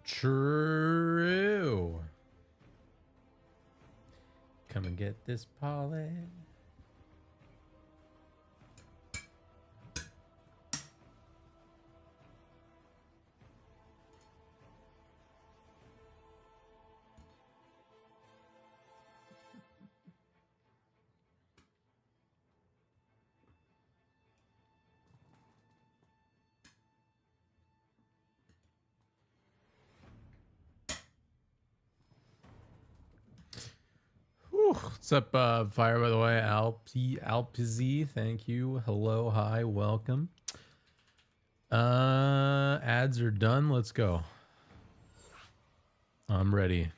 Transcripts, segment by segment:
True. Come and get this pollen. What's up, Fire, by the way? Alpz, thank you. Hello, hi, welcome. Ads are done. Let's go. I'm ready.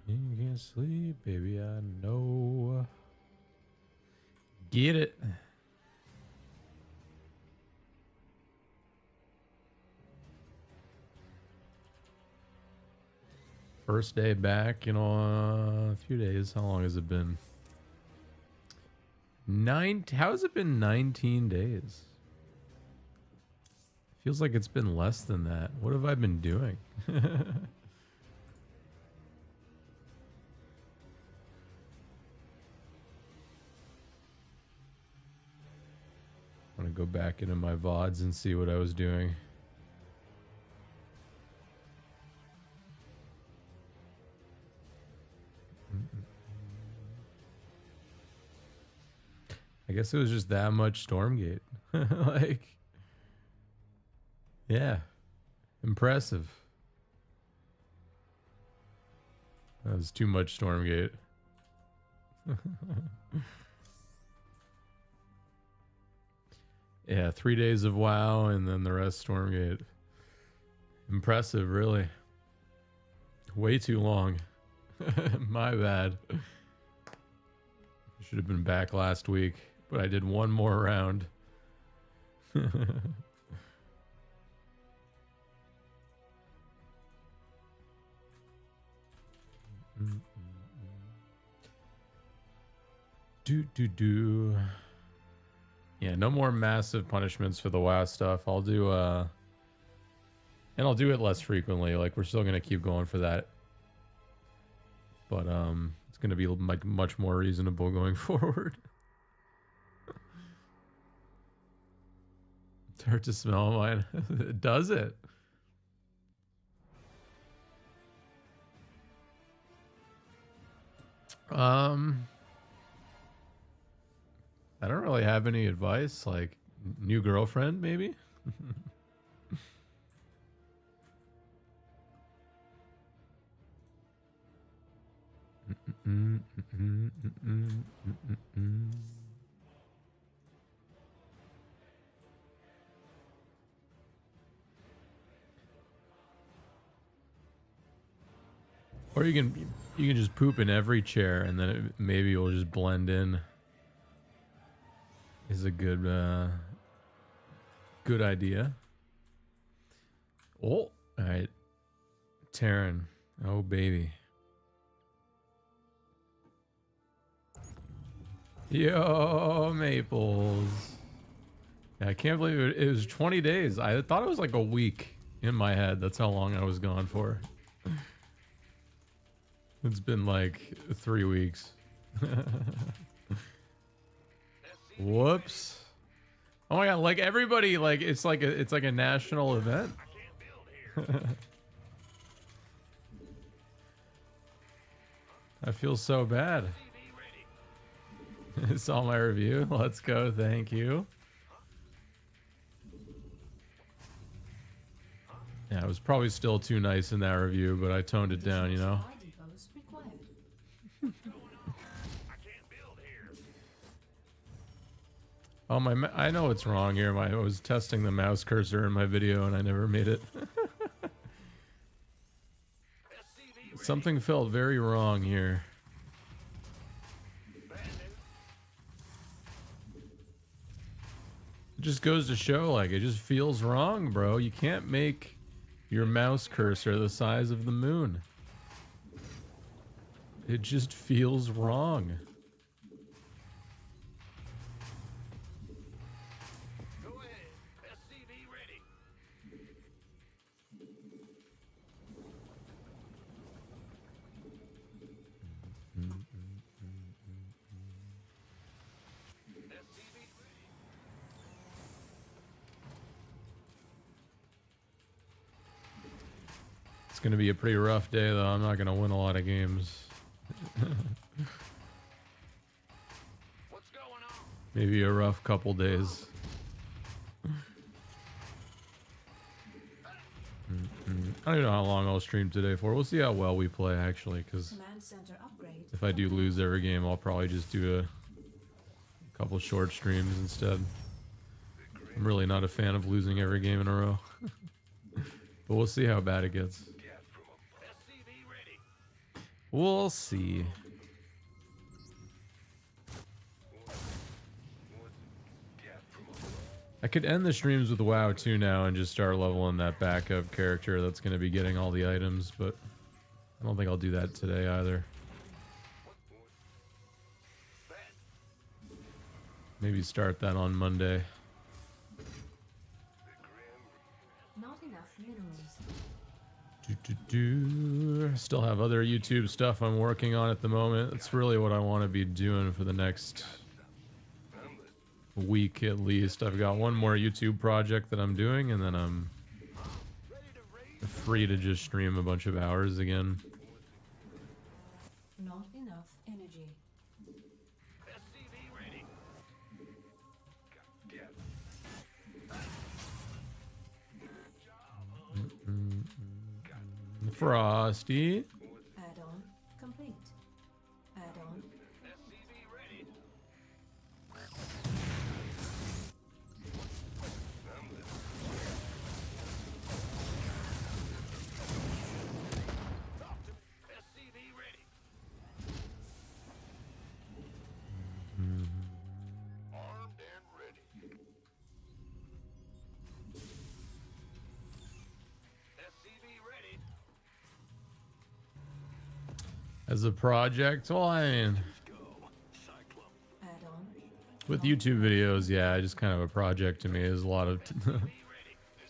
You can't sleep, baby, I know. Get it. First day back, you know, a few days. How long has it been? How has it been 19 days? Feels like it's been less than that. What have I been doing? I'm gonna go back into my VODs and see what I was doing. I guess it was just that much Stormgate. Like, yeah, impressive. That was too much Stormgate. Yeah, 3 days of WoW and then the rest Stormgate. Impressive, really. Way too long. My bad. Should have been back last week, but I did one more round. Do. Yeah, no more massive punishments for the WoW stuff. I'll do and I'll do it less frequently. Like, we're still gonna keep going for that. But it's gonna be like much more reasonable going forward. It's hard to smell mine. Does it? I don't really have any advice. Like, new girlfriend, maybe? Or you can just poop in every chair and then maybe it'll just blend in. Is a good good idea. Oh, all right. Terran. Oh, baby. Yo, Maples. Yeah, I can't believe it was 20 days. I thought it was like a week in my head. That's how long I was gone for. It's been like 3 weeks. Whoops. Oh my god, like everybody, like it's like a national event. I feel so bad. Saw my review. Let's go, thank you. Yeah, it was probably still too nice in that review, but I toned it down, you know. Oh, I know what's wrong here. I was testing the mouse cursor in my video and I never made it. Something felt very wrong here. It just goes to show, like, it just feels wrong, bro. You can't make your mouse cursor the size of the moon. It just feels wrong. It's gonna be a pretty rough day though. I'm not gonna win a lot of games. What's going on? Maybe a rough couple days. I don't know how long I'll stream today for. We'll see how well we play actually, because if I do lose every game, I'll probably just do a couple short streams instead. I'm really not a fan of losing every game in a row. But we'll see how bad it gets. We'll see. I could end the streams with WoW 2 now and just start leveling that backup character that's going to be getting all the items, but I don't think I'll do that today either. Maybe start that on Monday. Not enough minerals. Still have other YouTube stuff I'm working on at the moment. That's really what I want to be doing for the next week at least. I've got one more YouTube project that I'm doing, and then I'm free to just stream a bunch of hours again. Not enough energy. Frosty. Add-on complete. Add-on. As a project, well, I mean, Add-on. with YouTube videos, yeah, just kind of a project to me. There's a lot of a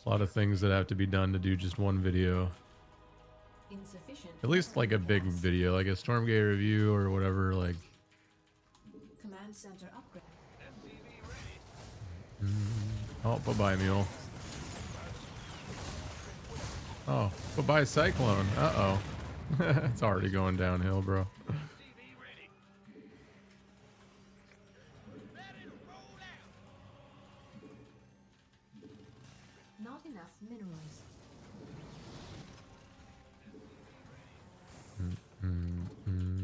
lot of things that have to be done to do just one video. Insufficient. At least like a big gas. video, like a Stormgate review or whatever. Like, Command center upgrade. oh, bye-bye, mule. Oh, bye-bye, cyclone. Uh-oh. It's already going downhill, bro. Not enough minerals.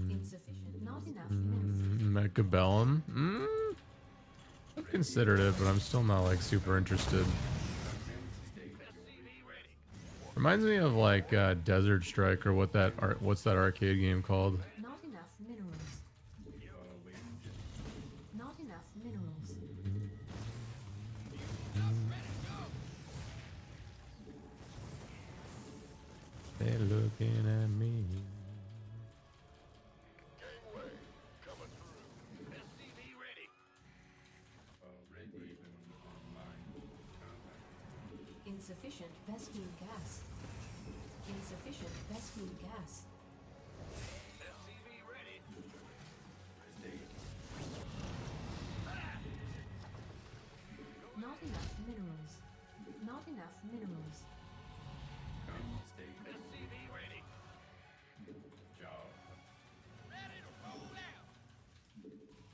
Insufficient. Not enough minerals. Mechabellum. I've considered it, but I'm still not like super interested. Reminds me of like Desert Strike or what's that arcade game called? Not enough minerals. Not enough minerals. They're looking at me. Insufficient Vespine gas. Insufficient Vespine gas. Not enough minerals. Not enough minerals.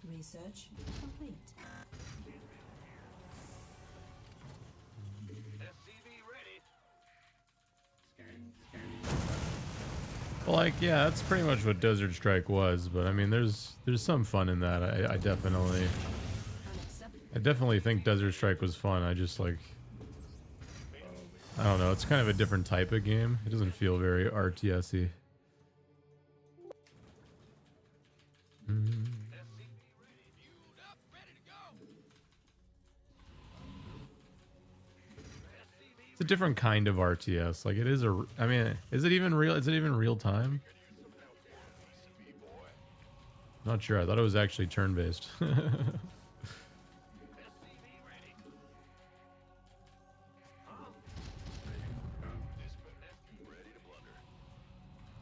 Research complete. Well, like, yeah, that's pretty much what Desert Strike was, but I mean, there's some fun in that. I definitely think Desert Strike was fun. I just like, I don't know, it's kind of a different type of game. It doesn't feel very RTS-y. It's a different kind of RTS. Like, it is a, I mean, is it even real? Is it even real time? Not sure. I thought it was actually turn-based.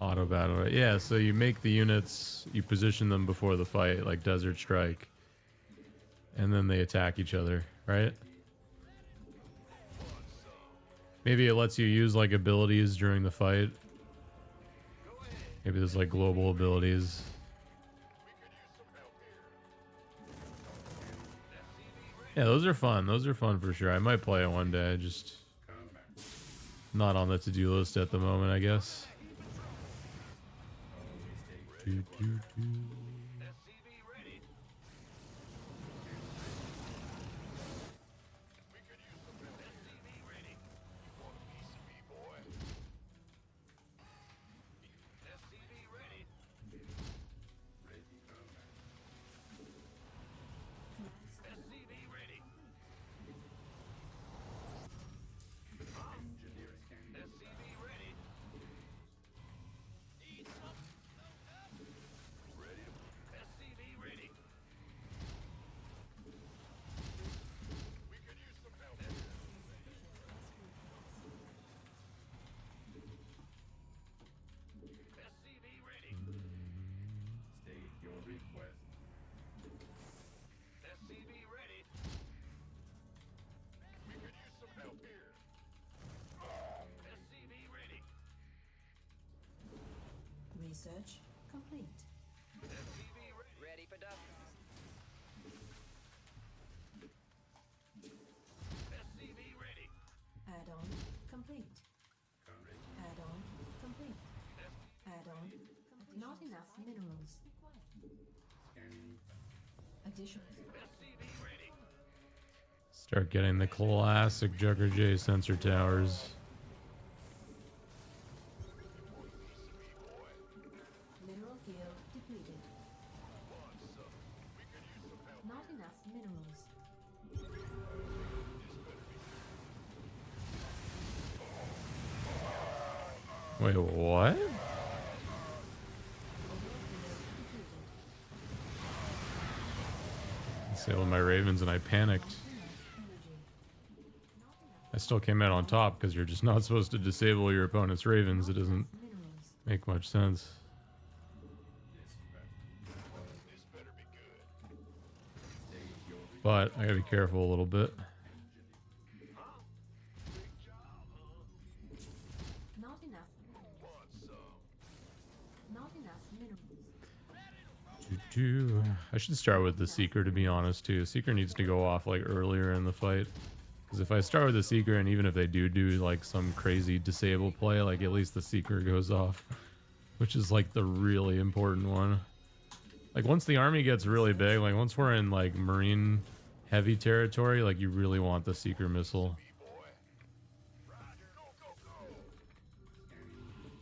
Auto battle. Yeah, so you make the units, you position them before the fight, like Desert Strike, and then they attack each other, right? Maybe it lets you use like abilities during the fight Maybe there's like global abilities. Yeah, those are fun. Those are fun for sure. I might play it one day. Just not on the to-do list at the moment, I guess. Research complete. Ready for duck. SCV ready. Add-on complete. Add-on complete. Add-on complete. Not enough minerals required. Additional. SCV ready. Start getting the classic JuggernautJason sensor towers. Mineral field depleted. Not enough minerals. Wait, what? I sailed my ravens and I panicked. I still came out on top because you're just not supposed to disable your opponent's ravens. It doesn't Minerals. make much sense. But I gotta be careful a little bit. Not enough minerals. Not enough minerals. I should start with the Seeker, to be honest, too. Seeker needs to go off like earlier in the fight. Because if I start with the Seeker, and even if they do like some crazy disable play, like at least the Seeker goes off. Which is like the really important one. Like once the army gets really big, like once we're in like Marine heavy territory, like you really want the Seeker missile.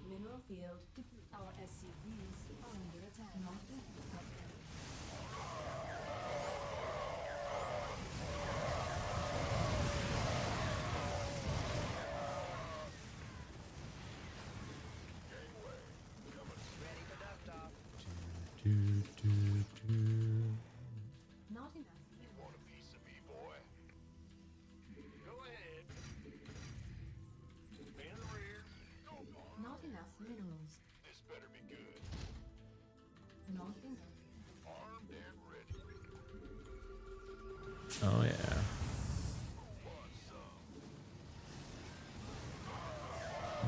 Mineral field depleted. Our SCVs are under attack. Not enough. Ready for duck off. Not enough. Want a piece of me, boy? Go ahead. In the rear. Not enough minerals. This better be good. Not enough. Armed and ready. Oh yeah.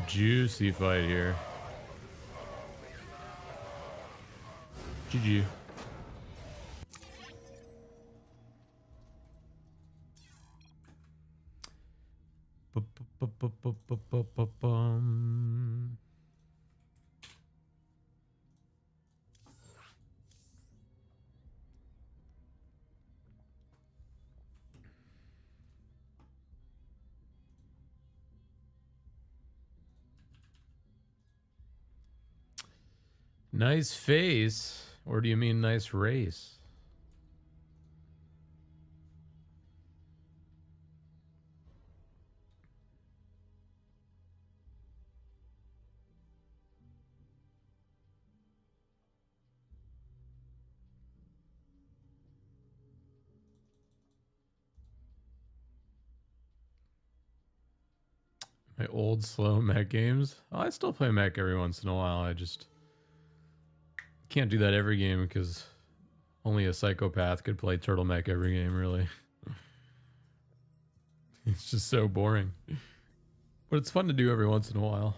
Juicy fight here. GG. Bum. Nice face. Or do you mean nice race? My old slow mech games. Oh, I still play mech every once in a while. I just can't do that every game because only a psychopath could play turtle mech every game, really. It's just so boring. But it's fun to do every once in a while.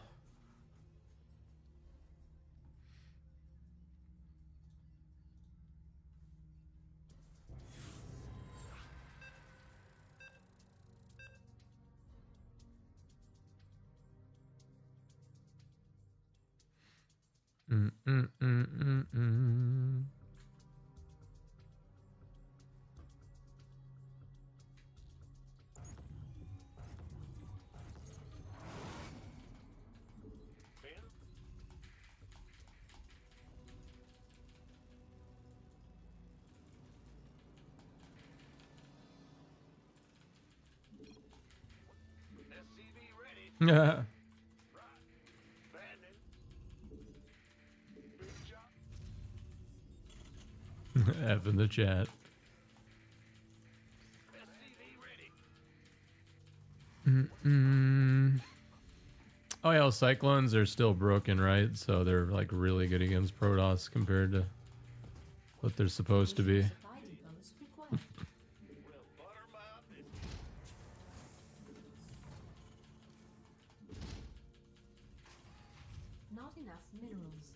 Mm, mm, mm, mm, mm. SCV ready. Yeah. Landing. Big shot. F in the chat. SCV ready. Mm-mm. Oh yeah, well, Cyclones are still broken, right? So they're like really good against Protoss compared to what they're supposed to be. Supply depots required. We'll butter my biscuit. Not enough minerals.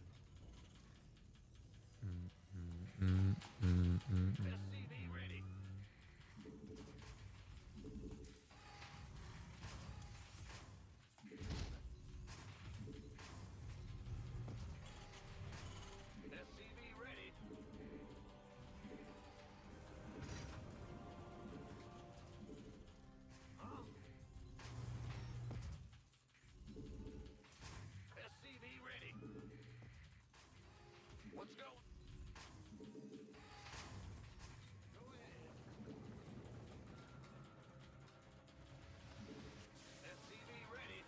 SCV ready. SCV ready. SCV ready. What's going? Go ahead. SCV ready.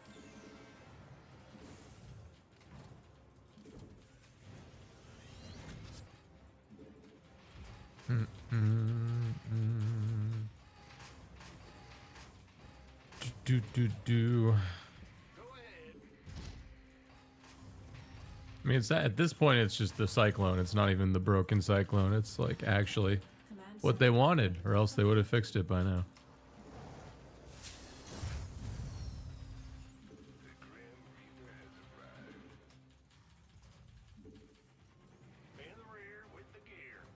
Do. Go ahead. I mean, it's at this point, it's just the Cyclone. It's not even the broken Cyclone. It's like actually Command what they center. wanted, or else they would have fixed it by now. The Grim Reaper has arrived. In the rear with the gear.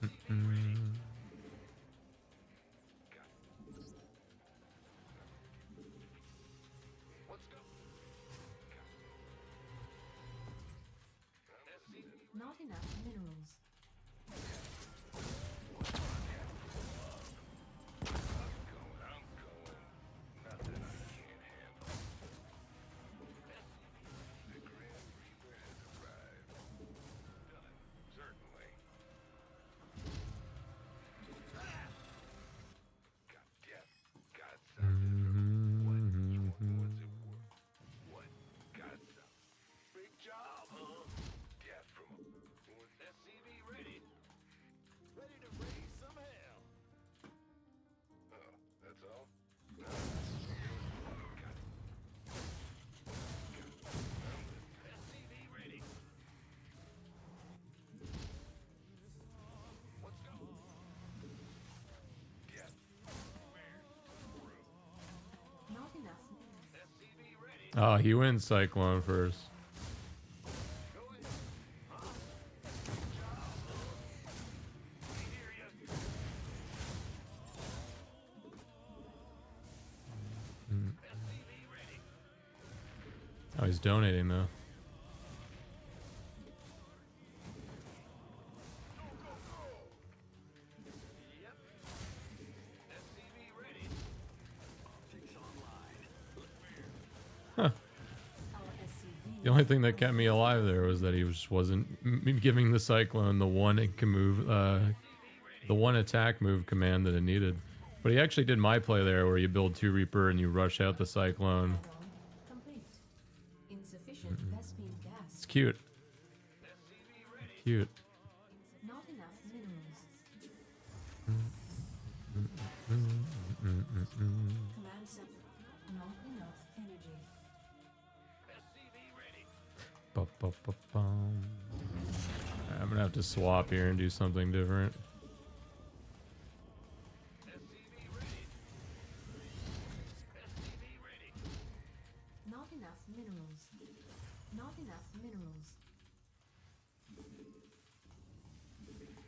SCV ready. Got it. What's going? SCV. Not enough minerals. I'm going. Nothing I can't handle. The Grim Reaper has arrived. Done. Certainly. Got death. Got something. What? You want what's it worth? What? Got some. Big job, huh? Death from a... SCV ready. Ready to raise some hell. Oh, that's all? No. Got it. SCV ready. What's going on? Death. Not enough minerals. SCV ready. Oh, he wins Cyclone first. Go ahead. Huh? Good job, huh? We hear you. SCV ready. Oh, he's donating though. Yep. SCV ready. Optics online. Our SCV. The only thing that kept me alive there was that he just wasn't giving the Cyclone the one it can move, the one attack move command that it needed. But he actually did my play there, where you build 2 Reaper and you rush out the Cyclone. Add-on complete. Insufficient Vespene It's gas. cute. SCV ready. Cute. Not enough minerals. Command center. Not enough energy. SCV ready. Ba-ba-ba-bum. I'm gonna have to swap here and do something different. SCV ready. SCV ready. Not enough minerals. Not enough minerals.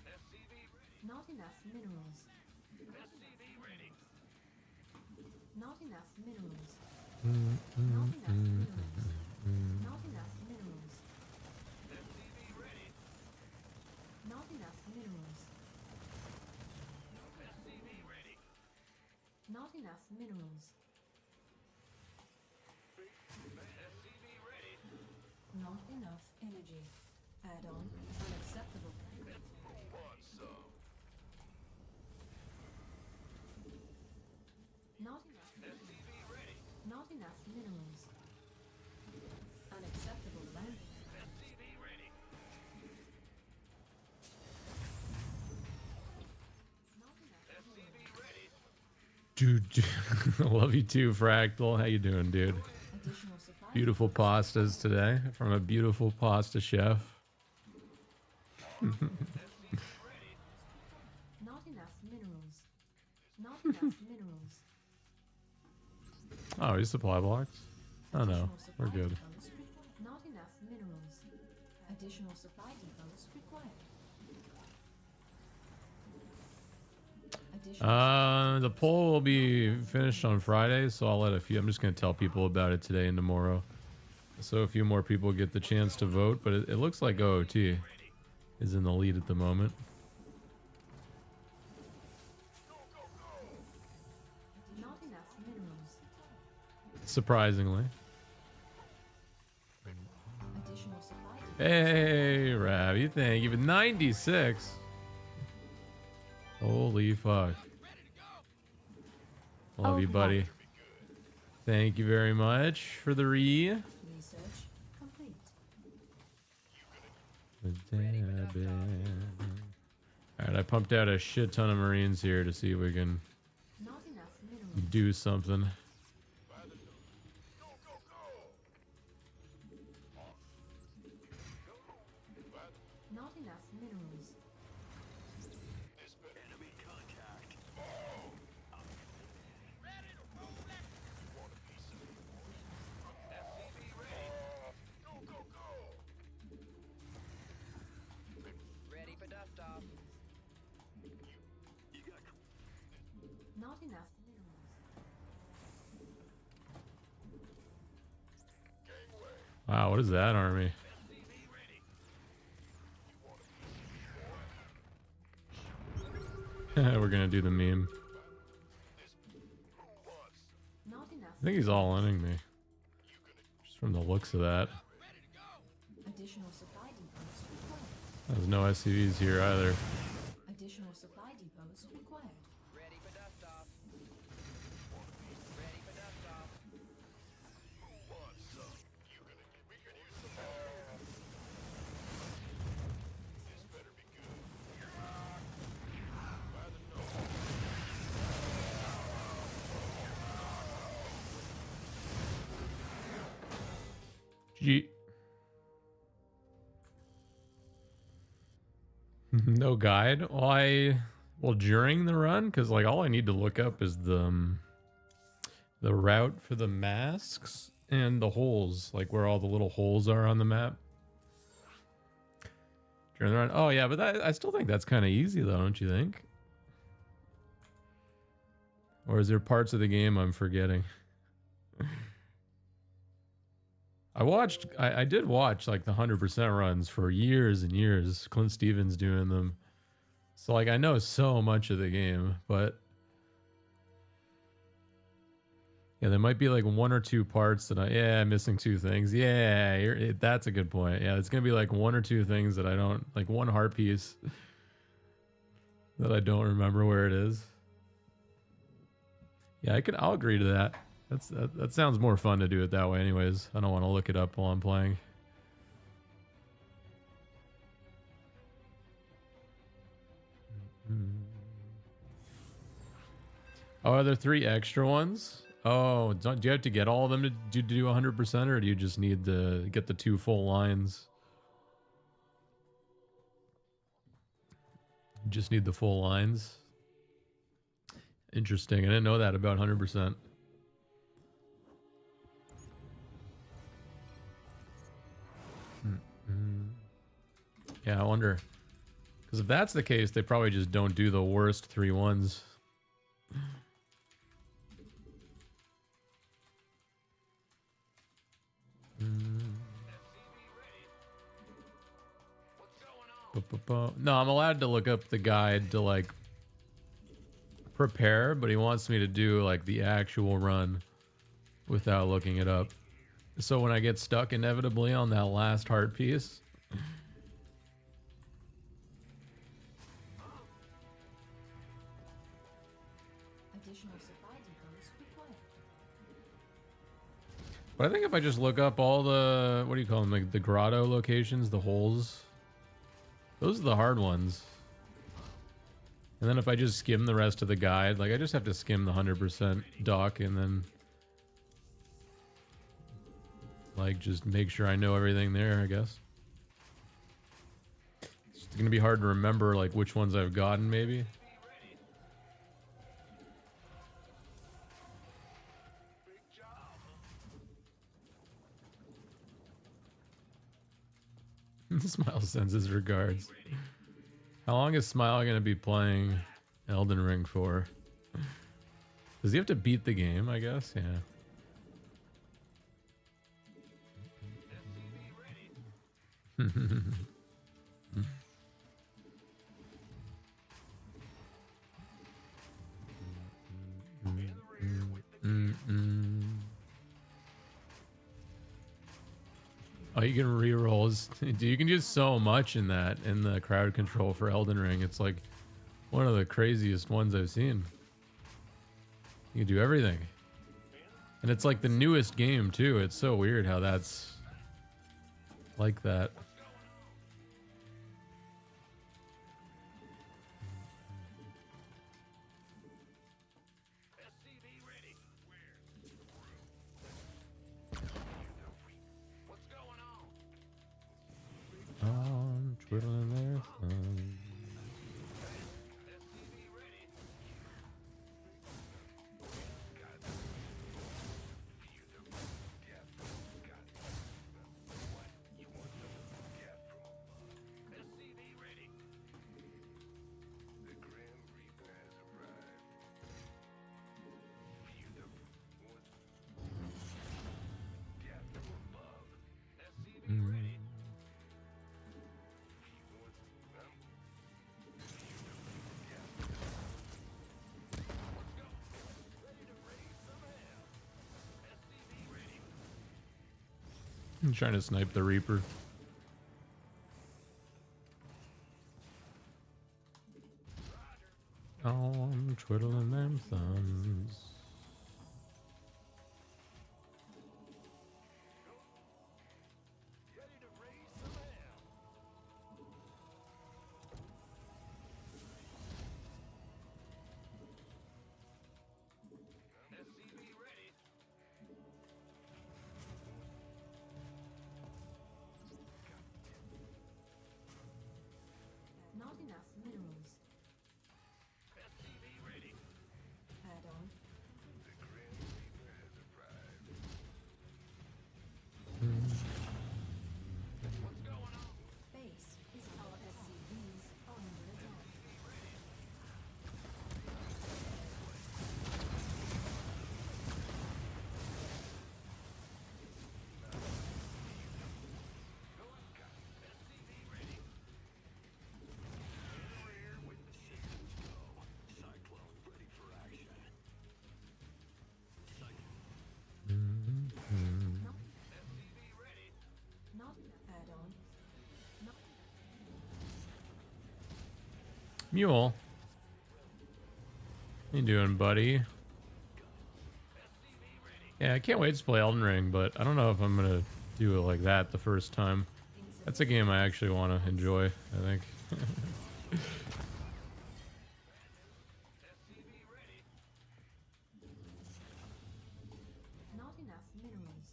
SCV ready. Not enough minerals. SCV ready. Not enough minerals. Not enough minerals. Not enough minerals. Not enough minerals. SCV ready. Not enough energy. Add-on unacceptable. Who wants some? Not enough. SCV ready. Not enough minerals. Unacceptable land. SCV ready. Not enough. SCV ready. Dude, I love you too, Fractal. How you doing, dude? Additional supply. Beautiful pastas today from a beautiful pasta chef. SCV ready. Not enough minerals. Not enough minerals. Oh, he's supply blocks. Oh no, Additional we're supply good. depots not enough minerals. Additional supply depots required. Additional The poll will be finished on Friday, so I'll let a few. I'm just gonna tell people about it today and tomorrow, so a few more people get the chance to vote. But it looks like OOT is in the lead at the moment. not enough minerals. Surprisingly. Additional supply depots. Hey, Ravi, thank you for 96. Holy fuck. Love you, buddy. Thank you very much for the Research complete. Alright, I pumped out a shit ton of Marines here to see if we can Not enough minerals. do something. Not enough minerals. Enemy contact. SCV ready. Ready for dust off. You got Not enough minerals. Wow, what is that army? SCV ready. We're gonna do the meme. Not enough. I think he's all inning me. Just from the looks of that. Additional supply depots required. There's no SCVs here either. Additional supply depots required. Ready for dust off. Ready for dust off. Gee. No guide. Well, during the run, because like all I need to look up is the route for the masks and the holes, like where all the little holes are on the map. During the run. Oh yeah, but I still think that's kind of easy though, don't you think? Or is there parts of the game I'm forgetting? I did watch like the 100% runs for years and years. Clint Stevens doing them. So like I know so much of the game, but yeah, there might be like one or two parts that I'm missing two things. Yeah, that's a good point. Yeah, it's going to be like one or two things that I don't, like one heart piece that I don't remember where it is. Yeah, I'll agree to that. That sounds more fun to do it that way anyways. I don't want to look it up while I'm playing. Oh, are there 3 extra ones? Oh, do you have to get all of them to do 100%, or do you just need to get the 2 full lines? You just need the full lines? Interesting. I didn't know that about 100%. Yeah, I wonder. Because if that's the case, they probably just don't do the worst 3 ones. No, I'm allowed to look up the guide to like prepare, but he wants me to do like the actual run without looking it up. So when I get stuck inevitably on that last heart piece, Additional supply depots required. but I think if I just look up all the, what do you call them, like the grotto locations, the holes, those are the hard ones. And then if I just skim the rest of the guide, like I just have to skim the 100% doc and then like just make sure I know everything there, I guess. It's gonna be hard to remember like which ones I've gotten maybe. Smile sends his regards. How long is Smile gonna be playing Elden Ring for? Does he have to beat the game, I guess? Yeah. Oh, you can re-rolls. Dude, you can do so much in that, in the crowd control for Elden Ring. It's like one of the craziest ones I've seen. You can do everything. And it's like the newest game too. It's so weird how that's like that. Twiddling their thumbs. I'm trying to snipe the Reaper. Oh, I'm twiddling them thumbs. Not enough minerals. Add on. Base is our SCVs under attack. Not add on. Not Mule. How you doing, buddy? Yeah, I can't wait to play Elden Ring, but I don't know if I'm gonna do it like that the first time. That's a game I actually want to enjoy, I think. not enough minerals.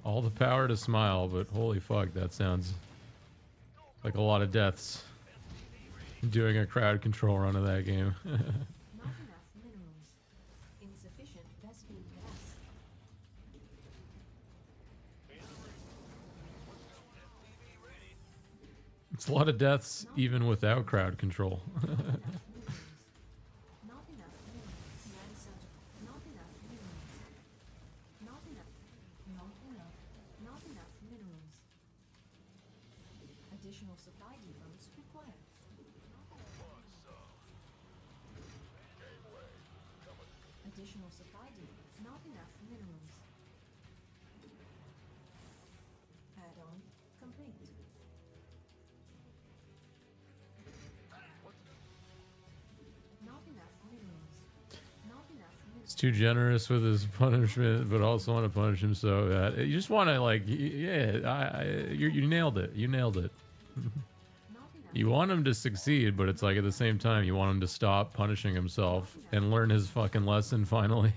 All the power to Smile, but holy fuck, that sounds like a lot of deaths. Doing a crowd control run of that game. Not enough minerals. Insufficient Vespene gas. It's a lot of deaths even without crowd control. Not enough minerals. Not enough minerals. Not enough. Not enough. Not enough minerals. Additional supply depots required. Additional supply depots. Not enough minerals. Add-on complete. Not enough minerals. Not enough minerals. He's too generous with his punishment, but also want to punish him so bad. You just want to like, yeah, you nailed it. You nailed it. Not enough. You want him to succeed, but it's like at the same time you want him to stop punishing himself and learn his fucking lesson finally.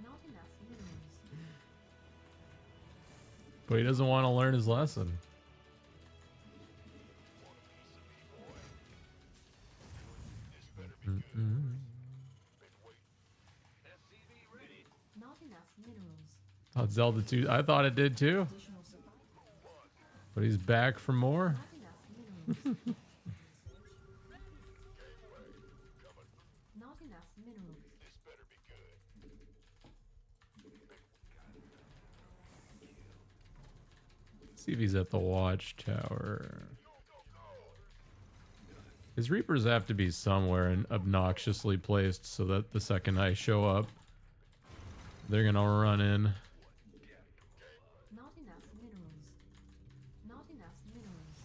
Not enough minerals. But he doesn't want to learn his lesson. Not enough minerals. Thought Zelda 2. I thought it did too, Additional supply. but he's back for more. Not enough minerals. Not enough minerals. See if he's at the watchtower. His Reapers have to be somewhere and obnoxiously placed so that the second I show up, they're gonna run in. Not enough minerals. Not enough minerals.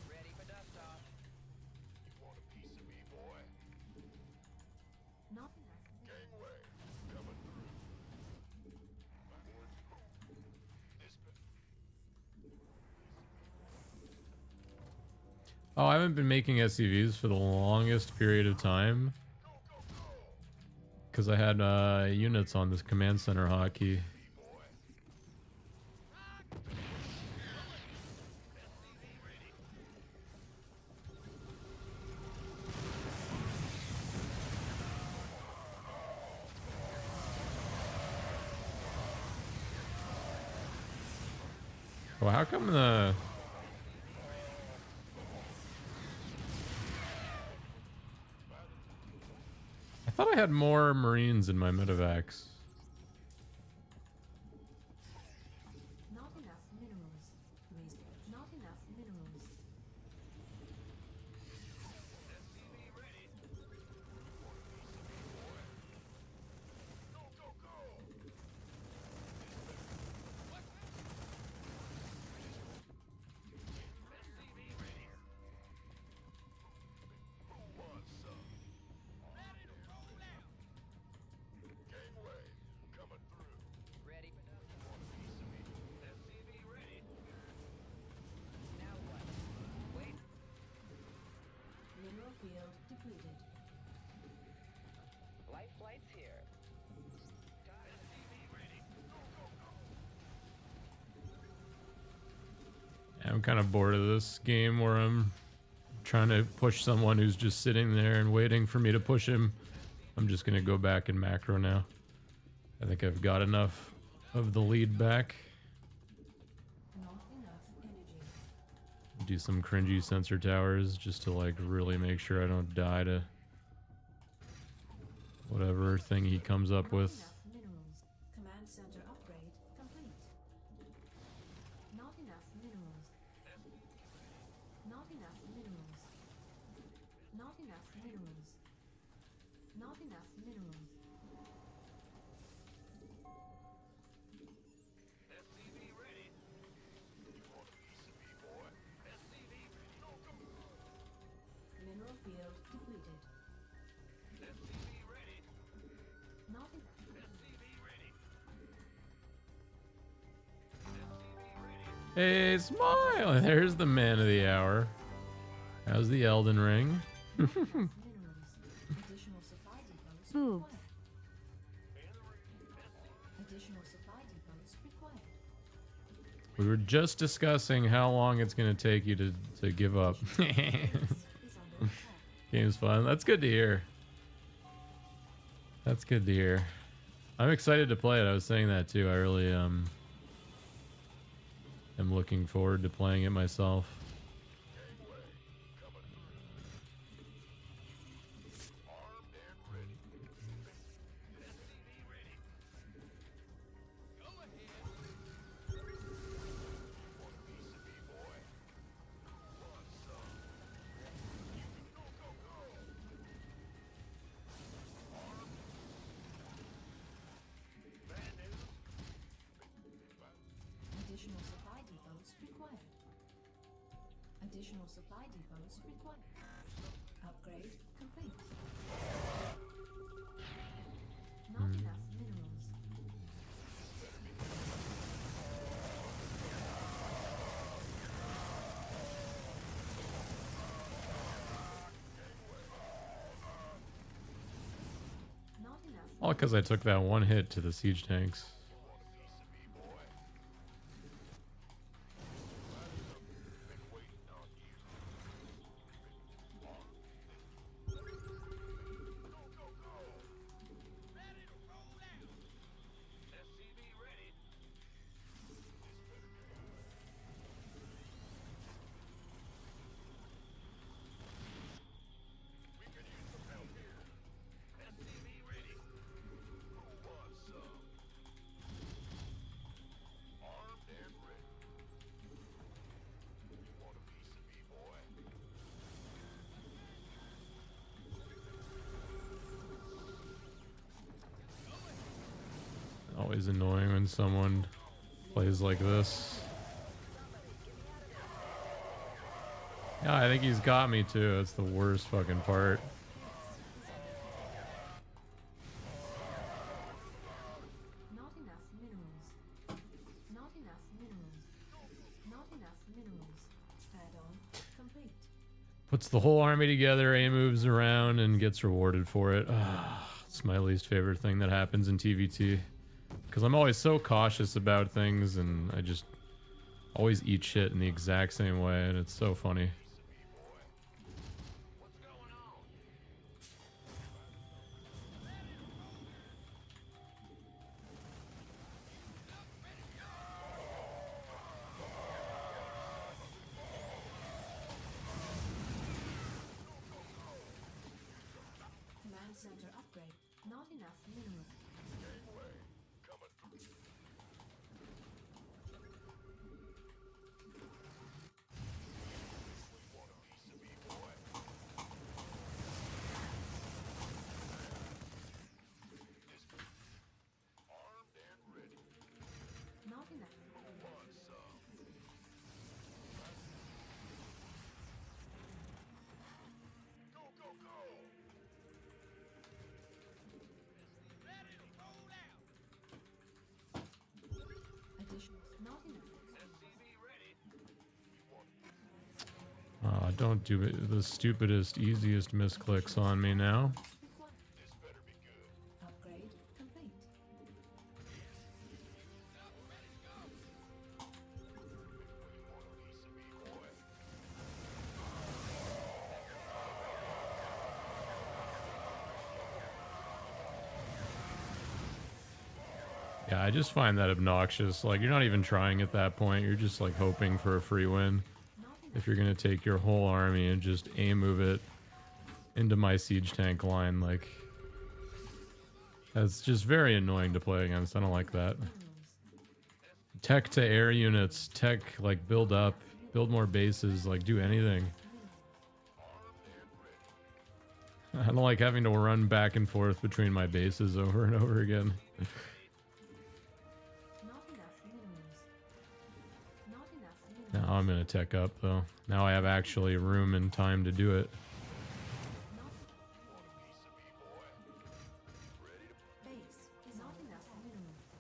Ready for dust off. Not enough minerals. Oh, I haven't been making SCVs for the longest period of time because I had units on this command center hotkey. Well, how come the... I thought I had more Marines in my medevacs. Not enough minerals. Not enough minerals. Ready for dust off. Now what? Wait. Mineral field depleted. Life flight's here. I'm kind of bored of this game where I'm trying to push someone who's just sitting there and waiting for me to push him. I'm just gonna go back in macro now. I think I've got enough of the lead back. Not enough energy. Do some cringy sensor towers just to like really make sure I don't die to whatever thing he comes up with. Enough minerals. Command center upgrade complete. Not enough minerals. Not enough minerals. Not enough minerals. Not enough minerals. Mineral field depleted. Not enough. Hey, smile! There's the man of the hour. How's the Elden Ring? Minerals. Additional supply depots required. Additional supply depots required. We were just discussing how long it's going to take you to give up. Is under attack. Game's fun. That's good to hear. That's good to hear. I'm excited to play it. I was saying that too. I really am looking forward to playing it myself. Additional supply depots required. Additional supply depots required. Upgrade complete. Not enough minerals. Not enough. All because I took that one hit to the siege tanks. SCV ready. We could use some help here. SCV ready. Who wants some? Armed and ready. You want a piece of me, boy? Always annoying when someone plays like this. Yeah, I think he's got me too. That's the worst fucking part. Not enough minerals. Not enough minerals. Not enough minerals. Add-on complete. Puts the whole army together, A moves around, and gets rewarded for it. Ah, it's my least favorite thing that happens in TVT. Because I'm always so cautious about things, and I just always eat shit in the exact same way, and it's so funny. What's going on? Command center upgrade. Not enough minerals. Gateway coming. We want a piece of me, boy. Armed and ready. Not enough. Who wants some? Go, go, go! Ready to roll out! Additional. Not enough. SCV ready. Don't do it. The stupidest, easiest misclicks on me now. Required. This better be good. Upgrade complete. Want a piece of me, boy? Yeah, I just find that obnoxious. Like, you're not even trying at that point. You're just, like, hoping for a free win. Not enough. If you're gonna take your whole army and just A move it into my siege tank line, like... That's just very annoying to play against. I don't like that. Minerals. Tech to air units. Tech, like, build up. Build more bases. Like, do anything. I don't like having to run back and forth between my bases over and over again. Not enough minerals. Not enough minerals. Now I'm gonna tech up, though. Now I have actually room and time to do it. Not Want a piece of me, boy? Ready to base is not enough minerals.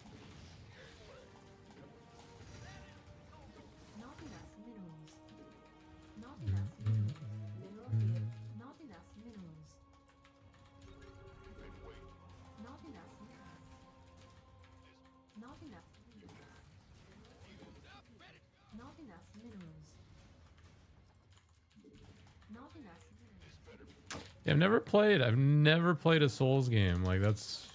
Not enough minerals. Not enough minerals. Mineral field. Not enough minerals. been waiting. Not enough minerals. Not enough. Not enough minerals. Not enough minerals. Yeah, I've never played a Souls game. Like, that's...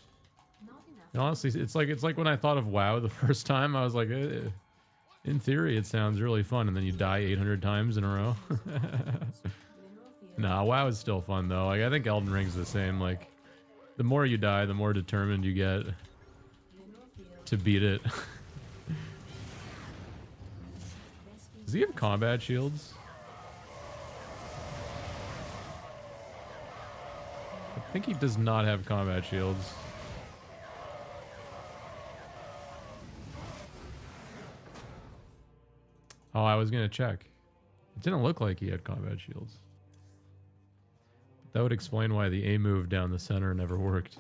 Not enough. And honestly, it's like when I thought of WoW the first time, I was like, in theory, it sounds really fun, and then you die 800 times in a row. Mineral field. Nah, WoW is still fun, though. Like, I think Elden Ring's the same. Like, the more you die, the more determined you get Mineral field. to beat it. Best Does he have combat shields? I think he does not have combat shields. Oh, I was gonna check. It didn't look like he had combat shields. That would explain why the A move down the center never worked.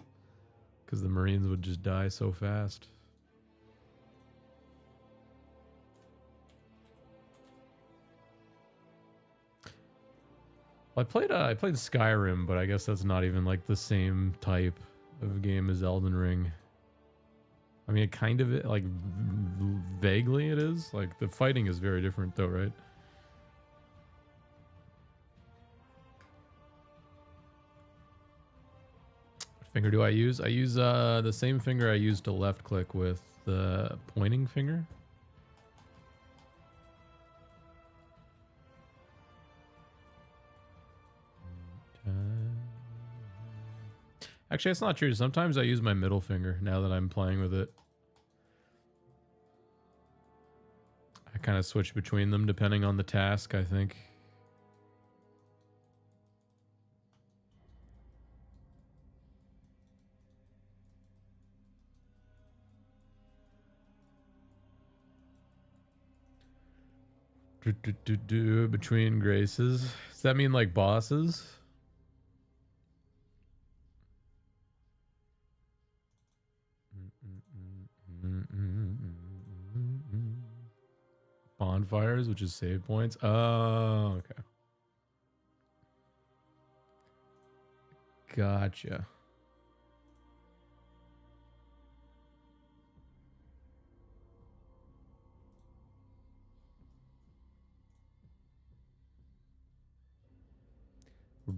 Because the Marines would just die so fast. Well, I played Skyrim, but I guess that's not even like the same type of game as Elden Ring. I mean, it kind of, like, vaguely it is. Like, the fighting is very different though, right? What finger do I use? I use the same finger I used to left click with the pointing finger. Actually, that's not true. Sometimes I use my middle finger now that I'm playing with it. I kind of switch between them depending on the task, I think. Between graces. Does that mean like bosses? Bonfires, which is save points. Oh, okay. Gotcha.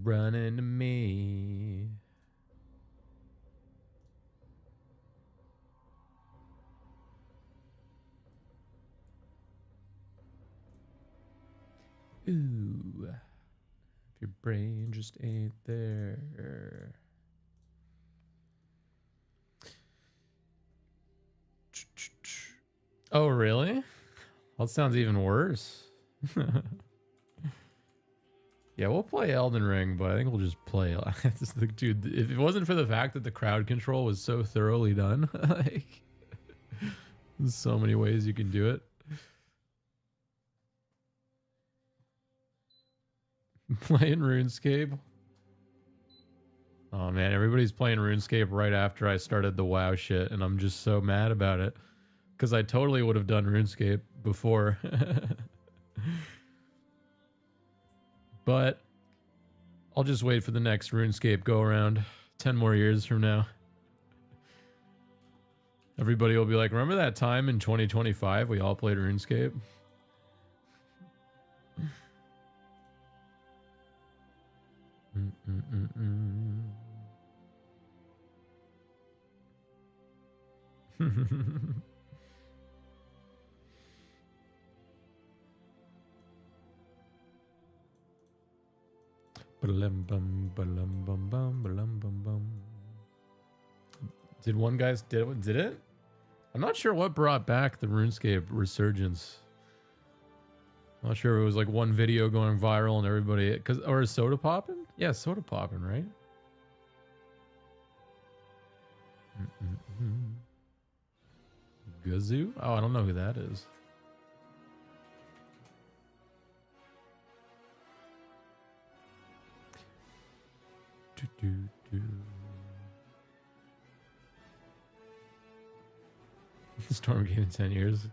Run into me. Ooh. If your brain just ain't there. Oh, really? That sounds even worse. Yeah, we'll play Elden Ring, but I think we'll just play. Dude, if it wasn't for the fact that the crowd control was so thoroughly done, like, there's so many ways you can do it. Playing RuneScape. Oh man, everybody's playing RuneScape right after I started the WoW shit, and I'm just so mad about it. Because I totally would have done RuneScape before. But I'll just wait for the next RuneScape go around 10 more years from now. Everybody will be like, remember that time in 2025 we all played RuneScape? Did one guy's did it? I'm not sure what brought back the RuneScape resurgence. I'm not sure if it was like one video going viral and everybody, or is soda popping? Yeah, soda popping, right? Gazoo? Oh, I don't know who that is. Stormgate in 10 years.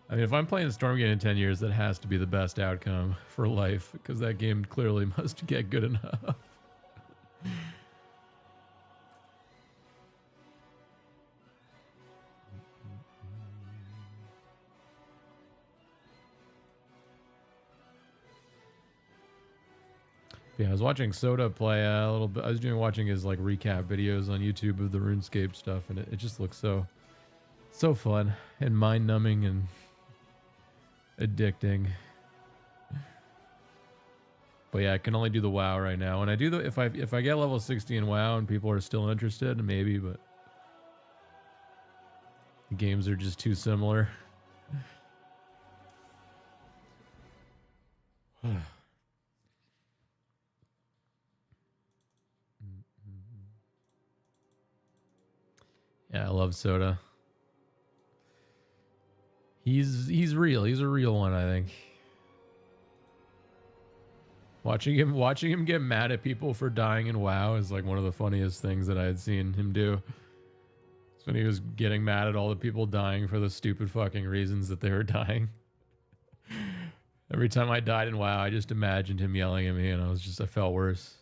I mean, if I'm playing Stormgate in 10 years, that has to be the best outcome for life, because that game clearly must get good enough. Yeah, I was watching Soda play a little bit. I was watching his like recap videos on YouTube of the RuneScape stuff, and it just looks so fun and mind-numbing and addicting. But yeah, I can only do the WoW right now. And I do the if I get level 60 in WoW and people are still interested, maybe, but the games are just too similar. Yeah, I love Soda. He's real. He's a real one, I think. Watching him get mad at people for dying in WoW is like one of the funniest things that I had seen him do. It's when he was getting mad at all the people dying for the stupid fucking reasons that they were dying. Every time I died in WoW, I just imagined him yelling at me, and I felt worse.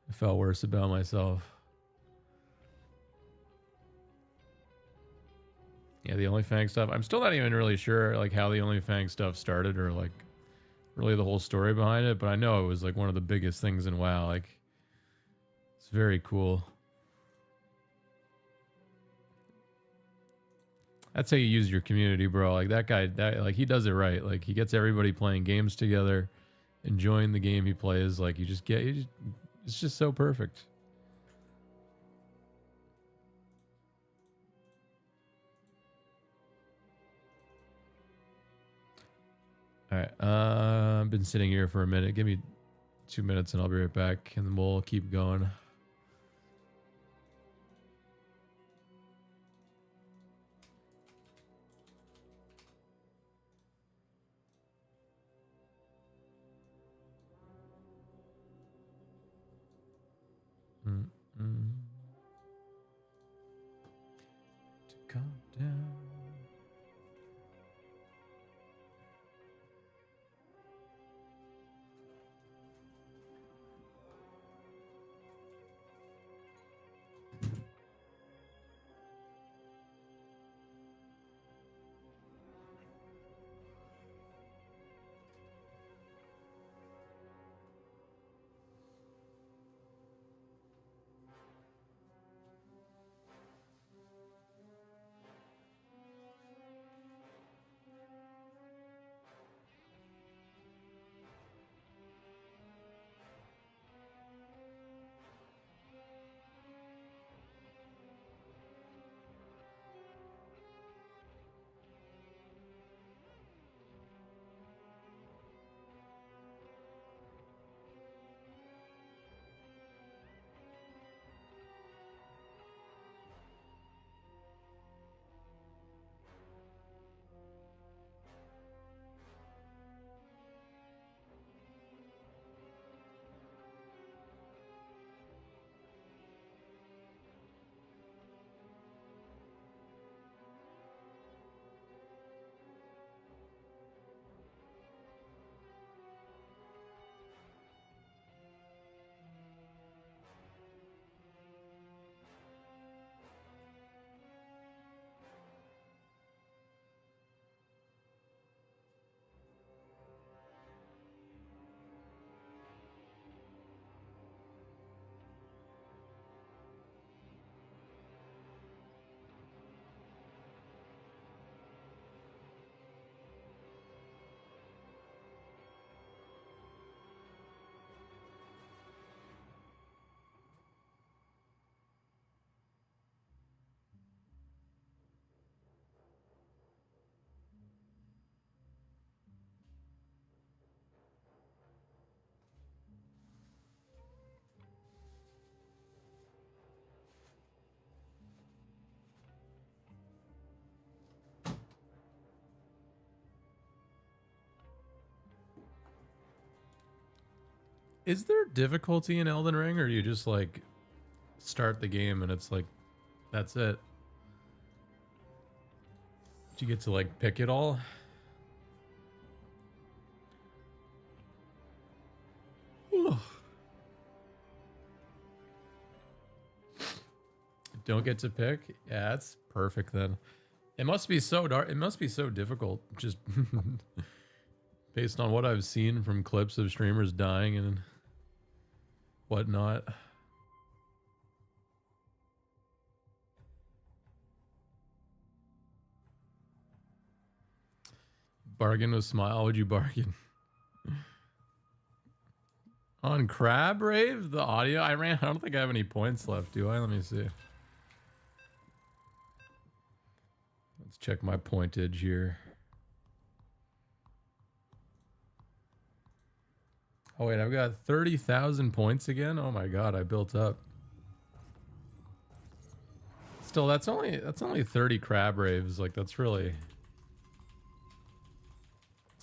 I felt worse about myself. Yeah, the OnlyFans stuff. I'm still not even really sure like how the OnlyFans stuff started or like really the whole story behind it, but I know it was like one of the biggest things in WoW. Like, it's very cool. That's how you use your community, bro. Like that guy, like he does it right. Like he gets everybody playing games together, enjoying the game he plays. Like it's just so perfect. All right, I've been sitting here for a minute. Give me 2 minutes and I'll be right back, and then we'll keep going. To calm down. Is there difficulty in Elden Ring, or do you just like start the game and it's like that's it? Do you get to like pick it all? Don't get to pick? Yeah, that's perfect then. It must be so dark. It must be so difficult just based on what I've seen from clips of streamers dying and whatnot. Bargain with Smile. Would you bargain? On Crab Rave, the audio I ran. I don't think I have any points left, do I? Let me see. Let's check my pointage here. Oh wait, I've got 30,000 points again. Oh my god, I built up. Still, that's only 30 Crab Raves. Like that's really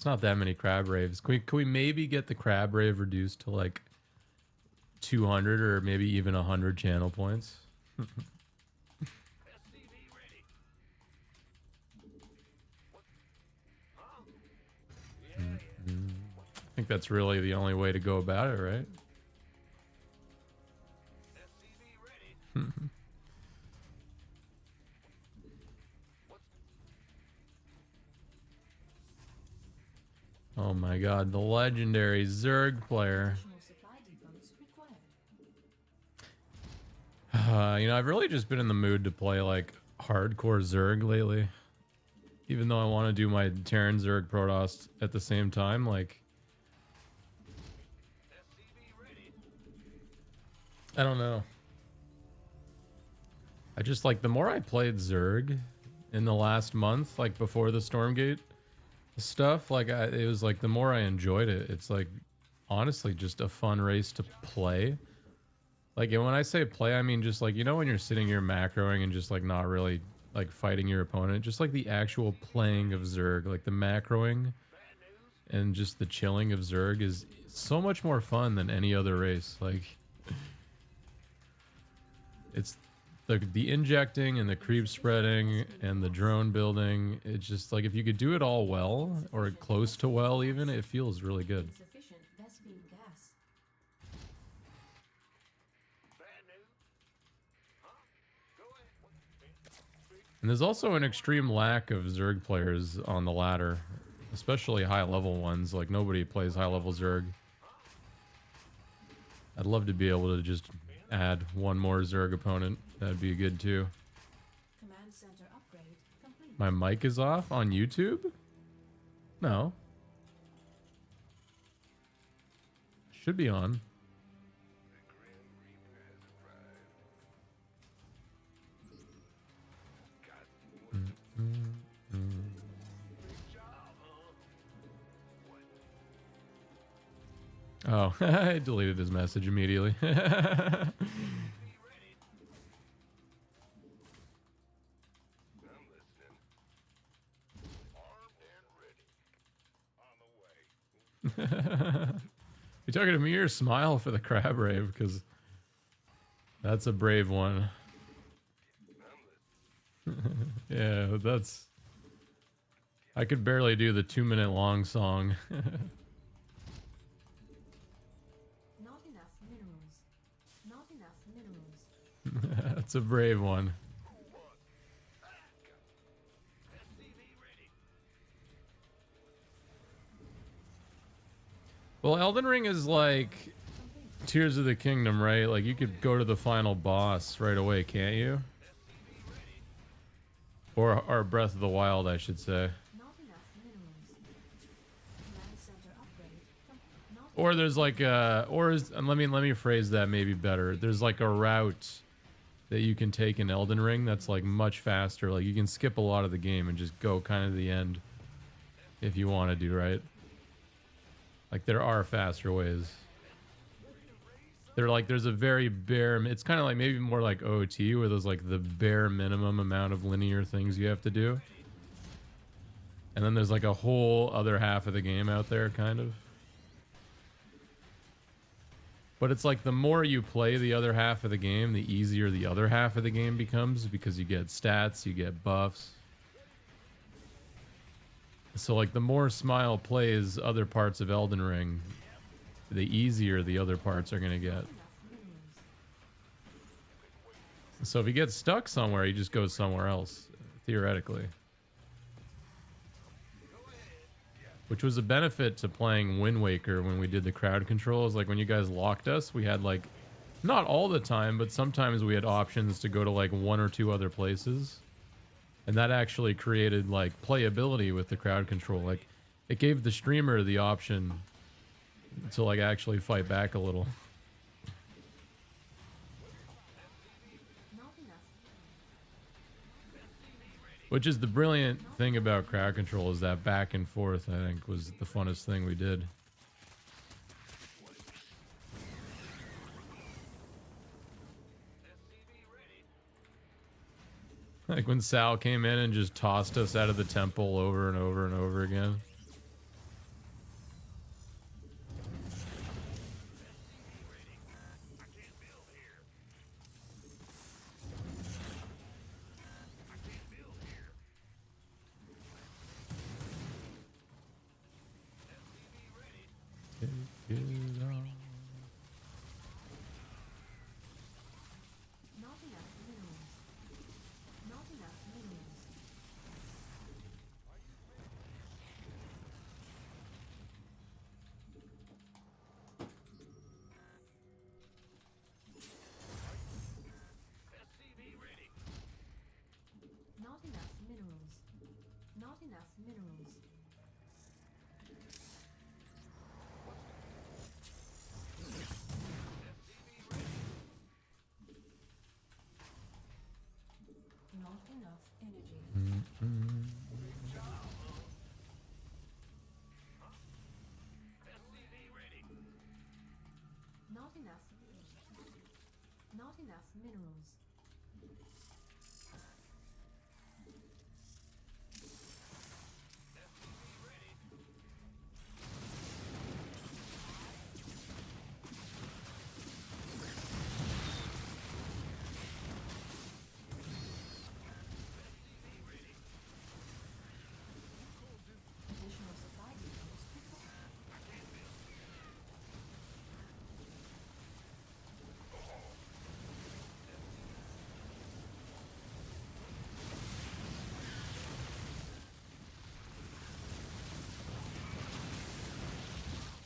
It's not that many crab raves. Can we maybe get the crab rave reduced to like 200 or maybe even 100 channel points? I think that's really the only way to go about it, right? Oh my god, the legendary Zerg player. Additional supply depots required. You know, I've really just been in the mood to play like hardcore Zerg lately. Even though I want to do my Terran Zerg Protoss at the same time, like... I don't know. I just like, the more I played Zerg in the last month, like before the Stormgate stuff, like it was like the more I enjoyed it. It's like honestly just a fun race to play. Like, and when I say play, I mean just like, you know, when you're sitting here macroing and just like not really like fighting your opponent, just like the actual playing of Zerg, like the macroing and just the chilling of Zerg is so much more fun than any other race. Like, it's the injecting and the creep spreading and the drone building. It's just like, if you could do it all well or close to well, even, it feels really good. Insufficient Vespene gas. And there's also an extreme lack of Zerg players on the ladder, especially high level ones. Like, nobody plays high level Zerg. I'd love to be able to just add one more Zerg opponent. That'd be good too. Command center upgrade complete. My mic is off on YouTube? No. Should be on. Oh, I deleted his message immediately. You talking to me or Smile for the crab rave? Because that's a brave one. Yeah, that's... I could barely do the 2-minute long song. Not enough minerals. Not enough minerals. That's a brave one. Well, Elden Ring is like Tears of the Kingdom, right? Like, you could go to the final boss right away, can't you? Or Breath of the Wild, I should say. Not enough minerals. Command center upgrade. Not Or there's like a, let me phrase that maybe better. There's like a route that you can take in Elden Ring that's like much faster. Like, you can skip a lot of the game and just go kind of the end if you want to do, right? Like, there are faster ways. They're like, there's a very bare, it's kind of like maybe more like OT, where there's like the bare minimum amount of linear things you have to do. And then there's like a whole other half of the game out there, kind of. But it's like the more you play the other half of the game, the easier the other half of the game becomes, because you get stats, you get buffs. So like the more Smile plays other parts of Elden Ring, the easier the other parts are going to get. enough minerals. So if he gets stuck somewhere, he just goes somewhere else, theoretically. Which was a benefit to playing Wind Waker when we did the crowd controls. Like, when you guys locked us, we had like, not all the time, but sometimes we had options to go to like 1 or 2 other places. And that actually created like playability with the crowd control. Like, it gave the streamer the option to like actually fight back a little. Not enough. Which is the brilliant thing about crowd control, is that back and forth, I think, was the funnest thing we did. Like when Sal came in and just tossed us out of the temple over and over and over again. Take it on. Not enough minerals. Not enough minerals. SCV ready. Not enough minerals. Not enough minerals. SCV ready. Not enough energy. SCV ready. Not enough. Not enough minerals. SCV ready. SCV ready. Additional supply depots required. I can't build.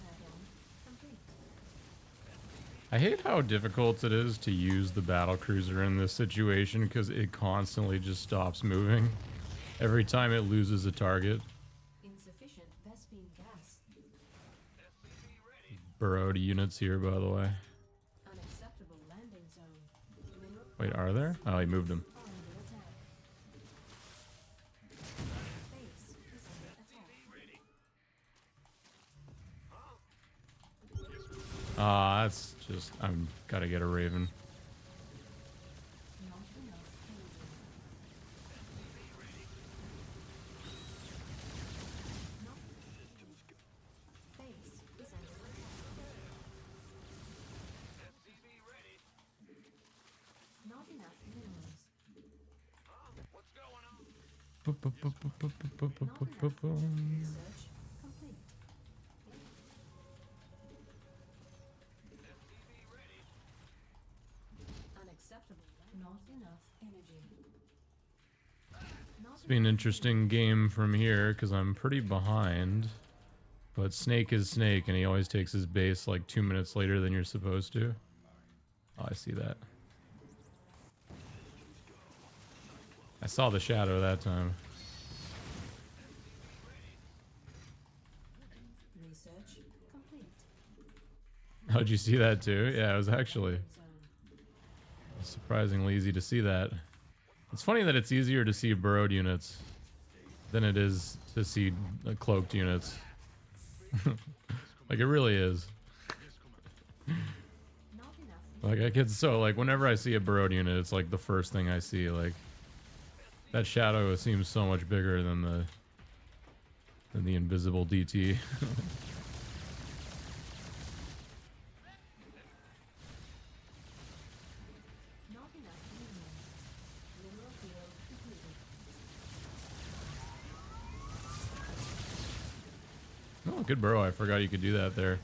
Add-on complete. I hate how difficult it is to use the battle cruiser in this situation because it constantly just stops moving every time it loses a target. Insufficient Vespine gas. SCV ready. Burrowed units here, by the way. Unacceptable landing zone. Mineral Wait, are there? Oh, he moved them. are under attack. Base is under attack. Ready. That's just, I'm gotta get a Raven. Not enough energy. Not base is under attack. SCV ready. Not enough minerals. What's going on? Research complete. SCV ready. Unacceptable. Not enough energy. Not It's been an interesting game from here because I'm pretty behind. But Snake is Snake, and he always takes his base like 2 minutes later than you're supposed to. Oh, I see that. I saw the shadow that time. research complete. Oh, did you see that too? Yeah, it was actually Zone. surprisingly easy to see that. It's funny that it's easier to see burrowed units than it is to see cloaked units. Like, it really is. Not enough. Like, I get so, like, whenever I see a burrowed unit, it's like the first thing I see. Like, that shadow seems so much bigger than the invisible DT. Not enough minerals. Mineral field depleted. Oh, good burrow. I forgot you could do that there.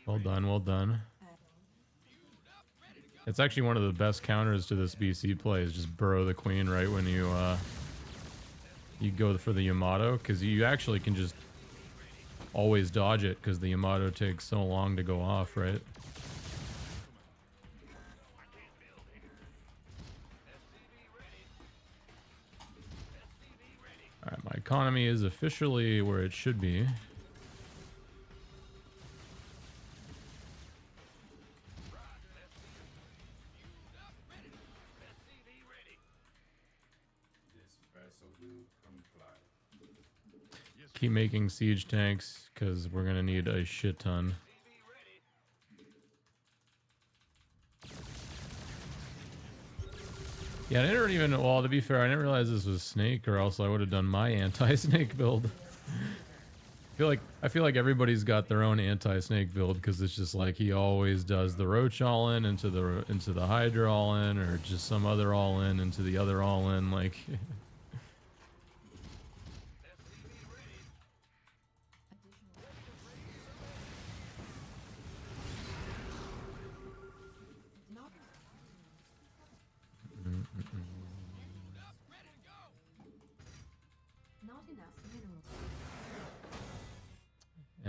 Well done, well done. Add-on. It's actually one of the best counters to this BC play is just burrow the queen right when you go for the Yamato, because you actually can just always dodge it because the Yamato takes so long to go off, right? Alright, my economy is officially where it should be. Keep making siege tanks because we're gonna need a shit ton. Yeah, I didn't even, well, to be fair, I didn't realize this was Snake, or else I would have done my anti-Snake build. I feel like everybody's got their own anti-Snake build because it's just like he always does the Roach all in into the Hydra all in, or just some other all in into the other all in, like.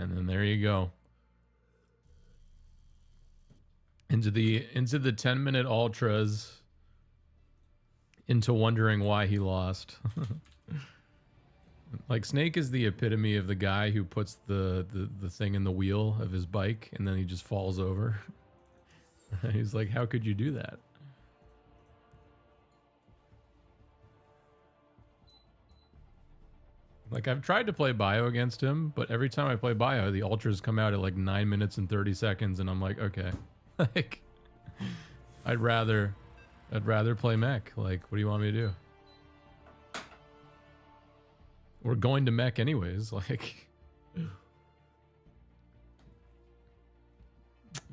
And then there you go. Into the 10-minute ultras, into wondering why he lost. Like Snake is the epitome of the guy who puts the thing in the wheel of his bike and then he just falls over. He's like, how could you do that? Like, I've tried to play bio against him, but every time I play bio, the ultras come out at like 9 minutes and 30 seconds, and I'm like, okay. Like, I'd rather play mech. Like, what do you want me to do? We're going to mech anyways, like...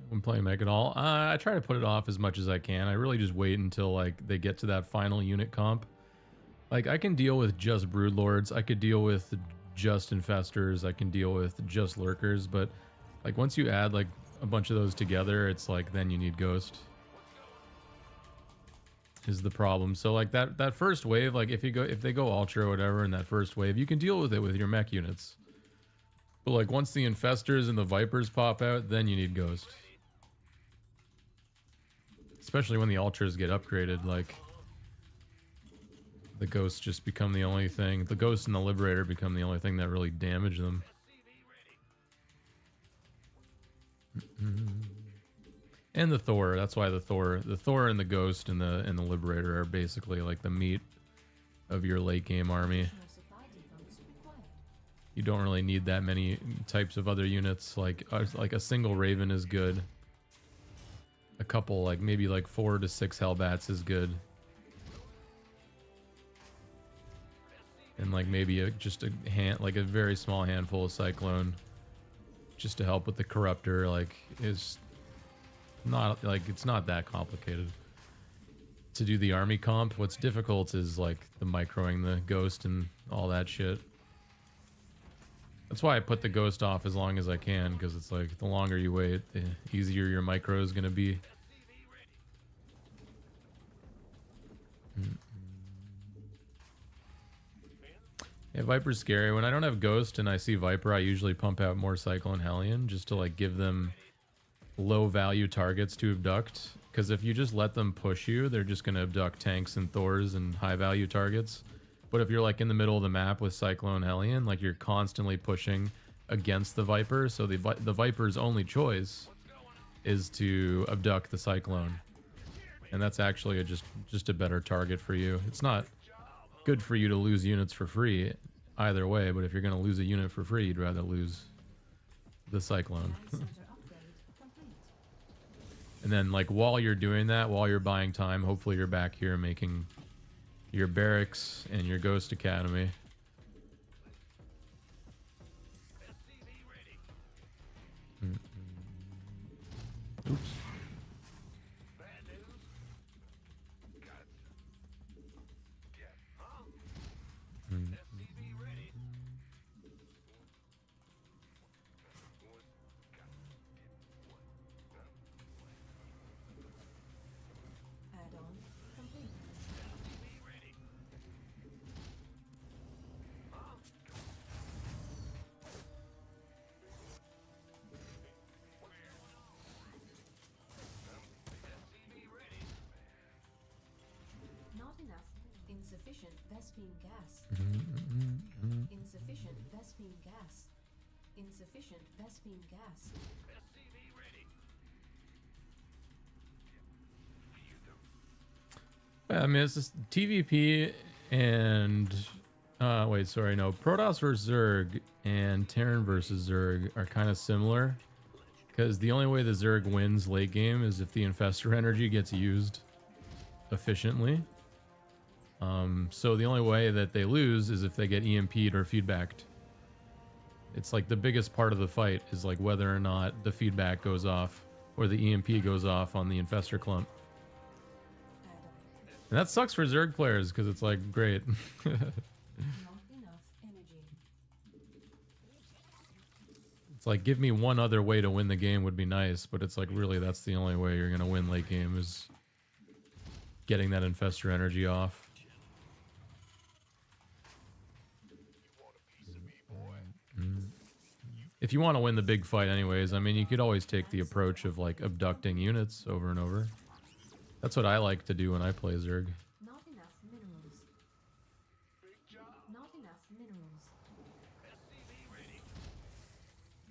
When playing mech at all, I try to put it off as much as I can. I really just wait until, like, they get to that final unit comp. Like, I can deal with just Broodlords, I could deal with just Infestors, I can deal with just Lurkers, but, like, once you add, like, a bunch of those together, it's like, then you need Ghost. Is the problem. So, like, that first wave, like, if they go Ultra or whatever in that first wave, you can deal with it with your mech units. But, like, once the Infestors and the Vipers pop out, then you need Ghost. Especially when the Ultras get upgraded, like... The Ghosts just become the only thing. The Ghost and the Liberator become the only thing that really damage them. And the Thor. That's why the Thor and the Ghost and the Liberator are basically like the meat of your late game army. You don't really need that many types of other units. Like a single Raven is good. A couple, like maybe like 4 to 6 Hellbats is good. And like maybe just a very small handful of Cyclone, just to help with the Corruptor. Like, is not like it's not that complicated to do the army comp. What's difficult is like the microing the Ghost and all that shit. That's why I put the Ghost off as long as I can, because it's like the longer you wait, the easier your micro is gonna be. Yeah, Viper's scary. When I don't have Ghost and I see Viper, I usually pump out more Cyclone Hellion just to like give them low value targets to abduct. Because if you just let them push you, they're just going to abduct tanks and Thors and high value targets. But if you're like in the middle of the map with Cyclone Hellion, like you're constantly pushing against the Viper. So the Viper's only choice is to abduct the Cyclone. And that's actually just a better target for you. It's not good for you to lose units for free either way, but if you're going to lose a unit for free, you'd rather lose the Cyclone. And then like while you're doing that, while you're buying time, hopefully you're back here making your barracks and your Ghost Academy. Oops. Add-on complete. Not enough. Insufficient Vespine gas. Insufficient Vespine gas. Insufficient Vespine gas. I mean, it's just TVP and wait, sorry, no, Protoss versus Zerg and Terran versus Zerg are kind of similar, because the only way the Zerg wins late game is if the Infestor energy gets used efficiently. So the only way that they lose is if they get EMP'd or feedbacked. It's like the biggest part of the fight is like whether or not the feedback goes off or the EMP goes off on the Infestor clump. And that sucks for Zerg players, because it's like, great. Not enough energy. It's like, give me one other way to win the game would be nice, but it's like, really, that's the only way you're going to win late game is getting that Infestor energy off. If you want to win the big fight anyways, I mean, you could always take the approach of like abducting units over and over. That's what I like to do when I play Zerg. Not enough minerals. Big job. Not enough minerals. SCV ready.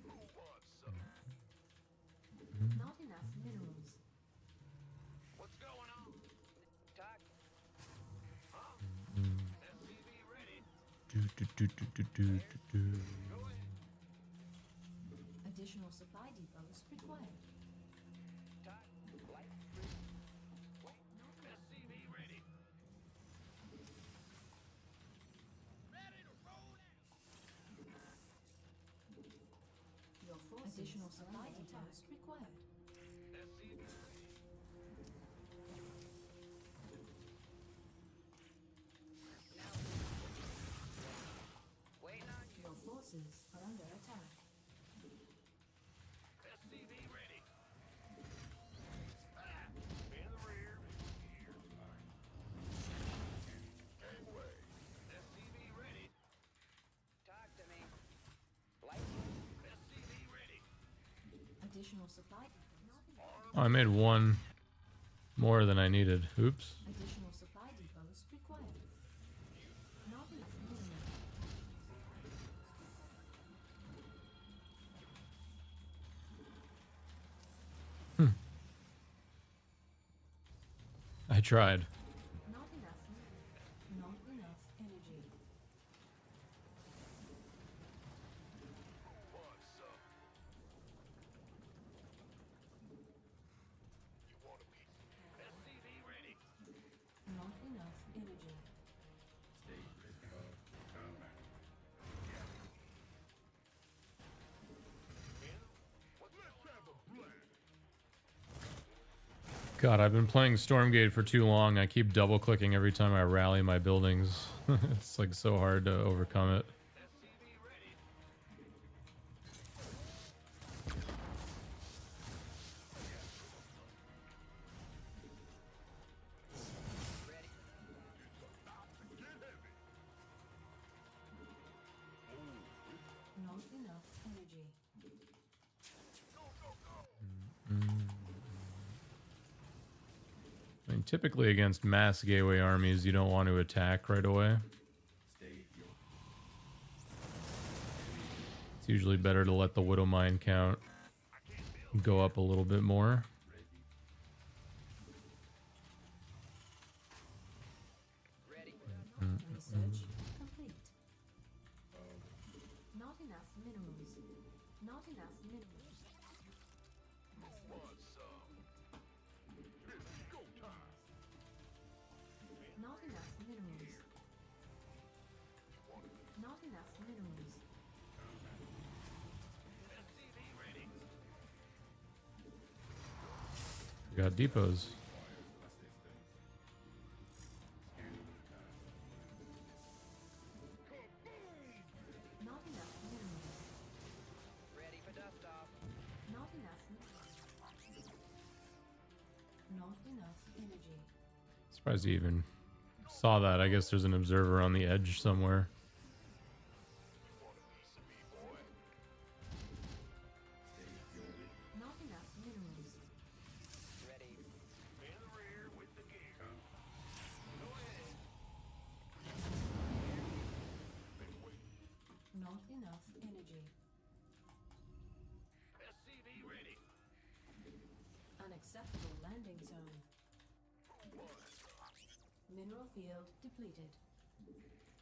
Who wants some? Not enough minerals. What's going on? Talk. Huh? SCV ready. Go ahead. Additional supply depots required. Talk. Light. SCV ready. Ready to roll out. Your forces additional supply depots required. SCV ready. Waiting on you. Your forces are under attack. SCV ready. In the rear. Here. Gangway. SCV ready. Talk to me. Light. SCV ready. Additional supply depots. Oh, I made one more than I needed. Oops. Additional supply depots required. Not enough minerals. I tried. Not enough. Not enough energy. Wants some? You want a piece? SCV ready. Not enough energy. Let's have a blast. God, I've been playing Stormgate for too long. I keep double clicking every time I rally my buildings. It's like so hard to overcome it. SCV ready. Ready. Get heavy. Not enough energy. Go, go, go. I mean, typically against mass gateway armies, you don't want to attack right away. It's usually better to let the Widow Mine count go up a little bit more. Ready. Research complete. Not enough minerals. Not enough minerals. Want some? It's go time. Not enough minerals. Not enough minerals. SCV ready. We got depots. Not enough minerals. Ready for dust off. Not enough. Not enough energy. Surprised you even saw that. I guess there's an observer on the edge somewhere. Want a piece of me, boy? Not enough minerals. Ready. In the rear with the gear. Go ahead. Been waiting. Not enough energy. SCV ready. Unacceptable landing zone. Mineral field depleted.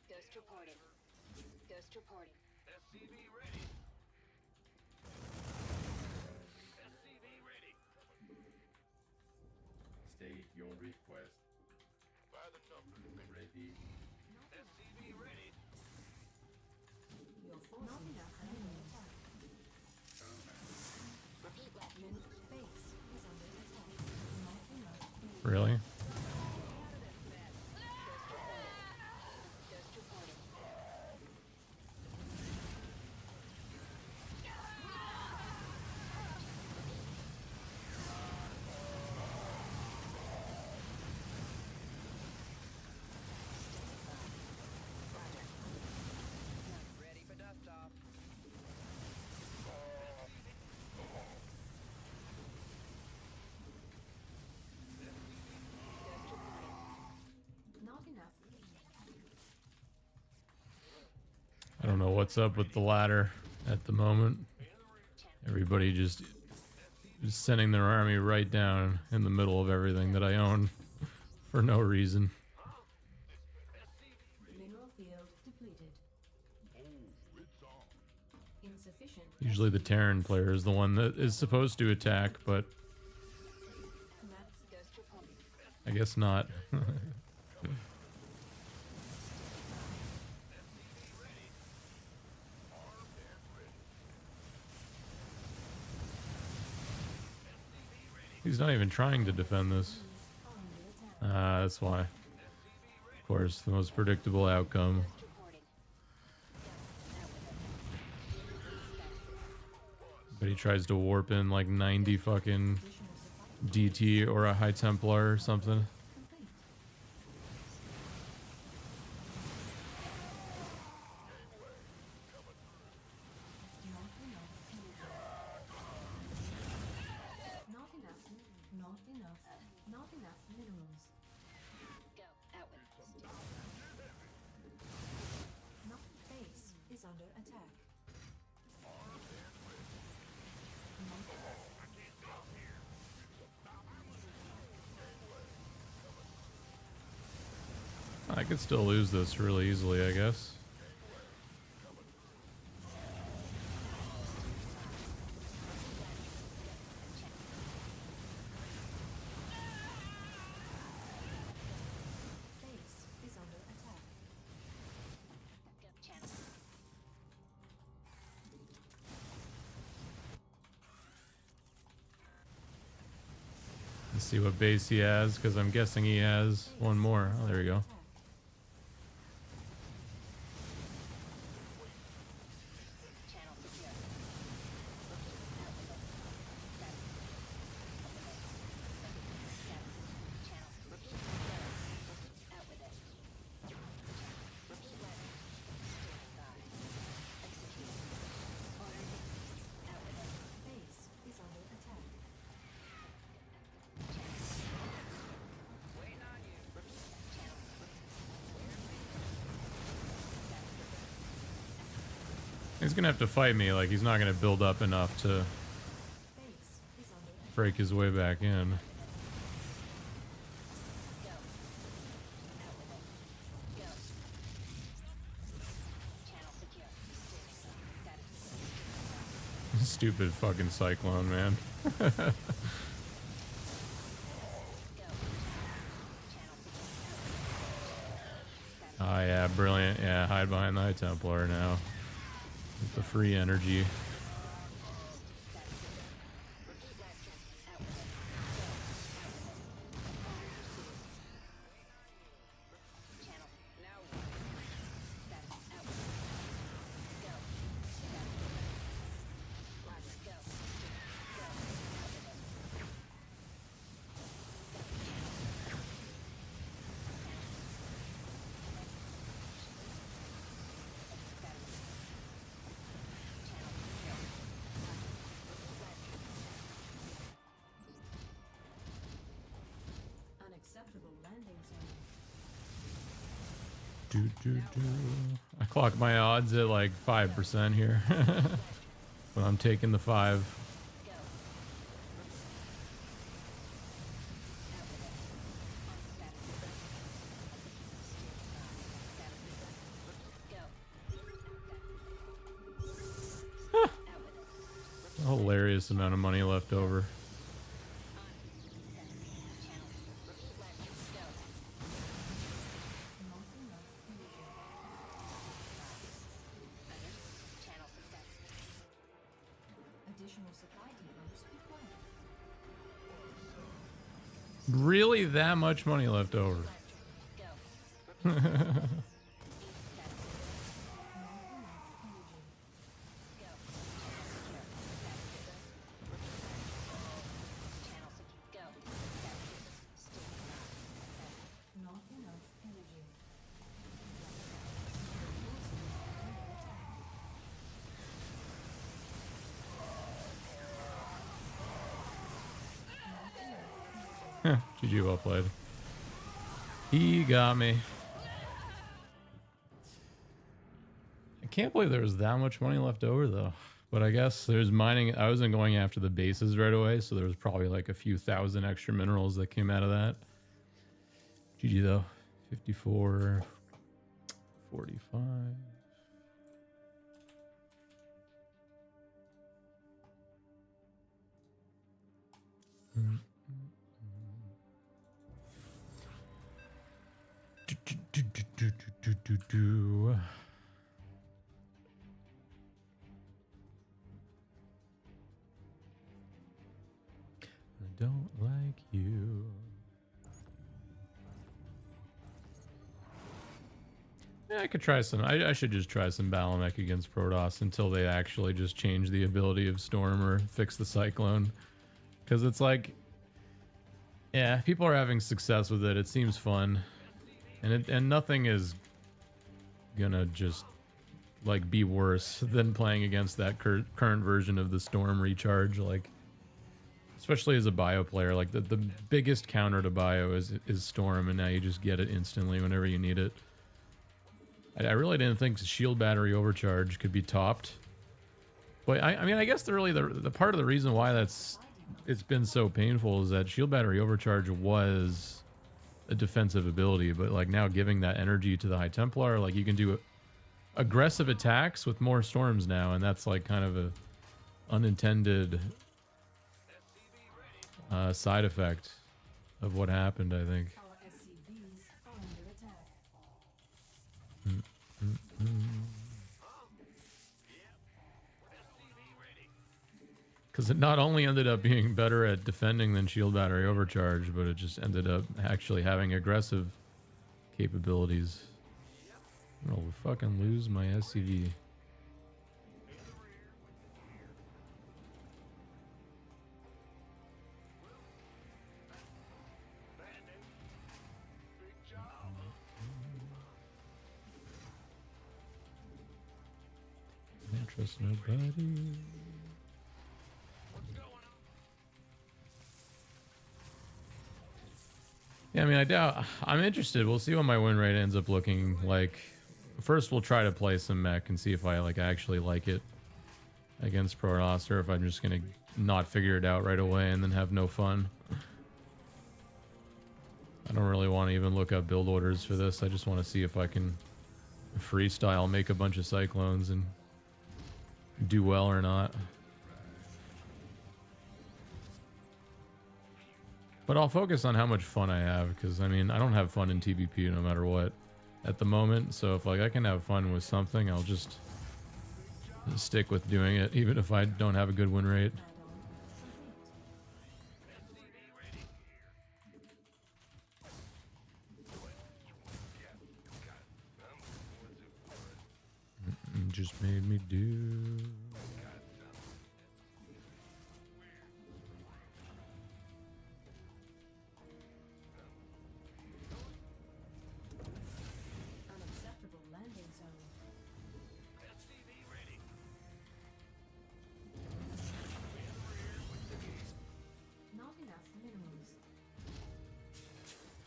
Ghost reporting. Ghost reporting. SCV ready. SCV ready. State your request. By the numbers. Ready. SCV ready. Your forces not enough enemy attack. Repeat that. Base is under attack. Not enough energy. Really? Ghost reporting. Ready for dust off. what's up with the ladder at the moment. Everybody just sending their army right down in the middle of everything that I own for no reason. Mineral field depleted. Insufficient. Usually the Terran player is the one that is supposed to attack, but Ghost reporting. I guess not. He's not even trying to defend this. That's why. Of course, the most predictable outcome. Ghost reporting. But he tries to warp in like 90 fucking DT or a High Templar or something. Complete. Not enough. Not enough. Not enough minerals. Go. Out with it. Not base is under attack. I could still lose this really easily, I guess. Base is under attack. Go. Channel. Let's see what base he has, because I'm guessing he has one more. Oh, there we go. Channel secure. Out with it. Execute. Ordered. Out with it. Base is under attack. Waiting on you. He's gonna have to fight me, like he's not gonna build up enough to Base is under attack. break his way back in. Go. Out with it. Go. Channel secure. Status. Stupid fucking cyclone, man. Go. Channel secure. Oh yeah, brilliant. Yeah, hide behind the High Templar now. With the free energy. Channel. Now Status. Out. Go. Roger. Go. Unacceptable landing zone. I clock my odds at like 5% here. But I'm taking the 5. A hilarious amount of money left over. Not enough energy. Channel success. Additional supply depots required. Really that much money left over. Go. Not enough energy. Go. Channel secure. Go. Not enough energy. GG, well played. He got me. I can't believe there was that much money left over though. But I guess there's mining. I wasn't going after the bases right away, so there was probably like a few thousand extra minerals that came out of that. GG though. 54, 45. Do. I don't like you. Yeah, I could try some. I should just try some Balamech against Protoss until they actually just change the ability of Storm or fix the Cyclone. Because it's like, yeah, people are having success with it. It seems fun. And nothing is gonna just like be worse than playing against that current version of the Storm recharge. Like, especially as a bio player, like the biggest counter to bio is Storm, and now you just get it instantly whenever you need it. I really didn't think shield battery overcharge could be topped. But I mean, I guess the part of the reason why it's been so painful is that shield battery overcharge was a defensive ability, but like now giving that energy to the High Templar, like you can do aggressive attacks with more storms now, and that's like kind of a unintended side effect of what happened, I think. Our SCVs are under attack. Because it not only ended up being better at defending than shield battery overcharge, but it just ended up actually having aggressive capabilities. I'll fucking lose my SCV. Can't trust nobody. Yeah, I mean, I'm interested. We'll see what my win rate ends up looking like. First, we'll try to play some mech and see if I actually like it against Protoss, or if I'm just gonna not figure it out right away and then have no fun. I don't really want to even look up build orders for this. I just want to see if I can freestyle, make a bunch of cyclones, and do well or not. But I'll focus on how much fun I have, because I mean, I don't have fun in TBP no matter what at the moment. So if like I can have fun with something, I'll just stick with doing it, even if I don't have a good win rate. Just made me do. Unacceptable landing zone. Not enough minerals.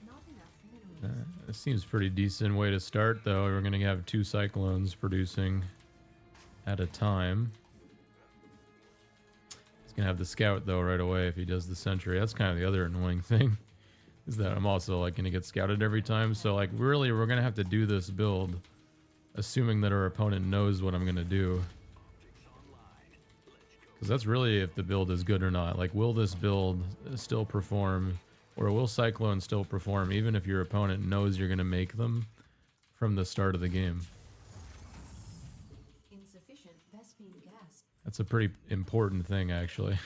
Not enough minerals. It seems pretty decent way to start, though. We're going to have 2 cyclones producing at a time. He's going to have the scout, though, right away if he does the sentry. That's kind of the other annoying thing, is that I'm also like going to get scouted every time. So like really we're going to have to do this build assuming that our opponent knows what I'm going to do. Because that's really if the build is good or not. Like, will this build still perform, or will Cyclone still perform even if your opponent knows you're going to make them from the start of the game? Insufficient Vespene gas. That's a pretty important thing, actually.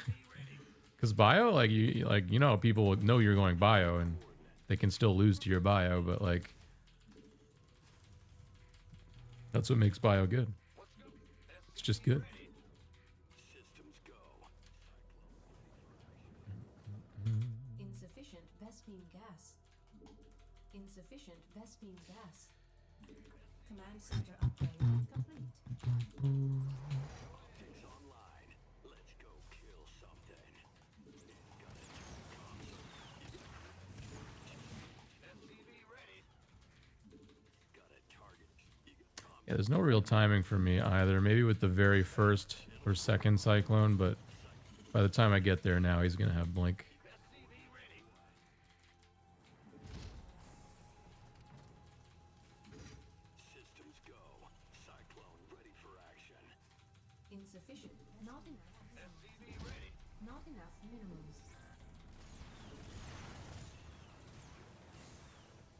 Because bio, like you know, people know you're going bio and they can still lose to your bio, but like that's what makes bio good. It's just good. Insufficient Vespene gas. Insufficient Vespene gas. Command center upgrade complete. Yeah, Yeah, there's no real timing for me either. Maybe with the very first or second cyclone, but by the time I get there now, he's gonna have blink. Systems go. Cyclone ready for action. Insufficient. Not enough. Not enough minerals.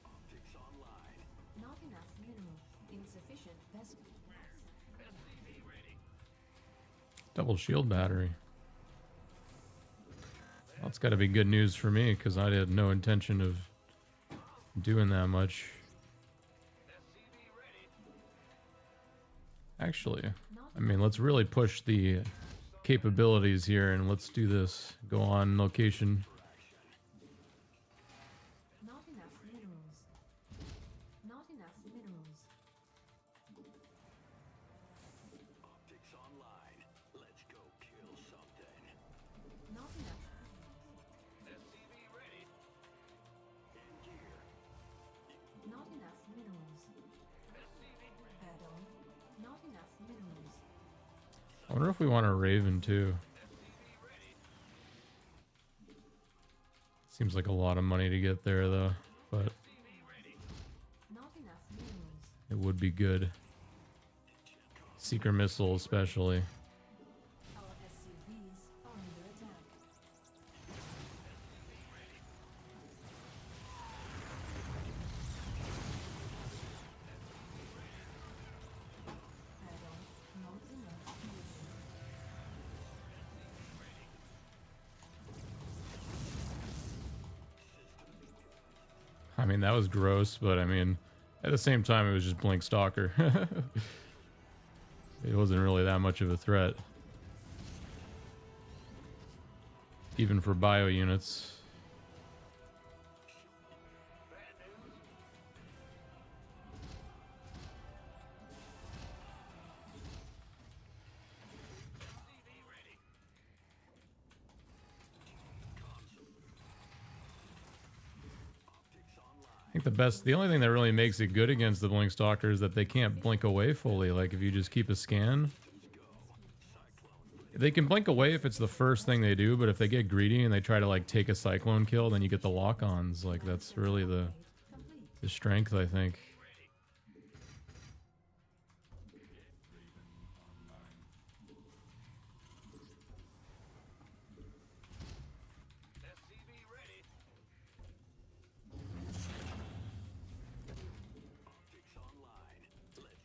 Optics online. Not enough minerals. Insufficient vessel. Double shield battery. Well, that's got to be good news for me because I had no intention of doing that much. Actually, I mean, let's really push the capabilities here and let's do this. Go on location. Not enough minerals. Not enough minerals. Optics online. Let's go kill something. Not enough. In gear. Not enough minerals. Add-on. Not enough minerals. I wonder if we want a Raven too. Seems like a lot of money to get there though, but Not enough minerals. it would be good. Seeker missile especially. Our SCVs are under attack. Add-on. Not enough minerals. I mean, that was gross, but I mean, at the same time, it was just Blink Stalker. It wasn't really that much of a threat. Even for bio units. I think the only thing that really makes it good against the Blink Stalker is that they can't blink away fully. Like if you just keep a scan, they can blink away if it's the first thing they do, but if they get greedy and they try to like take a cyclone kill, then you get the lock-ons. Like that's really the strength, I think.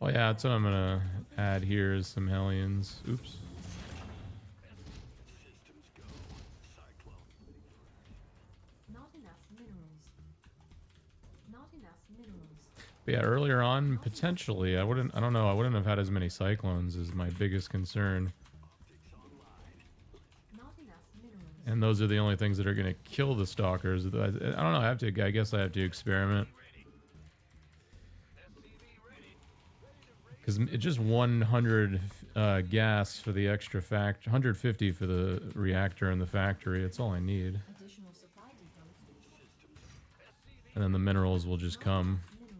Oh yeah, that's what I'm gonna add here is some Hellions. Oops. Not enough minerals. Not enough minerals. But yeah, earlier on, potentially, I don't know, I wouldn't have had as many cyclones is my biggest concern. Not enough minerals. And those are the only things that are gonna kill the stalkers. I don't know, I guess I have to experiment. Because it's just 100 gas for the extra 150 for the reactor in the factory. That's all I need. Additional supply depots. And then the minerals will just come. Minerals.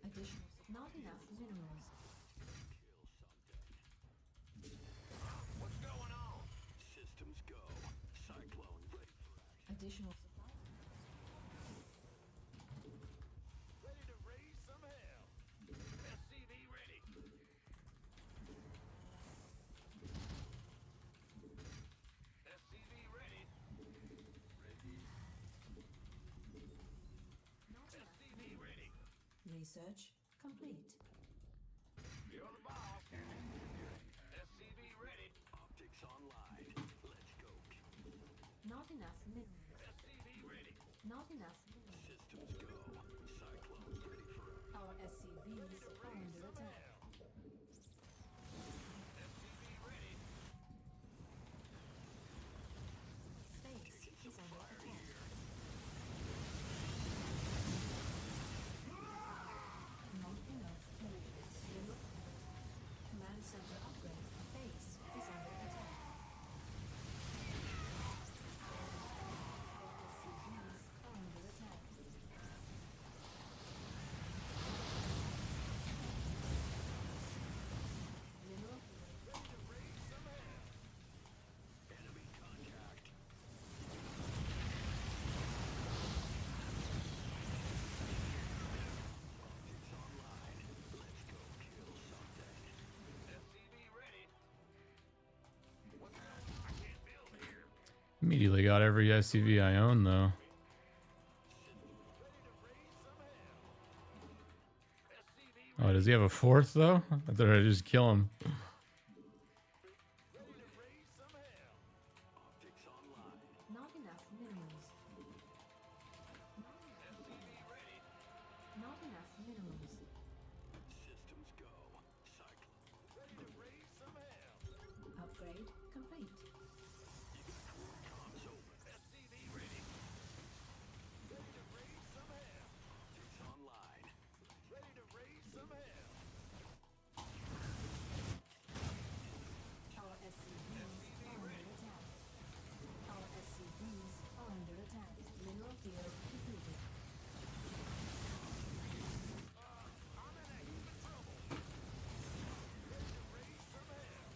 Additional. Not enough minerals. What's going on? Systems go. Cyclone ready for action. Additional supply. Ready to raise some hell. SCV ready. SCV ready. SCV ready. Research complete. You're the boss. SCV ready. Optics online. Let's go. Not enough minerals. SCV ready. Not enough minerals. Systems go. Cyclone ready for action. Our SCVs are under attack. SCV ready. Base is under attack. Not enough minerals. Command center upgrade. Base is under attack. Our SCVs are under attack. Immediately got every SCV I own, though. Oh, does he have a fourth, though? I thought I'd just kill him. Not enough minerals. Not enough minerals. Systems go. Cyclone. Ready to raise some hell. Upgrade complete. Comms open. SCV ready. Ready to raise some hell. Optics online. Ready to raise some hell. Our SCVs are under attack. Our SCVs are under attack. Mineral field depleted. I'm in a heap of trouble. Ready to raise some hell.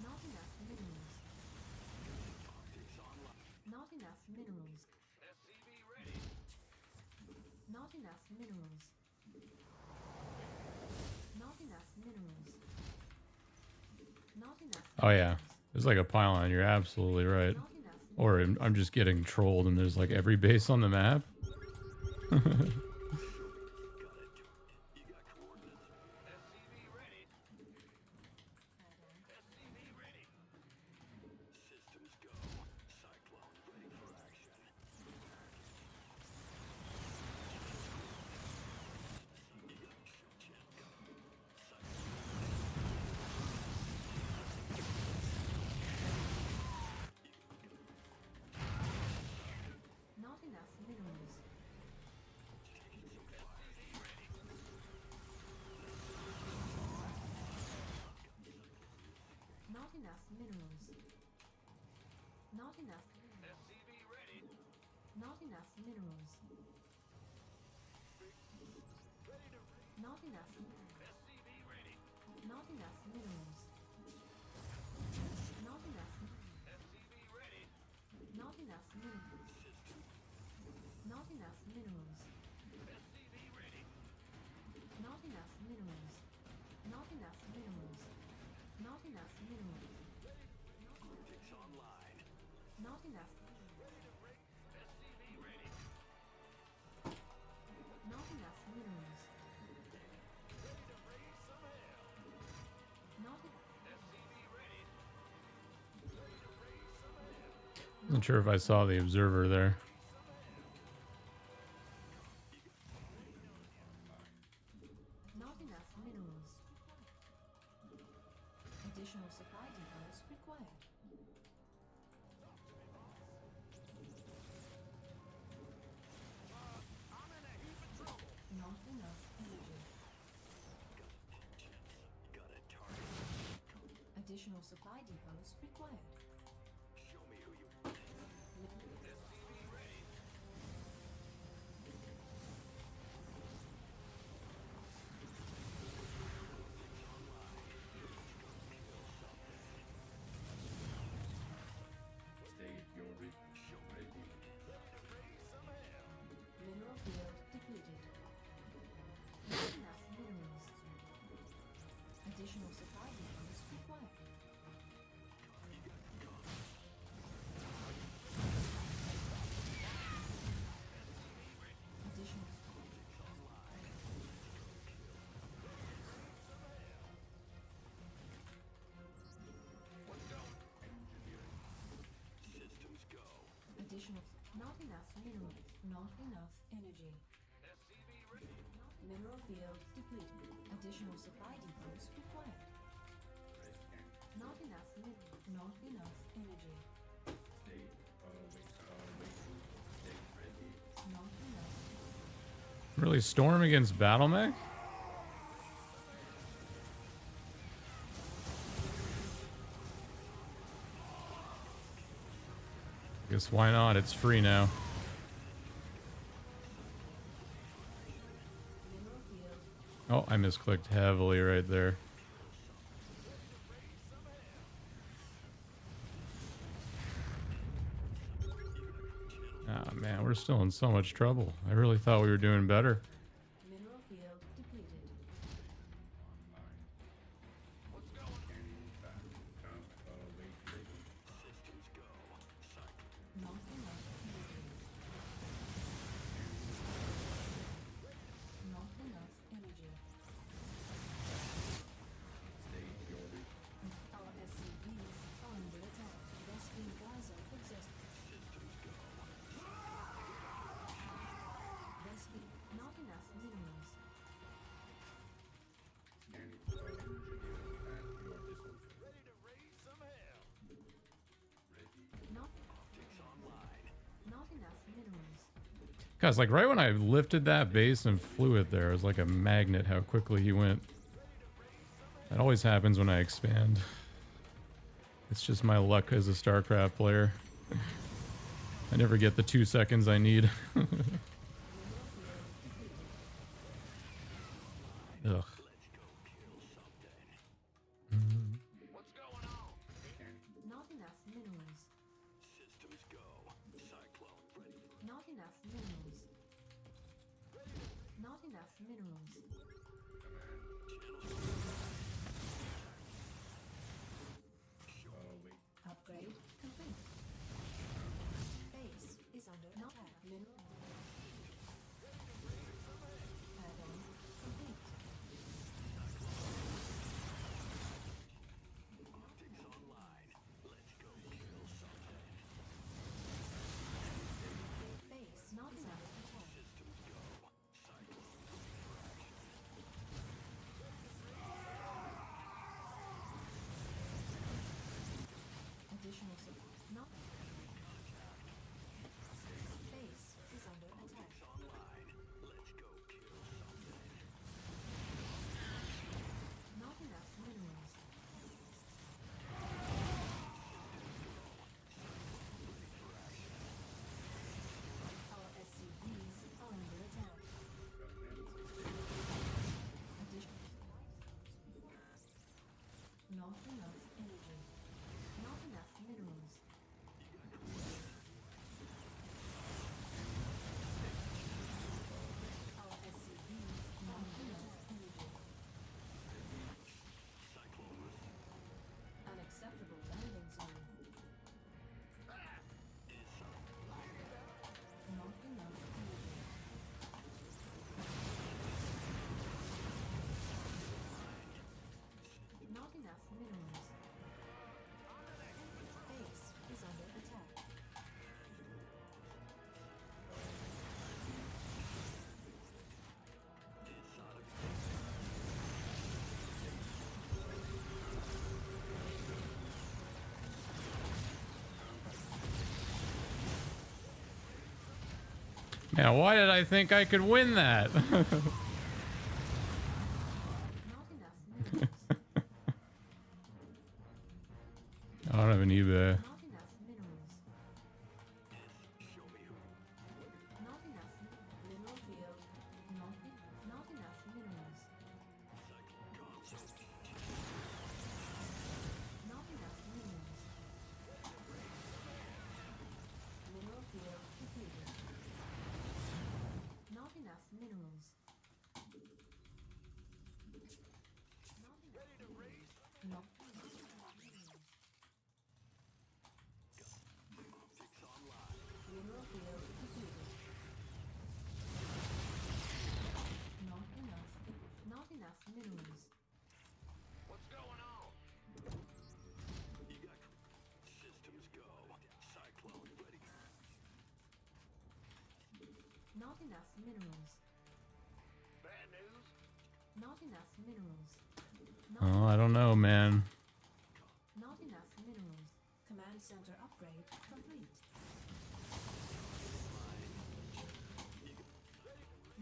Not enough minerals. Not enough minerals. SCV ready. Not enough minerals. Not enough minerals. Not enough. Oh, yeah. There's like a pylon. You're absolutely right. Not enough. Or I'm just getting trolled and there's like every base on the map. SCV ready. SCV ready. Systems go. Cyclone ready for action. Not enough minerals. Not enough minerals. Not enough. SCV ready. Not enough minerals. Ready to Not enough. SCV ready. Not enough minerals. Not enough. SCV ready. Not enough minerals. Not enough minerals. SCV ready. Not enough minerals. Not enough minerals. Not enough minerals. Optics online. Not enough. SCV ready. Not enough minerals. Ready to raise some hell. Not enough. SCV ready. Ready to raise some hell. Not sure if I saw the observer there. Not enough minerals. Additional supply depots required. I'm in a heap of trouble. Not enough energy. Got a target. Additional supply depots required. Show me who you SCV ready. State your request. Ready. Ready to raise some hell. Mineral field depleted. Not enough minerals. Additional supply depots required. Additional. Systems go. Additional. Not enough minerals. Not enough energy. SCV ready. Mineral field depleted. Additional supply depots required. Not enough Not enough energy. State waiting. State ready. Not enough. Really storm against battle mech? Guess why not? It's free now. Mineral field. Oh, I misclicked heavily right there. Ah, man, we're still in so much trouble. I really thought we were doing better. Mineral field depleted. What's going on? Wait, ready. Systems go. Cycle. Not enough energy. Not enough energy. State your Our SCVs are under attack. Rescue Gaza exists. Systems go. Rescue. Not enough minerals. scanning. Engineer at your disposal. Ready to raise some hell. Ready. Not Optics online. not enough minerals. Guys, like right when I lifted that base and flew it there, it was like a magnet how quickly he went. That always happens when I expand. It's just my luck as a StarCraft player. I never get the 2 seconds I need. Ugh. What's going on? Not enough minerals. Systems go. Cyclone ready. Not enough minerals. Not enough minerals. Wait. Upgrade complete. Base is under attack. Mineral. Add-on complete. Optics online. Let's go kill something. Base not enough attack. Systems go. Cyclone. Additional support. Not. Base is under attack. Online. Let's go kill something. Not enough minerals. Our SCVs are under attack. Additional. Not enough energy. Not enough minerals. Our SCVs not enough energy. Unacceptable landing zone. Not enough energy. Not enough minerals. Base is under attack. Man, why did I think I could win that? Not enough minerals. I don't have an eBay. Not enough minerals. Show me who. Not enough mineral field. Not enough minerals. Not enough minerals. Mineral field depleted. Not enough minerals. Ready to raise. Not Optics online. mineral field depleted. Not enough. Not enough minerals. What's going on? You got systems go. Cyclone ready. Not enough minerals. Bad news. Not enough minerals. Oh, I don't know, man. Not enough minerals. Command center upgrade complete.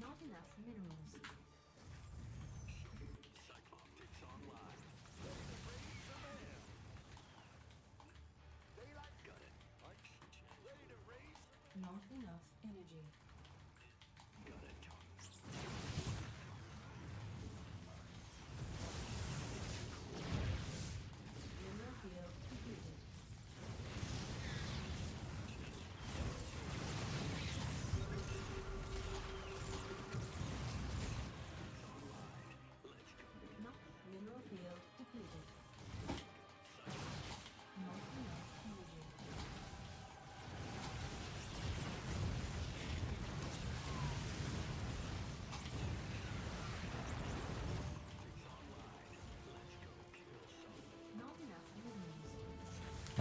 Not enough minerals. Optics online. Daylight got it. Ready to raise. Not enough energy. Got it. Mineral field completed.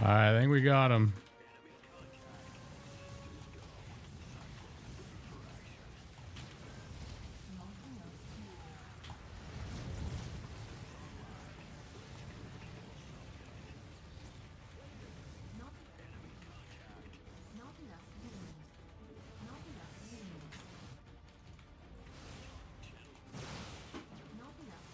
I think we got him. Not enough fuel. Not enough fuel. Not enough fuel. Not enough fuel. Not enough fuel. Not enough.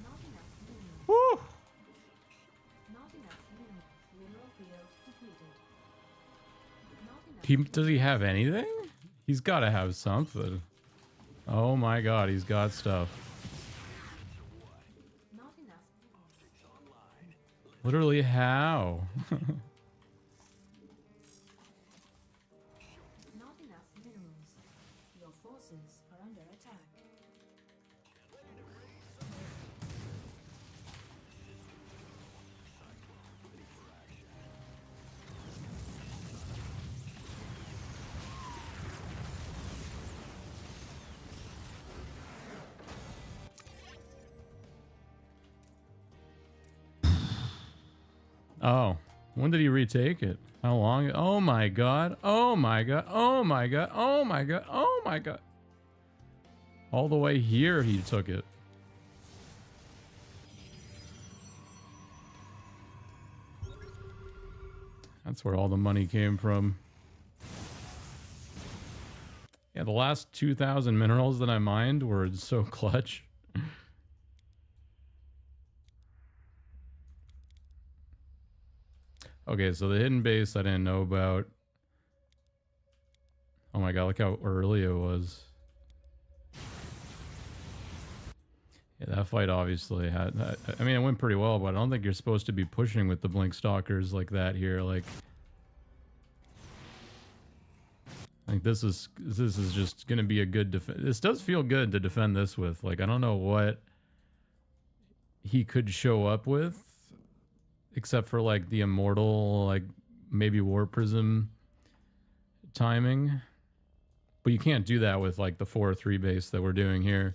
Not enough fuel. Woo! Not enough fuel. Mineral field depleted. Not enough. Does he have anything? He's got to have something. Oh my god, he's got stuff. Not enough. Literally how? Not enough minerals. Your forces are under attack. Oh, when did he retake it? How long? Oh my god. Oh my god. Oh my god. Oh my god. Oh my god. All the way here he took it. That's where all the money came from. Yeah, the last 2,000 minerals that I mined were so clutch. Okay, so the hidden base I didn't know about. Oh my god, look how early it was. Yeah, that fight obviously had... I mean, it went pretty well, but I don't think you're supposed to be pushing with the Blink Stalkers like that here. Like... I think this is just going to be a good defense. This does feel good to defend this with. Like, I don't know what he could show up with. Except for like the immortal, like maybe War Prism timing. But you can't do that with like the 4-3 base that we're doing here.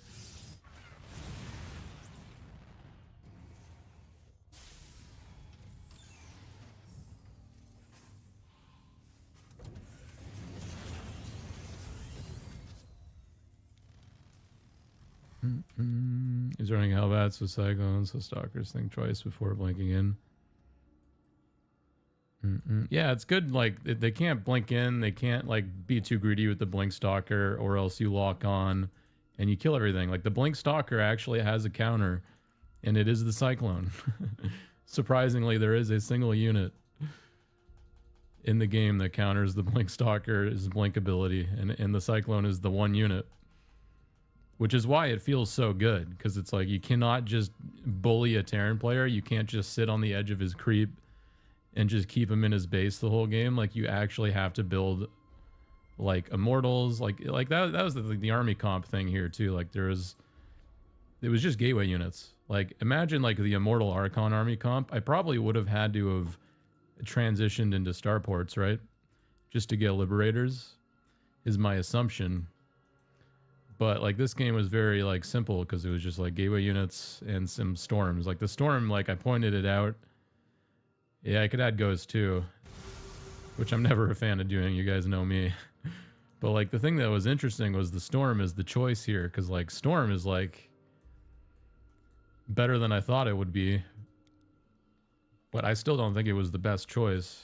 Is there any Hellbats with Cyclones so Stalkers think twice before blinking in? Yeah, it's good. Like they can't blink in, they can't like be too greedy with the Blink Stalker, or else you lock on and you kill everything. Like the Blink Stalker actually has a counter, and it is the Cyclone. Surprisingly, there is a single unit in the game that counters the Blink Stalker's blink ability, and the Cyclone is the one unit. Which is why it feels so good, because it's like you cannot just bully a Terran player. You can't just sit on the edge of his creep and just keep him in his base the whole game. Like you actually have to build like immortals, like that was the army comp thing here too. Like it was just gateway units. Like imagine like the immortal Archon army comp. I probably would have had to have transitioned into starports, right? Just to get liberators is my assumption. But like this game was very like simple because it was just like gateway units and some storms. Like the storm, like I pointed it out. Yeah, I could add ghosts too, which I'm never a fan of doing. You guys know me. But like the thing that was interesting was the storm is the choice here, because like storm is like better than I thought it would be. But I still don't think it was the best choice.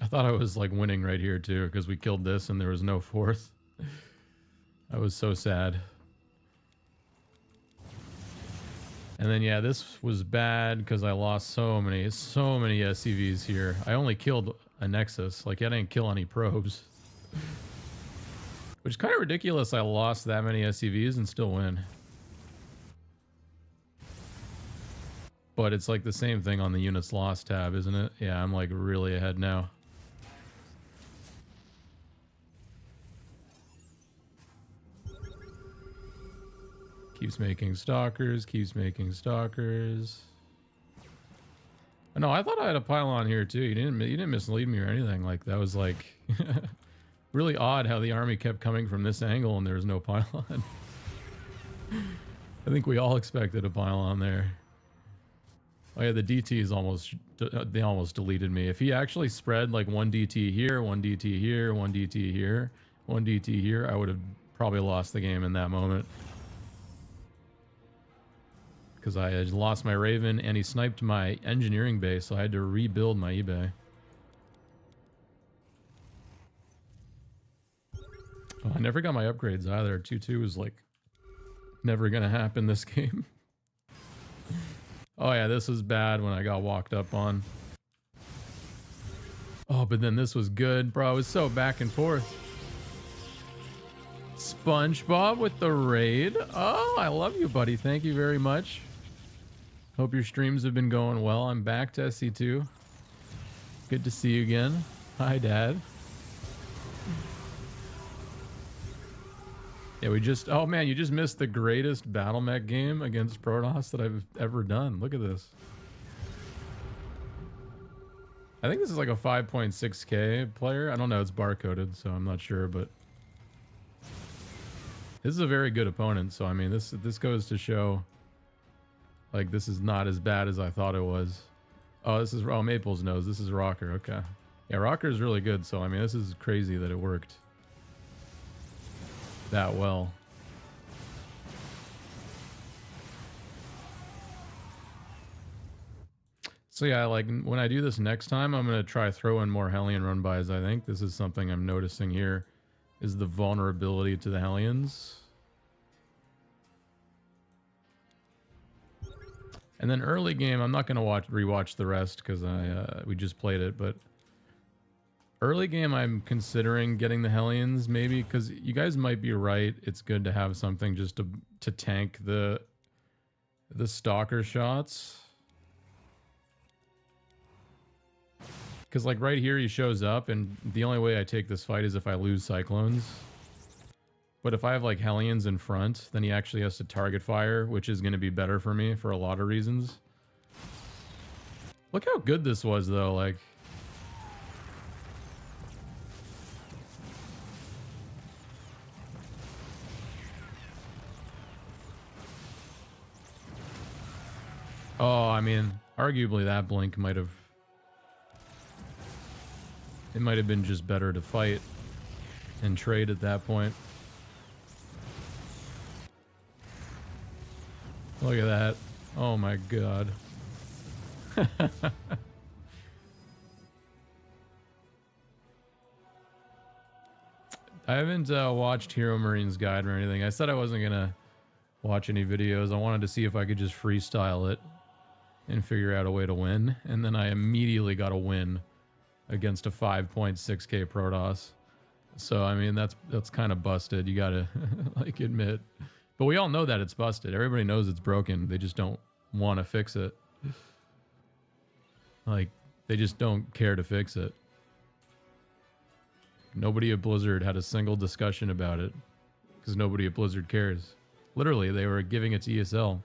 I thought I was like winning right here too, because we killed this and there was no fourth. I was so sad. And then yeah, this was bad because I lost so many SCVs here. I only killed a Nexus. Like I didn't kill any probes. Which is kind of ridiculous. I lost that many SCVs and still win. But it's like the same thing on the units lost tab, isn't it? Yeah, I'm like really ahead now. Keeps making stalkers, keeps making stalkers. No, I thought I had a pylon here too. You didn't mislead me or anything. Like that was like really odd how the army kept coming from this angle and there was no pylon. I think we all expected a pylon there. Oh yeah, the DT is they almost deleted me. If he actually spread like one DT here, one DT here, one DT here, one DT here, I would have probably lost the game in that moment. Because I had lost my Raven and he sniped my engineering base, so I had to rebuild my eBay. Oh, I never got my upgrades either. 2-2 was like never gonna happen this game. Oh yeah, this was bad when I got walked up on. Oh, but then this was good. Bro, it was so back and forth. SpongeBob with the raid. Oh, I love you, buddy. Thank you very much. Hope your streams have been going well. I'm back to SC2. Good to see you again. Hi, Dad. Yeah, we just... Oh, man, you just missed the greatest battle mech game against Protoss that I've ever done. Look at this. I think this is like a 5.6k player. I don't know. It's barcoded, so I'm not sure, but... This is a very good opponent, so I mean, this goes to show... Like, this is not as bad as I thought it was. Oh, this is... Oh, Maples knows. This is Rocker. Okay. Yeah, Rocker is really good, so I mean, this is crazy that it worked that well. So yeah, like when I do this next time, I'm going to try throw in more Hellion run-bys, I think. This is something I'm noticing here, is the vulnerability to the Hellions. And then early game, I'm not going to rewatch the rest because we just played it, but early game, I'm considering getting the Hellions, maybe, because you guys might be right. It's good to have something just to tank the stalker shots. Because like right here, he shows up, and the only way I take this fight is if I lose Cyclones. But if I have like Hellions in front, then he actually has to target fire, which is going to be better for me for a lot of reasons. Look how good this was, though. Like... Oh, I mean, arguably that blink might have... It might have been just better to fight and trade at that point. Look at that. Oh my god. I haven't watched Hero Marine's guide or anything. I said I wasn't going to watch any videos. I wanted to see if I could just freestyle it and figure out a way to win. And then I immediately got a win against a 5.6k Protoss. So, I mean, that's kind of busted. You got to like admit. But we all know that it's busted. Everybody knows it's broken. They just don't want to fix it. Like, they just don't care to fix it. Nobody at Blizzard had a single discussion about it because nobody at Blizzard cares. Literally, they were giving it to ESL.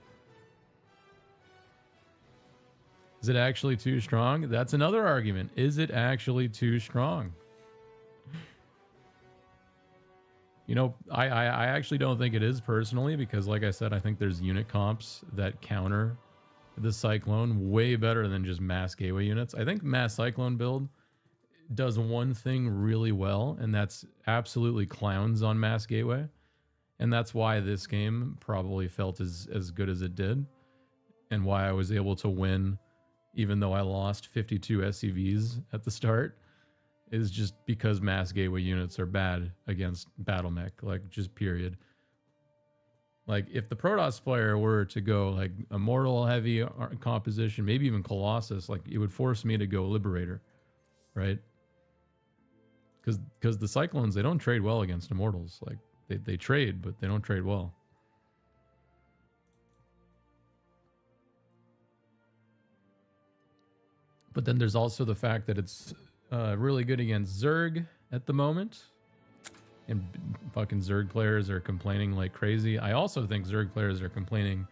Is it actually too strong? That's another argument. Is it actually too strong? You know, I actually don't think it is personally because, like I said, I think there's unit comps that counter the Cyclone way better than just mass gateway units. I think mass Cyclone build does one thing really well, and that's absolutely clowns on mass gateway. And that's why this game probably felt as good as it did, and why I was able to win even though I lost 52 SCVs at the start, is just because mass gateway units are bad against battle mech, like just period. Like if the Protoss player were to go like Immortal heavy composition, maybe even Colossus, like it would force me to go Liberator, right? Because the Cyclones, they don't trade well against Immortals. Like they trade, but they don't trade well. But then there's also the fact that it's really good against Zerg at the moment. And fucking Zerg players are complaining like crazy. I also think Zerg players are complaining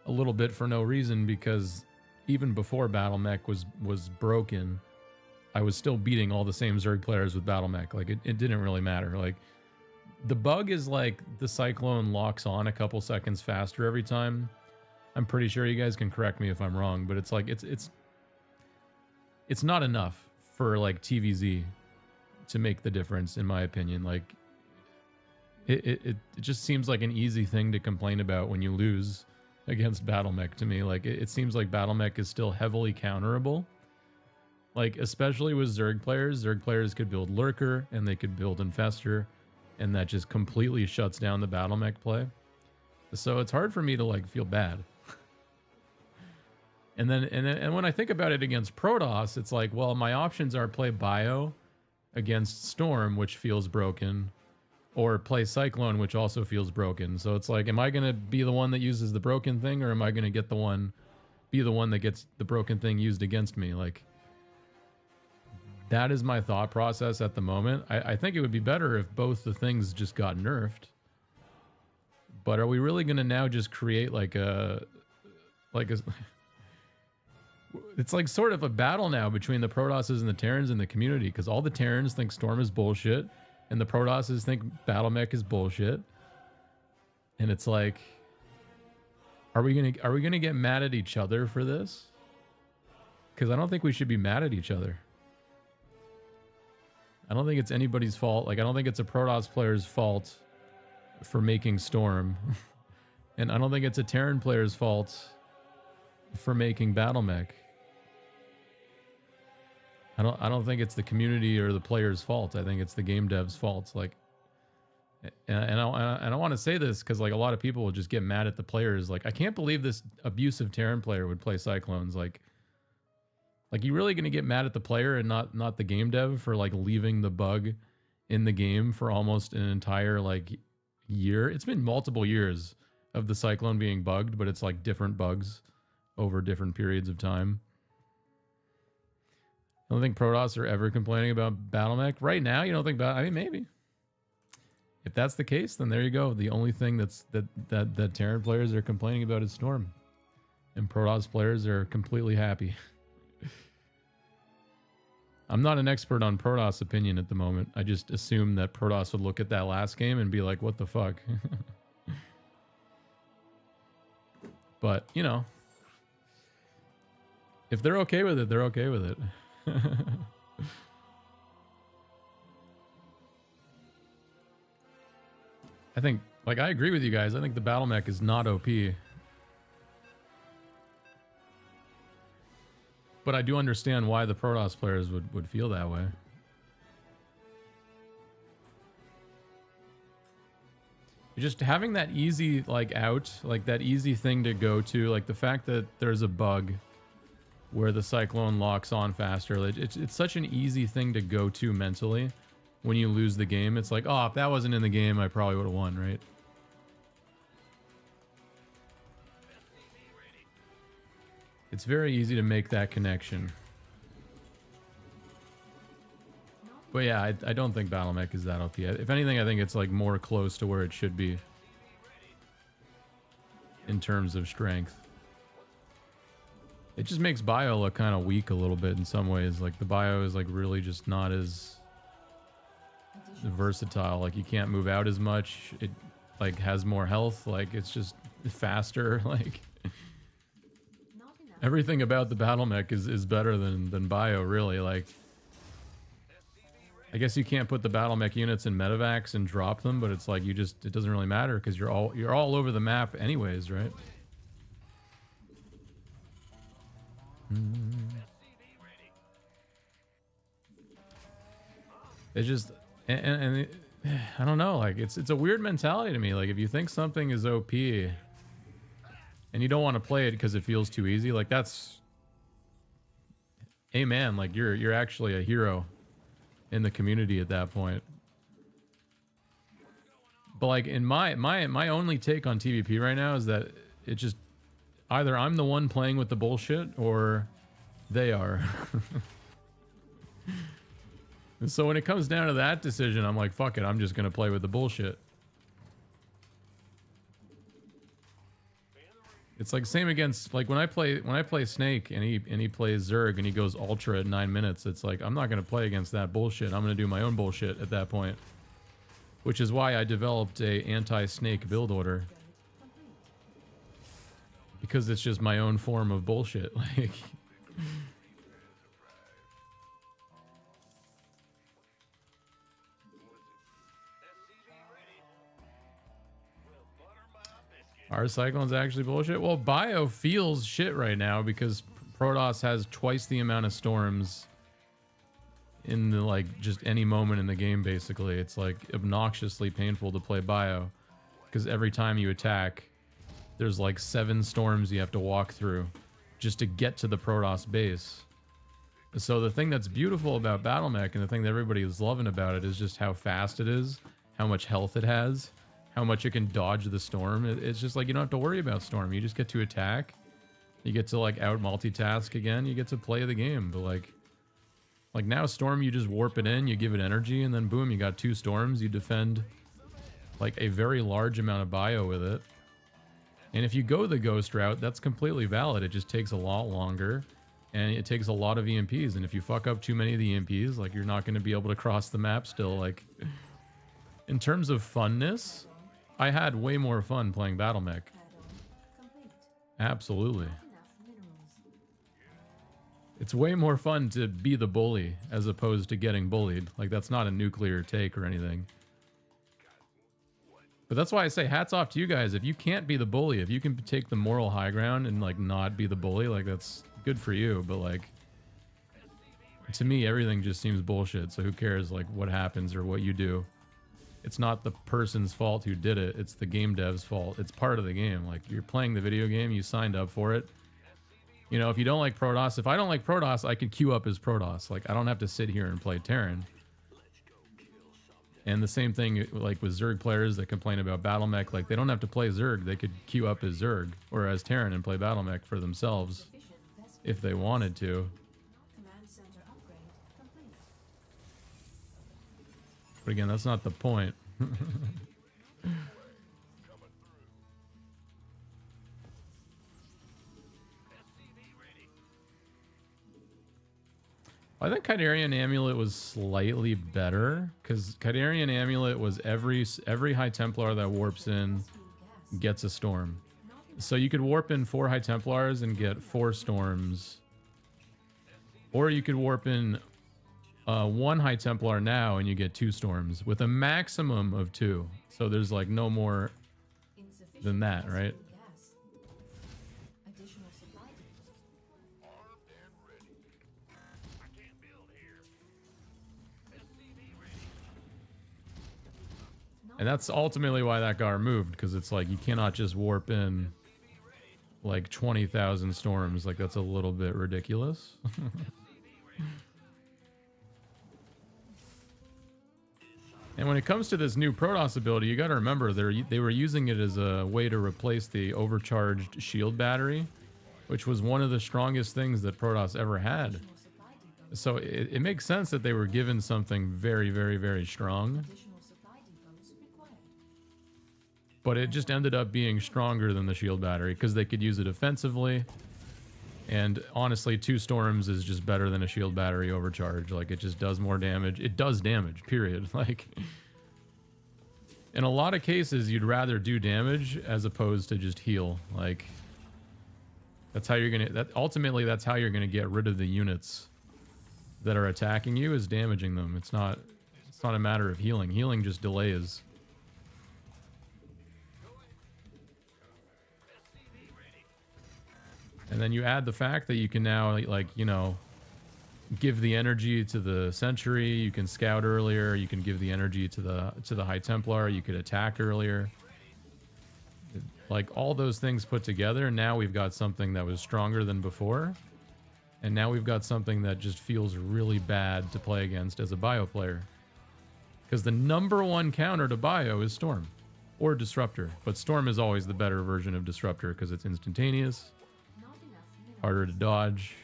a little bit for no reason, because even before BattleMech was broken, I was still beating all the same Zerg players with BattleMech. Like, it didn't really matter. Like, the bug is like the Cyclone locks on a couple seconds faster every time. I'm pretty sure you guys can correct me if I'm wrong, but it's like it's not enough for like TVZ to make the difference, in my opinion. Like, it just seems like an easy thing to complain about when you lose against BattleMech to me. Like, it seems like BattleMech is still heavily counterable. Like, especially with Zerg players. Zerg players could build Lurker and they could build Infester, and that just completely shuts down the BattleMech play. So it's hard for me to like feel bad. And then when I think about it against Protoss, it's like, well, my options are play Bio against Storm, which feels broken, or play Cyclone, which also feels broken. So it's like, am I going to be the one that uses the broken thing, or am I going to be the one that gets the broken thing used against me? Like, that is my thought process at the moment. I think it would be better if both the things just got nerfed. But are we really going to now just create like a it's like sort of a battle now between the Protosses and the Terrans in the community, because all the Terrans think Storm is bullshit and the Protosses think BattleMech is bullshit. And it's like, are we gonna get mad at each other for this? Because I don't think we should be mad at each other. I don't think it's anybody's fault. Like, I don't think it's a Protoss player's fault for making Storm. And I don't think it's a Terran player's fault for making BattleMech. I don't think it's the community or the player's fault. I think it's the game dev's fault. Like, and I want to say this because like a lot of people will just get mad at the players. Like, I can't believe this abusive Terran player would play Cyclones. Like you really gonna get mad at the player and not the game dev for like leaving the bug in the game for almost an entire like year? It's been multiple years of the Cyclone being bugged, but it's like different bugs over different periods of time. I don't think Protoss are ever complaining about BattleMech. Right now, you don't think I mean, maybe. If that's the case, then there you go. The only thing that Terran players are complaining about is Storm. And Protoss players are completely happy. I'm not an expert on Protoss opinion at the moment. I just assume that Protoss would look at that last game and be like, what the fuck? But, you know, if they're okay with it, they're okay with it. I think, like, I agree with you guys. I think the BattleMech is not OP. But I do understand why the Protoss players would feel that way. Just having that easy, like, out, like, that easy thing to go to, like, the fact that there's a bug where the Cyclone locks on faster, like, it's such an easy thing to go to mentally when you lose the game. It's like, oh, if that wasn't in the game, I probably would have won, right? It's very easy to make that connection. But yeah, I don't think BattleMech is that OP. If anything, I think it's like more close to where it should be in terms of strength. It just makes Bio look kind of weak a little bit in some ways. Like, the Bio is like really just not as versatile. Like, you can't move out as much. It like has more health. Like, it's just faster. Like, everything about the BattleMech is better than Bio, really. Like, I guess you can't put the BattleMech units in medevacs and drop them, but it's like it doesn't really matter because you're all over the map anyways, right? It's just and I don't know, like it's a weird mentality to me. Like, if you think something is OP and you don't want to play it because it feels too easy, like, that's, hey man, like you're actually a hero in the community at that point. But like, in my only take on TVP right now is that it just, either I'm the one playing with the bullshit, or They are. And so when it comes down to that decision, I'm like, fuck it, I'm just gonna play with the bullshit. It's like same against like when I play Snake and he plays Zerg and he goes Ultra at 9 minutes. It's like I'm not gonna play against that bullshit. I'm gonna do my own bullshit at that point, which is why I developed a anti-Snake build order, because it's just my own form of bullshit. Like. Our Cyclone's actually bullshit. Well, Bio feels shit right now because Protoss has twice the amount of storms in the, like, just any moment in the game, basically. It's, like, obnoxiously painful to play Bio because every time you attack, there's, like, 7 storms you have to walk through just to get to the Protoss base. So the thing that's beautiful about BattleMech and the thing that everybody is loving about it is just how fast it is, how much health it has, how much it can dodge the storm. It's just like you don't have to worry about storm. You just get to attack. You get to like out multitask again. You get to play the game. But like now storm, you just warp it in, you give it energy, and then boom, you got 2 storms. You defend like a very large amount of bio with it. And if you go the ghost route, that's completely valid. It just takes a lot longer and it takes a lot of EMPs. And if you fuck up too many of the EMPs, like you're not going to be able to cross the map still. Like in terms of funness, I had way more fun playing BattleMech. Add-on complete. Absolutely. Enough minerals. It's way more fun to be the bully as opposed to getting bullied. Like, that's not a nuclear take or anything. But that's why I say hats off to you guys. If you can't be the bully, if you can take the moral high ground and, like, not be the bully, like, that's good for you. But, like, to me, everything just seems bullshit. So who cares, like, what happens or what you do? It's not the person's fault who did it. It's the game dev's fault. It's part of the game. Like, you're playing the video game. You signed up for it. You know, if you don't like Protoss, if I don't like Protoss, I could queue up as Protoss. Like, I don't have to sit here and play Terran. And the same thing, like, with Zerg players that complain about BattleMech. Like, they don't have to play Zerg. They could queue up as Zerg or as Terran and play BattleMech for themselves if they wanted to. Command center upgrade complete. But again, that's not the point. I think Khydarian Amulet was slightly better because Khydarian Amulet was every High Templar that warps in gets a storm. So you could warp in 4 High Templars and get 4 storms, or you could warp in 1 High Templar now and you get 2 storms with a maximum of 2. So there's like no more Insufficient than that, right? gas. Additional supply depot. Armed and ready. I can't build here. SCV ready. And that's ultimately why that got removed, because it's like you cannot just warp in like 20,000 storms. Like, that's a little bit ridiculous. And when it comes to this new Protoss ability, you got to remember they were using it as a way to replace the overcharged shield battery, which was one of the strongest things that Protoss ever had. Additional supply depot. So it makes sense that they were given something very, very, very strong. Additional supply depots required. But it just ended up being stronger than the shield battery because they could use it offensively. And honestly, 2 storms is just better than a shield battery overcharge. Like, it just does more damage. It does damage, period. Like, in a lot of cases, you'd rather do damage as opposed to just heal. Like, that's how you're gonna. Ultimately, that's how you're gonna get rid of the units that are attacking you, is damaging them. It's not a matter of healing. Healing just delays. And then you add the fact that you can now, like, you know, give the energy to the sentry. You can scout earlier. You can give the energy to the High Templar. You could attack earlier. Like, all those things put together, now we've got something that was stronger than before. And now we've got something that just feels really bad to play against as a bio player. Because the #1 counter to bio is Storm or Disruptor. But Storm is always the better version of Disruptor because it's instantaneous, Not enough minerals. harder to dodge.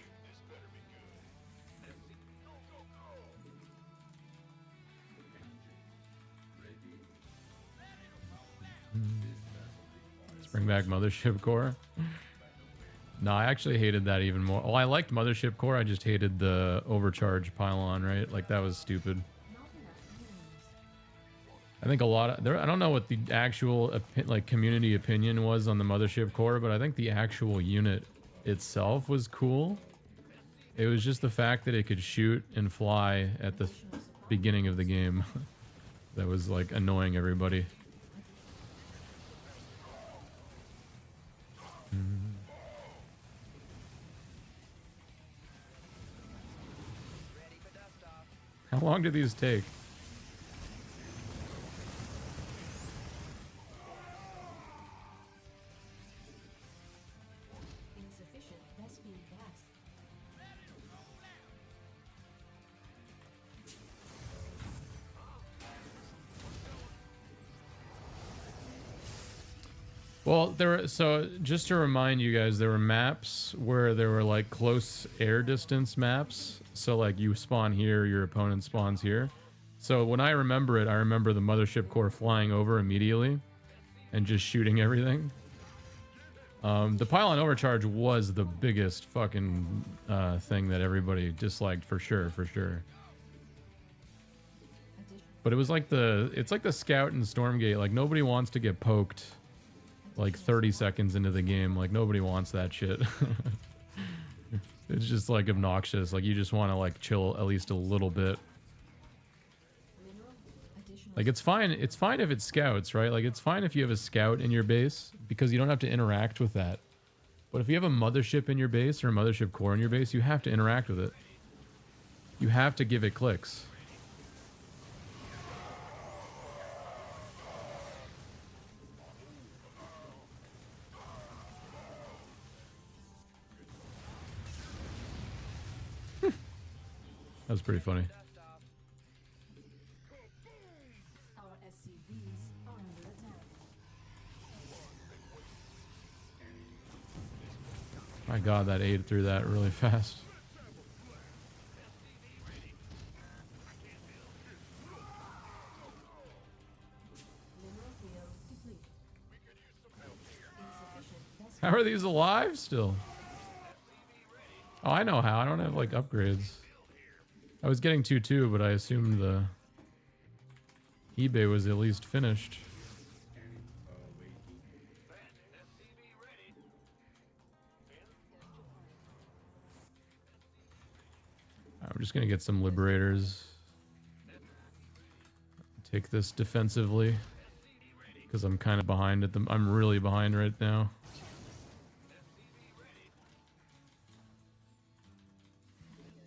Bring back Mothership Core. No, I actually hated that even more. Well, I liked Mothership Core. I just hated the overcharge pylon, right? Like that was stupid. I think a lot of there. I don't know what the actual like community opinion was on the Mothership Core, but I think the actual unit itself was cool. It was just the fact that it could shoot and fly at the beginning of the game that was like annoying everybody. Ready for dust off. How long do these take? Insufficient Vespine gas. Well, so just to remind you guys, there were maps where there were like close air distance maps. So like you spawn here, your opponent spawns here. So when I remember it, I remember the Mothership Core flying over immediately and just shooting everything. The pylon overcharge was the biggest fucking thing that everybody disliked for sure, But it was like it's like the Scout and Stormgate. Like nobody wants to get poked like 30 seconds into the game. Like nobody wants that shit. It's just like obnoxious. Like you just want to like chill at least a little bit. Like it's fine if it's scouts, right? Like it's fine if you have a scout in your base because you don't have to interact with that. But if you have a mothership in your base or a Mothership Core in your base, you have to interact with it. You have to give it clicks. That was pretty funny. Dust off. Our SCVs are under attack. My god, that ate through that really fast. Mineral field depleted. Insufficient Vespine. How are these alive still? Oh, I know how. I don't have like upgrades. I was getting 2-2, but I assumed the eBay was at least finished. I'm just gonna get some liberators. Take this defensively because I'm kind of behind at them. I'm really behind right now.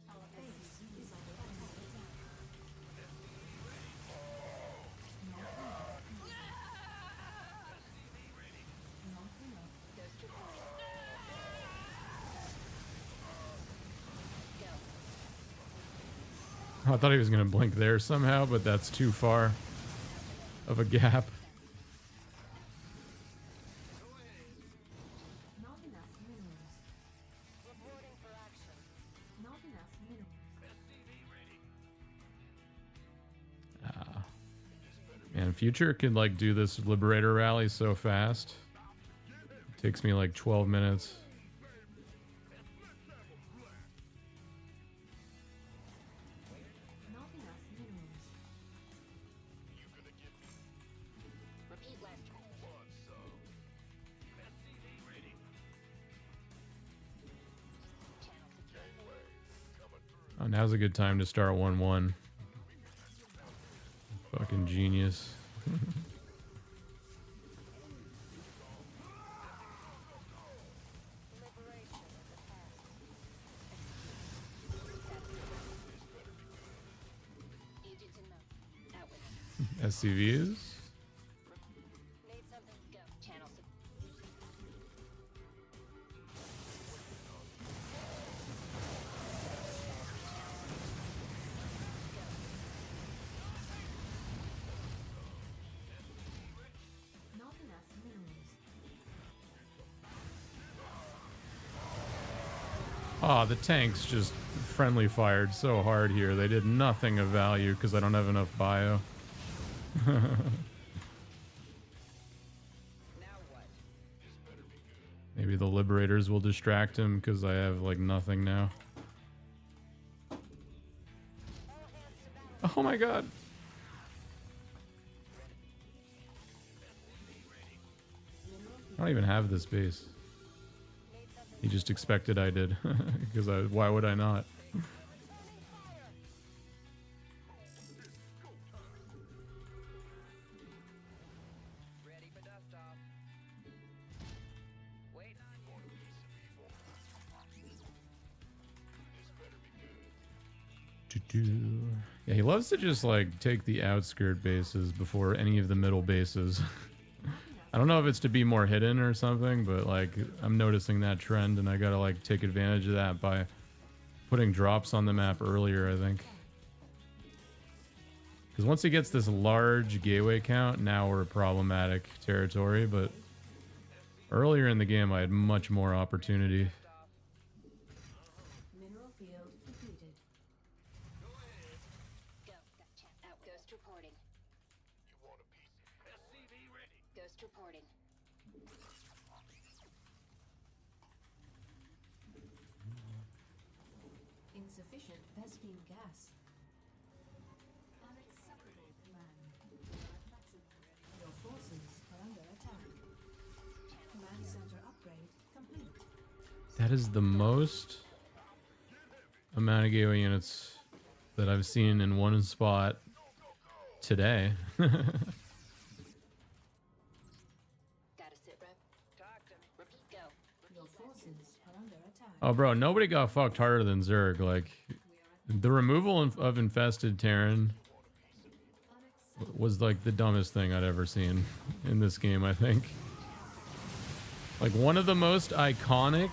Our SCV is under attack. Not enough. I thought he was gonna blink there somehow, but that's too far of a gap. Not enough minerals. Reporting for action. Not enough minerals. Man, Future could like do this Liberator rally so fast. It takes me like 12 minutes. Not enough minerals. Repeat last turn. Channel secured. Oh, now's a good time to start 1-1. Fucking genius. Liberation is a task. Agents in mode. Out with it. SCVs? Made something. Go. Channel secured. Not enough minerals. Oh, the tanks just friendly fired so hard here. They did nothing of value because I don't have enough bio. Now what? Maybe the liberators will distract him because I have like nothing now. Oh my god. I don't even have this base. He just expected I did. Because why would I not? Ready for dust off. Waiting on you. Yeah, he loves to just like take the outskirt bases before any of the middle bases. I don't know if it's to be more hidden or something, but like I'm noticing that trend and I gotta like take advantage of that by putting drops on the map earlier, I think. Because once he gets this large gateway count, now we're problematic territory, but earlier in the game I had much more opportunity. Mineral field depleted. Go. Gotcha. Out. Ghost reporting. You want a piece? SCV ready. Ghost reporting. Insufficient Vespine gas. Unacceptable command. Your forces are under attack. Command center upgrade complete. That is the most amount of gateway units that I've seen in one spot today. Gotta sit rep. Talk to me. Repeat. Go. Your forces are under attack. Oh, bro, nobody got fucked harder than Zerg. Like, the removal of infested Terran was like the dumbest thing I'd ever seen in this game, I think. Like, one of the most iconic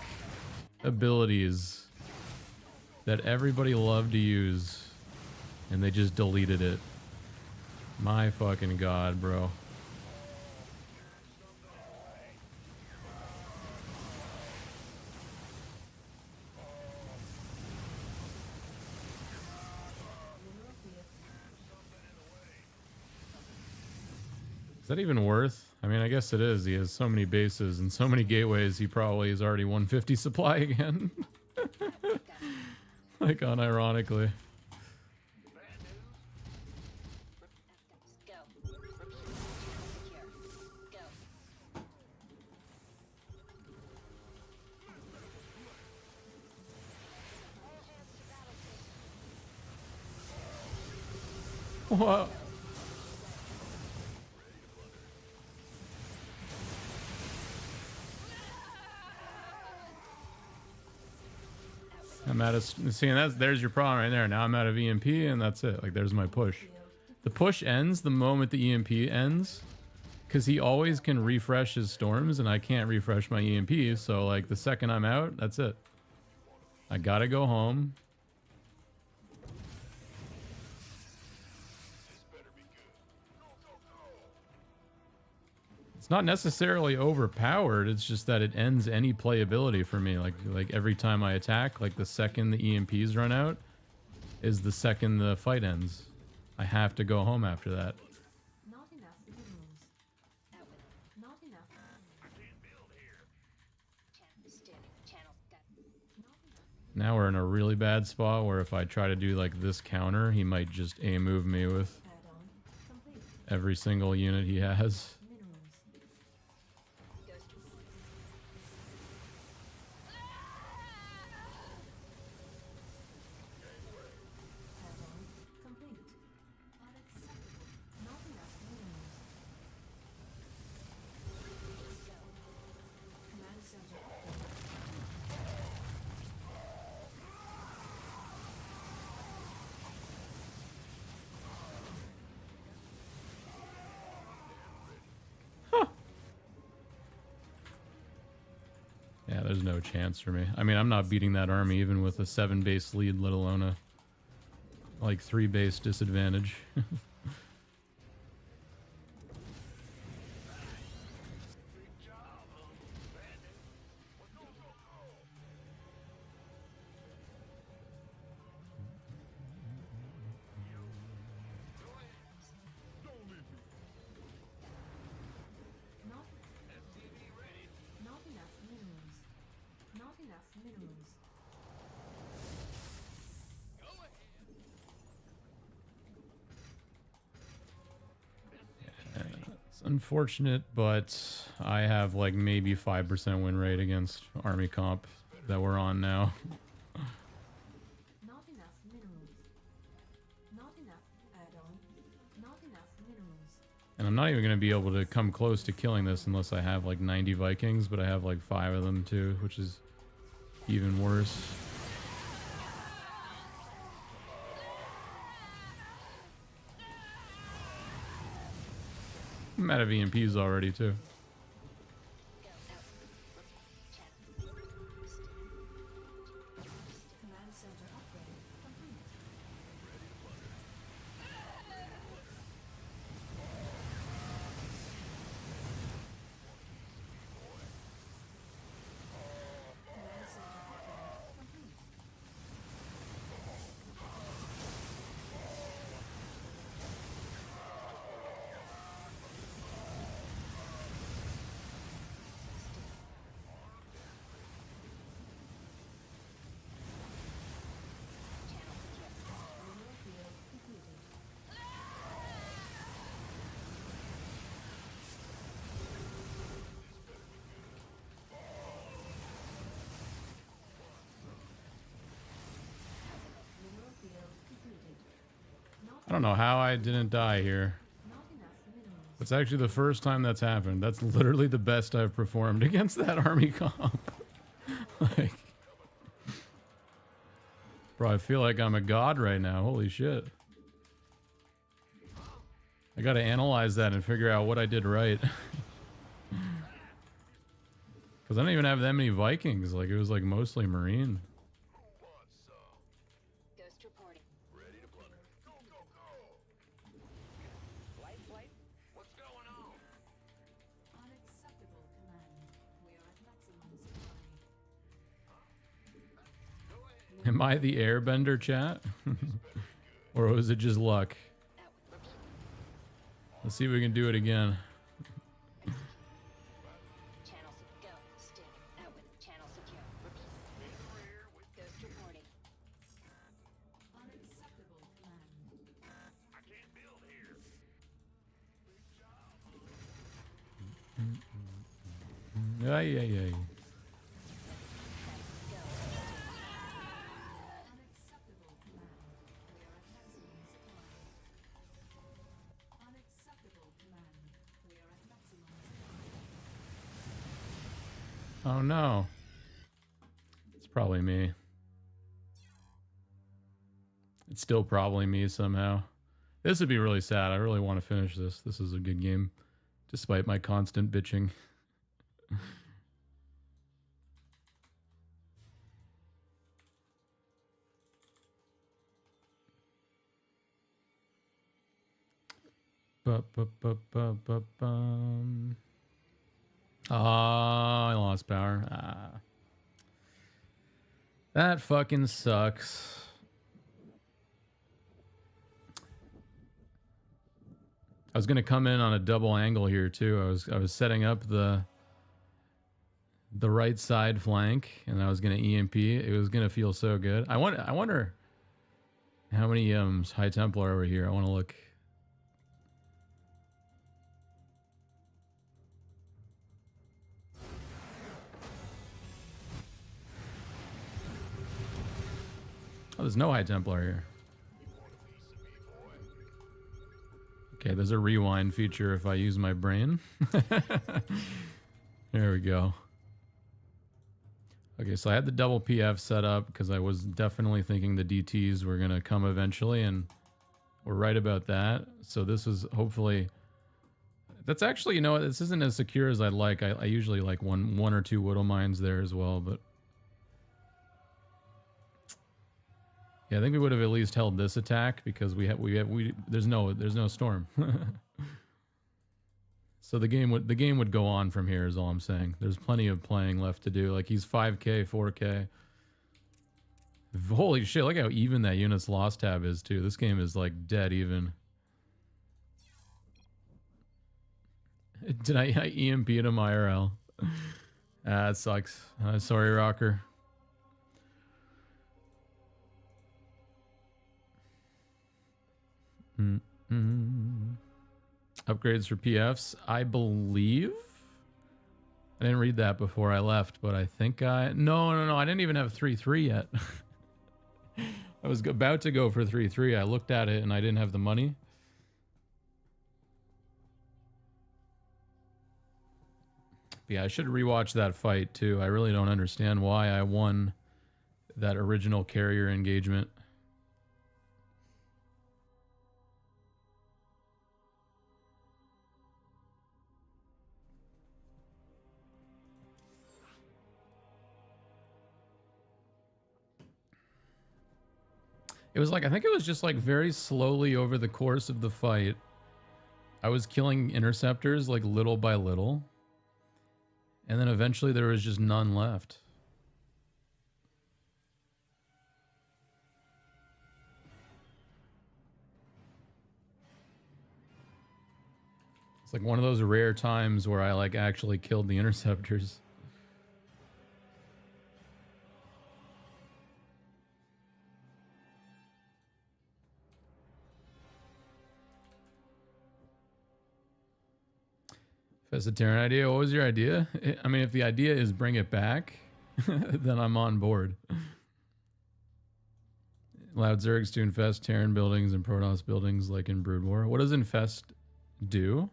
abilities that everybody loved to use, and they just deleted it. My fucking god, bro. Is that even worth? I mean, I guess it is. He has so many bases and so many gateways, he probably is already 150 supply again. Like, unironically. Go. Repeat. Secure. Go. What? I'm out of seeing there's your problem right there. Now I'm out of EMP and that's it. Like there's my push. The push ends the moment the EMP ends because he always can refresh his storms and I can't refresh my EMP. So like the second I'm out, that's it. I gotta go home. It's not necessarily overpowered. It's just that it ends any playability for me. Like every time I attack, like the second the EMPs run out is the second the fight ends. I have to go home after that. Not enough minerals. Out with it. Not enough. Channel. Got. Now we're in a really bad spot where if I try to do like this counter, he might just A-move me with Add-on complete. every single unit he has. Minerals. Ghost reporting. Add-on complete. Unacceptable. Not enough minerals. Command center upgrade. Yeah, there's no chance for me. I mean, I'm not beating that army even with a 7 base lead, let alone a like 3 base disadvantage. Not enough minerals. unfortunate, but I have like maybe 5% win rate against army comp that we're on now. Not enough minerals. Not enough add-on. Not enough minerals. And I'm not even going to be able to come close to killing this unless I have like 90 Vikings, but I have like 5 of them too, which is even worse. I'm out of EMPs already too. Command center upgrade complete. Command center upgrade complete. Mineral field completed. Mineral field completed. I don't know how I didn't die here. Not enough minerals. It's actually the first time that's happened. That's literally the best I've performed against that army comp. Like, bro, I feel like I'm a god right now. Holy shit. I gotta analyze that and figure out what I did right. Because I don't even have that many Vikings. Like, it was like mostly Marine. Ghost reporting. Light flight. What's going on? Unacceptable command. We are at maximum supply. Am I the airbender, chat? Or was it just luck? Let's see if we can do it again. Channel go. Stick. Outward. Channel secure. Repeat. Ghost reporting. Unacceptable command. I can't build here. Ay, ay, ay. Unacceptable command. We are at maximum supply. Unacceptable command. We are at maximum supply. Oh no. It's probably me. It's still probably me somehow. This would be really sad. I really want to finish this. This is a good game, despite my constant bitching. Ba-ba-ba-ba-ba-bum. Ah, I lost power. Ah. That fucking sucks. I was gonna come in on a double angle here too. I was setting up the right side flank, and I was gonna EMP. It was gonna feel so good. I wonder how many High Templar over here. I want to look. Oh, there's no High Templar here. Okay, there's a rewind feature if I use my brain. There we go. Okay, so I had the double PF set up because I was definitely thinking the DTs were going to come eventually, and we're right about that. So this is hopefully... That's actually, you know what, this isn't as secure as I'd like. I usually like one or two Widow Mines there as well, but... Yeah, I think we would have at least held this attack because there's no storm. So the game would go on from here is all I'm saying. There's plenty of playing left to do. Like he's 5k, 4k. Holy shit, look how even that unit's loss tab is too. This game is like dead even. Did I EMP him IRL? That sucks. Sorry, Rocker. Upgrades for PFs, I believe. I didn't read that before I left, but I think no, I didn't even have 3-3 yet. I was about to go for 3-3. I looked at it and I didn't have the money. But yeah, I should rewatch that fight too. I really don't understand why I won that original carrier engagement. It was like, I think it was just like very slowly over the course of the fight. I was killing interceptors like little by little. And then eventually there was just none left. It's like one of those rare times where I like actually killed the interceptors. That's a Terran idea. What was your idea? I mean, if the idea is bring it back, then I'm on board. Allowed Zergs to infest Terran buildings and Protoss buildings like in Brood War. What does infest do?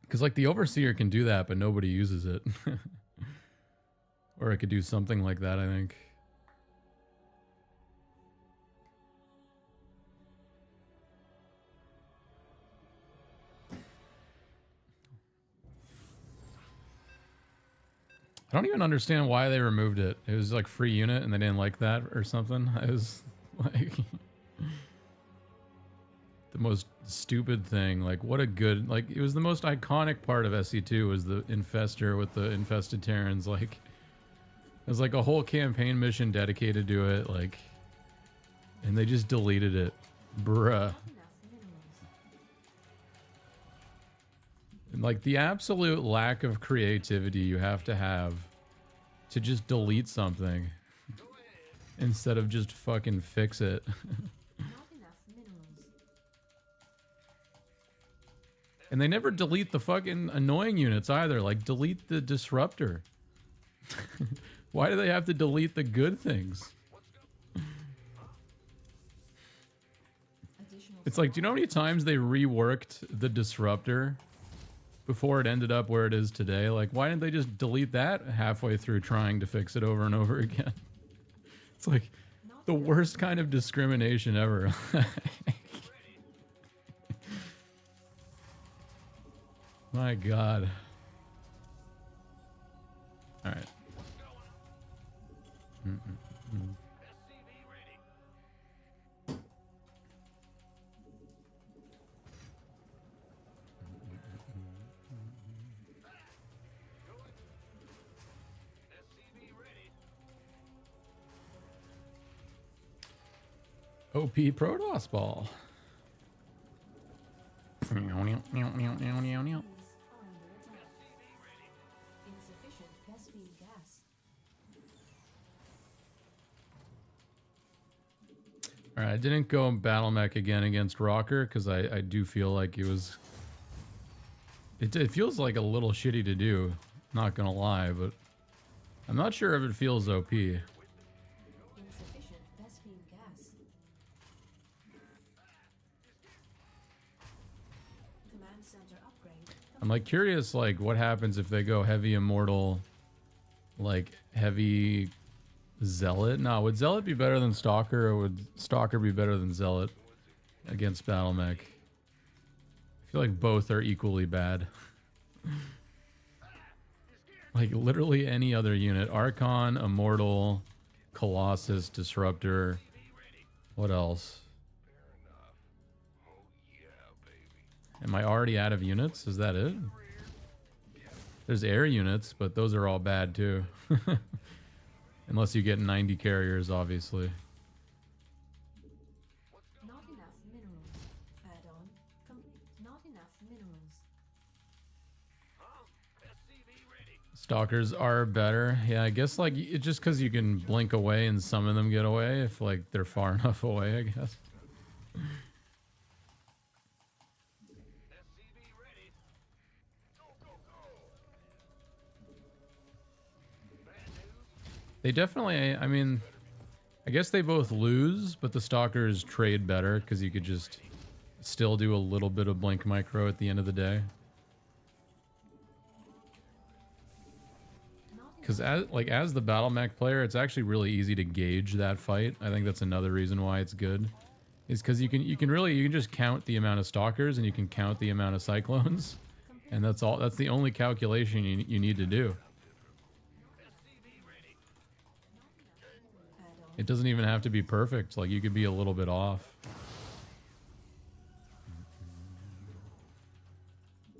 Because like the Overseer can do that, but nobody uses it. Or it could do something like that, I think. I don't even understand why they removed it. It was like free unit and they didn't like that or something. It was like the most stupid thing. Like what a good, like it was the most iconic part of SE2 was the infester with the infested Terrans. Like it was like a whole campaign mission dedicated to it. Like, and they just deleted it. Bruh. And like the absolute lack of creativity you have to just delete something instead of just fucking fix it. And they never delete the fucking annoying units either. Like delete the disruptor. Why do they have to delete the good things? It's like, do you know how many times they reworked the disruptor before it ended up where it is today? Like, why didn't they just delete that halfway through trying to fix it over and over again? It's like the worst kind of discrimination ever. My God. All right. OP Protoss ball. All right, I didn't go battle mech again against Rocker because I do feel like it was. It feels like a little shitty to do, not gonna lie, but I'm not sure if it feels OP. I'm like curious, like what happens if they go heavy immortal, like heavy zealot? No, would zealot be better than stalker, or would stalker be better than zealot against battle mech? I feel like both are equally bad. Like literally any other unit: Archon, immortal, Colossus, disruptor. What else? Am I already out of units? Is that it? There's air units, but those are all bad too. Unless you get 90 carriers, obviously. Not enough minerals. Add-on complete. Not enough minerals. Stalkers are better. Yeah, I guess like it's just because you can blink away and some of them get away if like they're far enough away, I guess. They definitely, I mean, I guess they both lose, but the stalkers trade better because you could just still do a little bit of blink micro at the end of the day. Because as the battle mech player, it's actually really easy to gauge that fight. I think that's another reason why it's good, is because you can just count the amount of stalkers and you can count the amount of cyclones, and that's all. That's the only calculation you need to do. It doesn't even have to be perfect. Like, you could be a little bit off.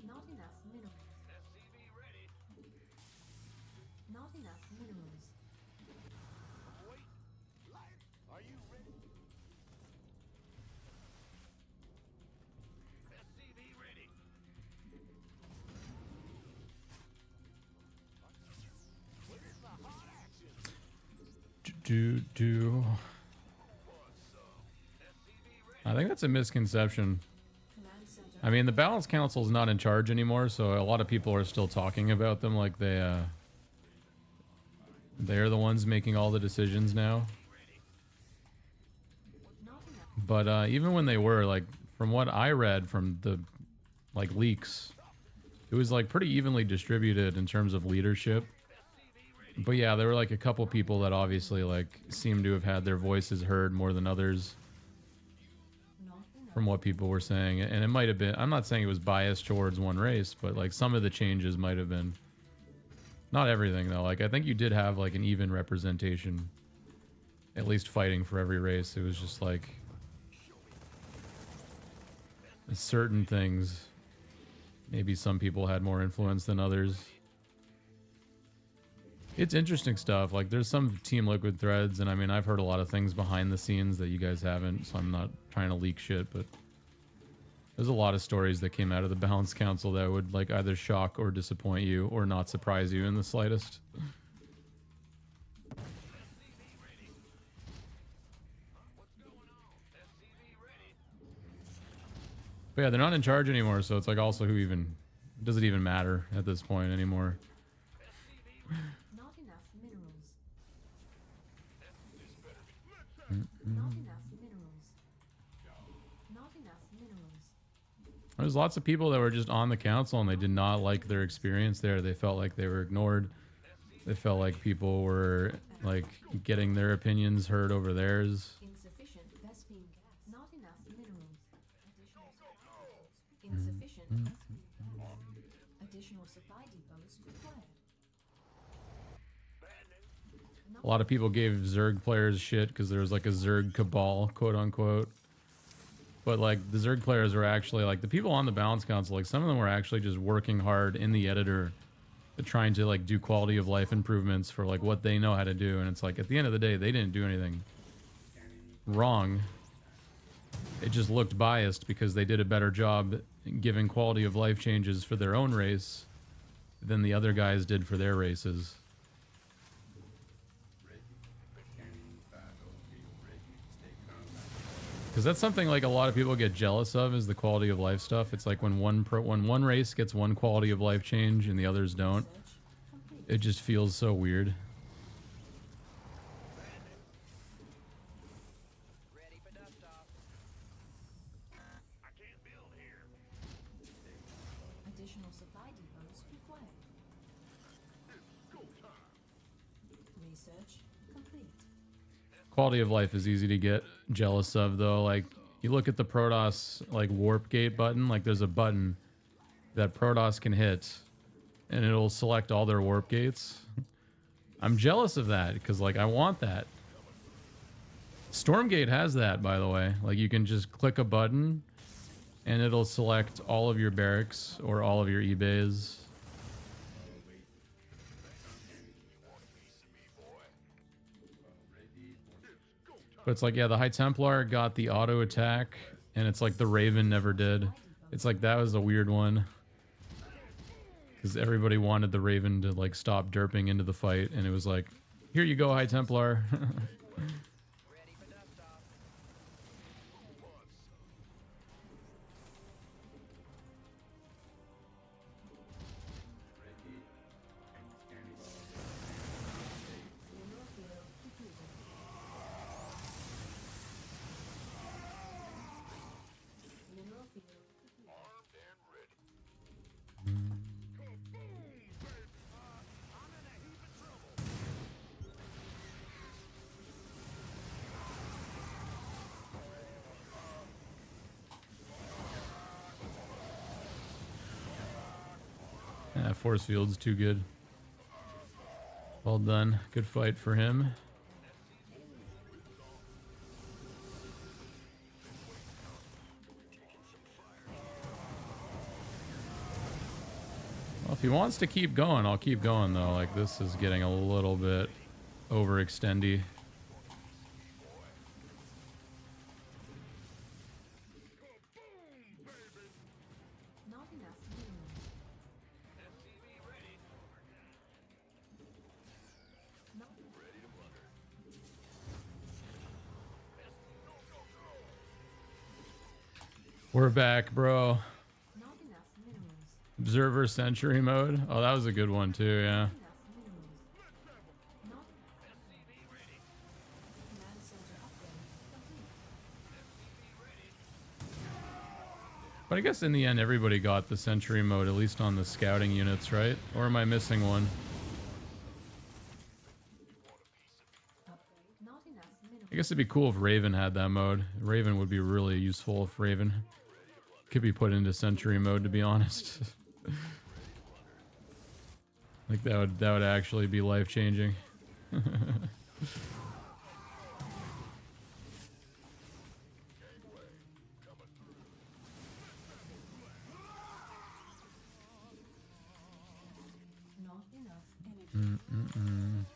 Not enough minerals. Not enough minerals. Are you ready? SCV ready. Where's the hot action? I think that's a misconception. Command center. I mean, the Balance Council's not in charge anymore, so a lot of people are still talking about them like they're the ones making all the decisions now. Not enough. But even when they were, like, from what I read from the, like, leaks, it was, like, pretty evenly distributed in terms of leadership. But yeah, there were, like, a couple people that obviously, like, seemed to have had their voices heard more than others, Not enough. from what people were saying. And it might have been, I'm not saying it was biased towards one race, but, like, some of the changes might have been. Not everything, though. Like, I think you did have, like, an even representation, at least fighting for every race. It was just, like, certain things. Maybe some people had more influence than others. It's interesting stuff. Like, there's some Team Liquid threads, and I mean, I've heard a lot of things behind the scenes that you guys haven't, so I'm not trying to leak shit, but there's a lot of stories that came out of the Balance Council that would, like, either shock or disappoint you or not surprise you in the slightest. But yeah, they're not in charge anymore, so it's like, also, who even, does it even matter at this point anymore? Not enough minerals. Not enough minerals. Not enough minerals. There's lots of people that were just on the council and they did not like their experience there. They felt like they were ignored. They felt like people were, like, getting their opinions heard over theirs. Insufficient Vespine gas. Not enough minerals. Insufficient Vespine gas. Additional supply depots required. A lot of people gave Zerg players shit because there was, like, a Zerg cabal, quote unquote. But, like, the Zerg players were actually, like, the people on the Balance Council, like, some of them were actually just working hard in the editor, trying to, like, do quality of life improvements for, like, what they know how to do. And it's like, at the end of the day, they didn't do anything wrong. It just looked biased because they did a better job giving quality of life changes for their own race than the other guys did for their races. Because that's something, like, a lot of people get jealous of, is the quality of life stuff. It's like when one race gets one quality of life change and the others don't, Research complete. it just feels so weird. Ready for dust off. I can't build here. Additional supply depots required. Go time. Research complete. Quality of life is easy to get jealous of, though. Like, you look at the Protoss, like, warp gate button, like, there's a button that Protoss can hit and it'll select all their warp gates. I'm jealous of that because, like, I want that. Stormgate has that, by the way. Like, you can just click a button and it'll select all of your barracks or all of your e-bays. But it's like, yeah, the High Templar got the auto attack, and it's like the Raven never did. It's like, that was a weird one. Because everybody wanted the Raven to, like, stop derping into the fight, and it was like, here you go, High Templar. Ready for dust off. Mineral force field's too good. Well done. Good fight for him. Well, if he wants to keep going, I'll keep going though. Like, this is getting a little bit overextendy. Not enough minerals. Not We're back, bro. not enough minerals. Observer Sentry mode. Oh, that was a good one too, yeah. Enough minerals. Not command center upgrade complete. But I guess in the end, everybody got the Sentry mode, at least on the scouting units, right? Or am I missing one? Upgrade. Not enough minerals. I guess it'd be cool if Raven had that mode. Raven would be really useful if Raven could be put into Sentry mode, to be honest. Like that would actually be life changing. Not enough energy.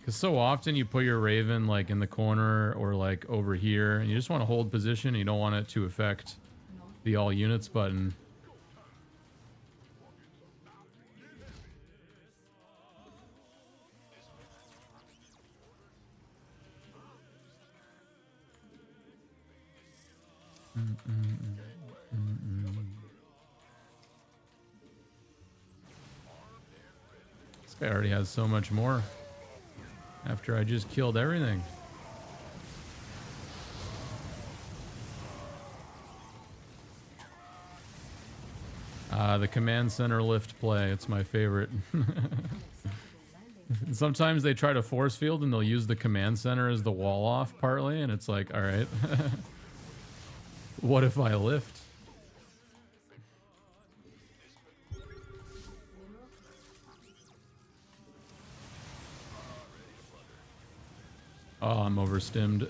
Because so often you put your Raven like in the corner or like over here, and you just want to hold position. You don't want it to affect the all units button. This guy already has so much more after I just killed everything. The command center lift play. It's my favorite. Sometimes they try to force field and they'll use the command center as the wall off partly, and it's like, all right, what if I lift? Oh, I'm overstimmed.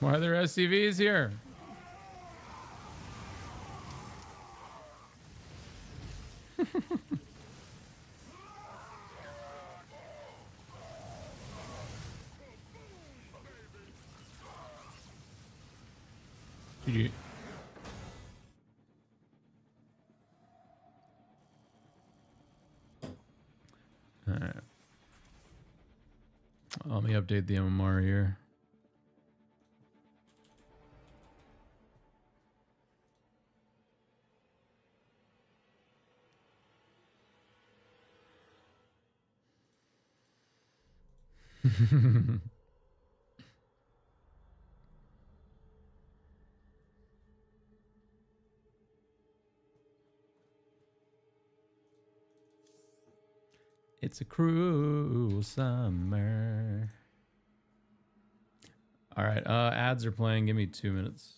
Why are there SCVs here? GG. All right. Let me update the MMR here. It's a cruel summer. All right, ads are playing. Give me 2 minutes.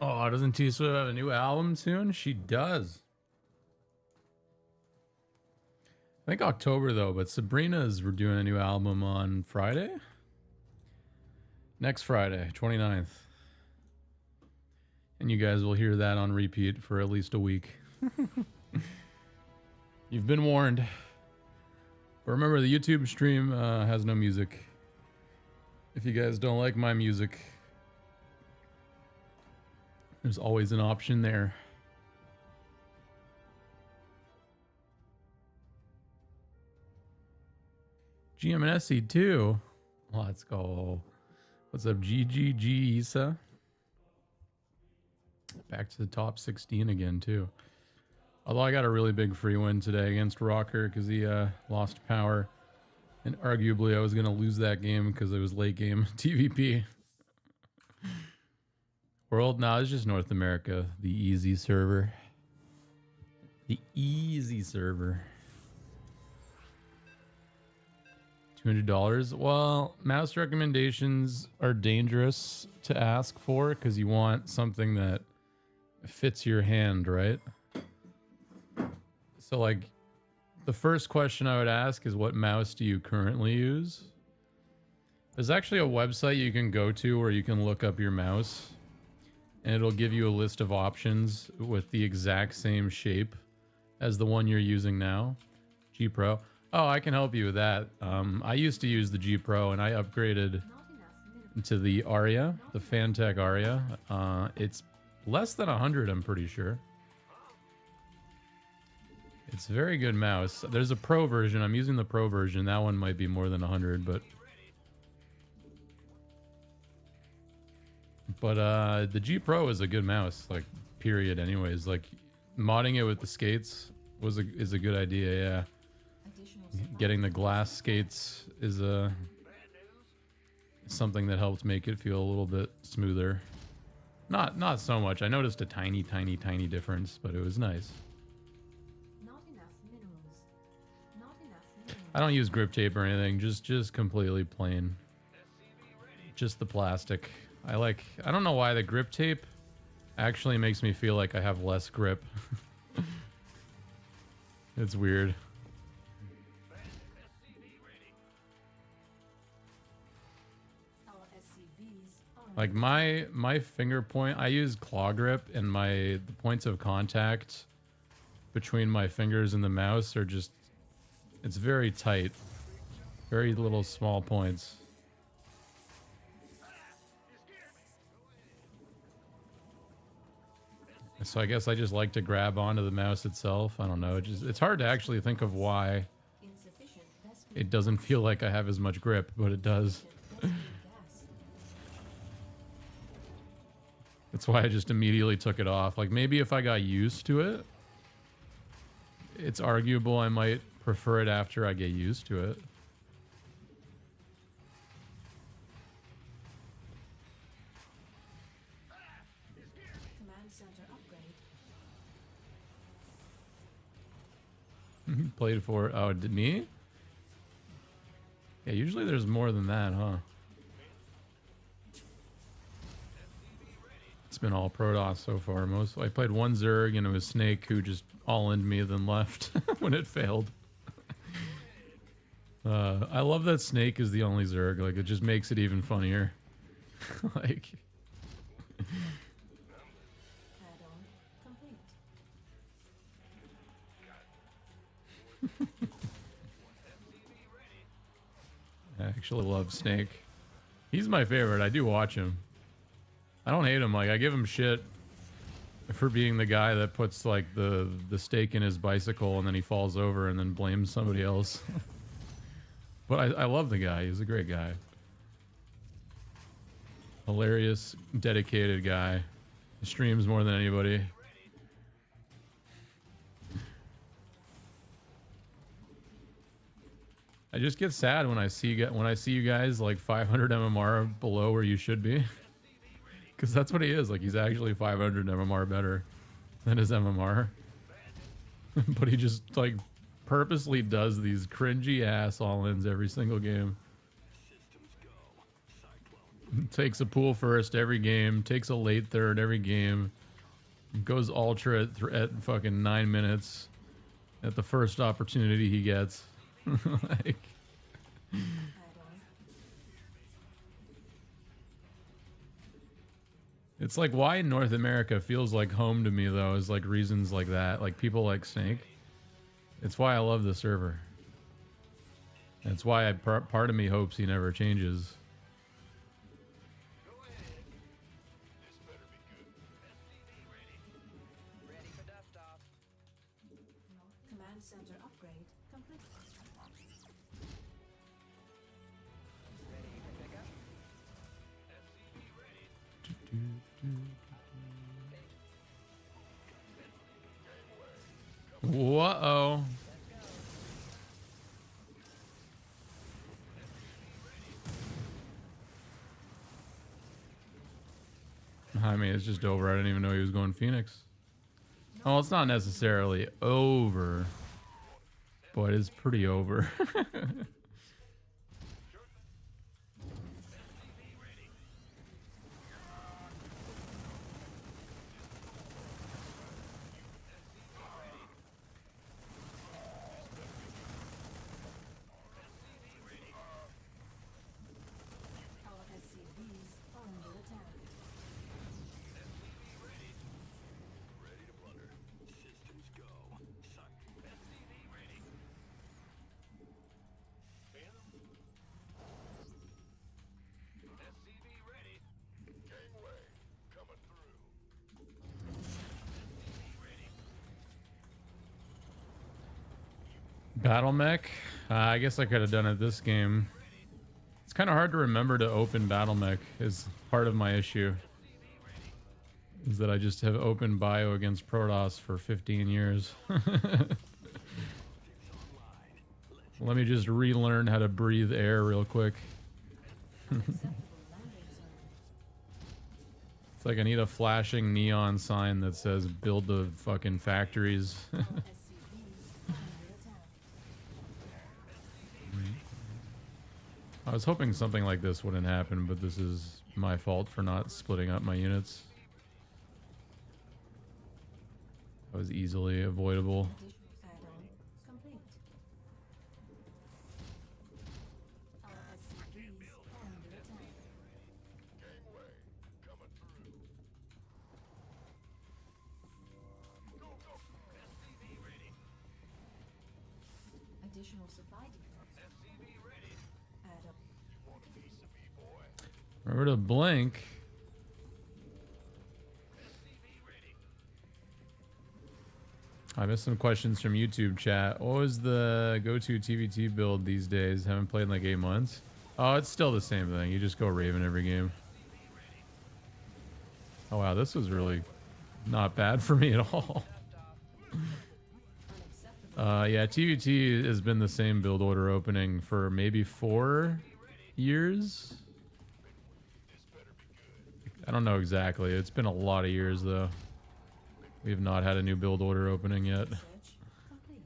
Oh, doesn't T Swift have a new album soon? She does. I think October though, but Sabrina's we're doing a new album on Friday. Next Friday, 29th. And you guys will hear that on repeat for at least a week. You've been warned. But remember, the YouTube stream has no music. If you guys don't like my music, there's always an option there. GM and SC too. Let's go. What's up, GGG Issa? Back to the top 16 again too. Although I got a really big free win today against Rocker because he lost power. And arguably I was going to lose that game because it was late game TVP. World? Nah, it's just North America. The easy server. The easy server. $200. Well, mouse recommendations are dangerous to ask for because you want something that fits your hand, right? So like the first question I would ask is, what mouse do you currently use? There's actually a website you can go to where you can look up your mouse and it'll give you a list of options with the exact same shape as the one you're using now. G Pro. Oh, I can help you with that. I used to use the G Pro and I upgraded to the Aria, the Fantech Aria. It's less than 100, I'm pretty sure. It's a very good mouse. There's a Pro version. I'm using the Pro version. That one might be more than 100, but the G Pro is a good mouse, like period. Anyways, like modding it with the skates is a good idea. Yeah. Getting the glass skates is something that helps make it feel a little bit smoother. Not so much. I noticed a tiny difference, but it was nice. Not enough minerals. Not enough minerals. I don't use grip tape or anything. Just completely plain. Just the plastic. I don't know why the grip tape actually makes me feel like I have less grip. It's weird. Like my finger point, I use claw grip, and the points of contact between my fingers and the mouse are just, it's very tight. Very little small points. So I guess I just like to grab onto the mouse itself. I don't know. It's hard to actually think of why it doesn't feel like I have as much grip, but it does. That's why I just immediately took it off. Like maybe if I got used to it, it's arguable I might prefer it after I get used to it. Command center upgrade. Played for, oh, did me? Yeah, usually there's more than that, huh? It's been all Protoss so far. I played one Zerg and it was Snake who just all-ined me then left when it failed. I love that Snake is the only Zerg. Like, it just makes it even funnier. Like... Add-on complete. I actually love Snake. He's my favorite. I do watch him. I don't hate him. Like, I give him shit for being the guy that puts like the stake in his bicycle and then he falls over and then blames somebody else. But I love the guy. He's a great guy. Hilarious, dedicated guy. He streams more than anybody. I just get sad when I see you guys like 500 MMR below where you should be. Because that's what he is. Like, he's actually 500 MMR better than his MMR. But he just, like, purposely does these cringy ass all-ins every single game. Takes a pool first every game. Takes a late third every game. Goes ultra at fucking 9 minutes at the first opportunity he gets. Like, Add-on. it's like why North America feels like home to me though is like reasons like that. Like people like Snake. It's why I love the server. It's why part of me hopes he never changes. Ready for dust off. Command center upgrade complete. Ready for pickup. Whoa. I mean, it's just over. I didn't even know he was going Phoenix. Oh, it's not necessarily over, but it's pretty over. Our SCVs are under attack. Battle mech? I guess I could have done it this game. It's kind of hard to remember to open battle mech is part of my issue. Is that I just have opened bio against Protoss for 15 years. Let me just relearn how to breathe air real quick. It's like I need a flashing neon sign that says build the fucking factories. SCVs are under attack. I was hoping something like this wouldn't happen, but this is my fault for not splitting up my units. That was easily avoidable. Add-on complete. Our SCVs are under attack. Additional supply depots. Add up. Remember to blink. I missed some questions from YouTube chat. What was the go-to TVT build these days? Haven't played in like 8 months. Oh, it's still the same thing. You just go Raven every game. Oh wow, this was really not bad for me at all. Yeah, TVT has been the same build order opening for maybe 4 years. I don't know exactly. It's been a lot of years though. We have not had a new build order opening yet. Search complete.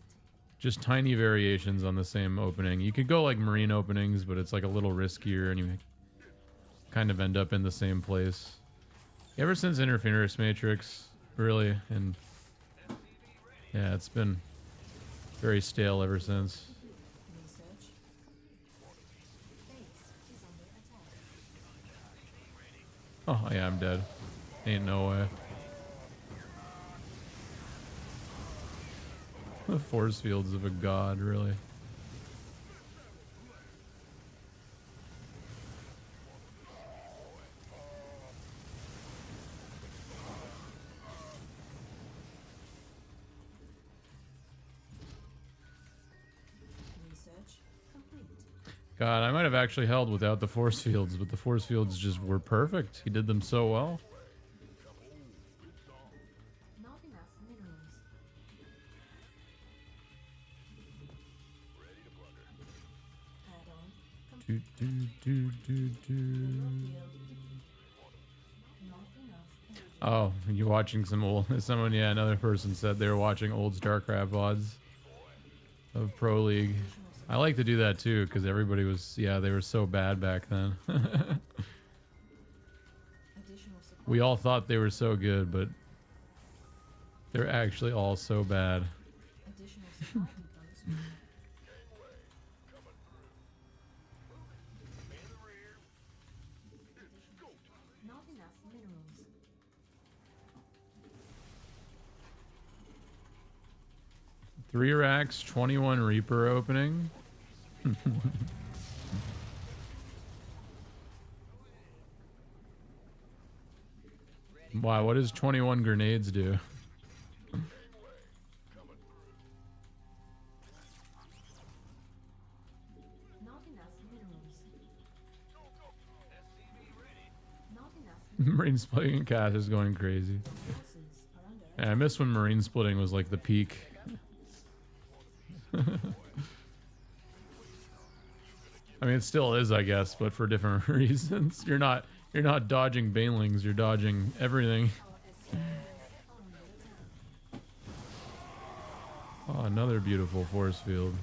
Just tiny variations on the same opening. You could go like marine openings, but it's like a little riskier and you kind of end up in the same place. Ever since Interference Matrix, really, and yeah, it's been very stale ever since. Research complete. Base is under attack. Oh yeah, I'm dead. Ain't no way. The force fields of a god, really. Research complete. God, I might have actually held without the force fields, but the force fields just were perfect. He did them so well. Not enough minerals. Add-on complete. Mineral field. Not enough energy. Oh, you watching some old? Someone, yeah, another person said they were watching old StarCraft VODs of Pro League. I like to do that too because everybody was, yeah, they were so bad back then. We all thought they were so good, but they're actually all so bad. Additional supply depots ready. Not enough minerals. 3 racks, 21 Reaper opening. Wow, what does 21 grenades do? Not enough minerals. Not enough Marine splitting and cash is going crazy. resources are under Yeah, I miss when marine splitting was like the peak. I mean, it still is, I guess, but for different reasons. You're not dodging banelings, you're dodging everything. Oh, another beautiful force field.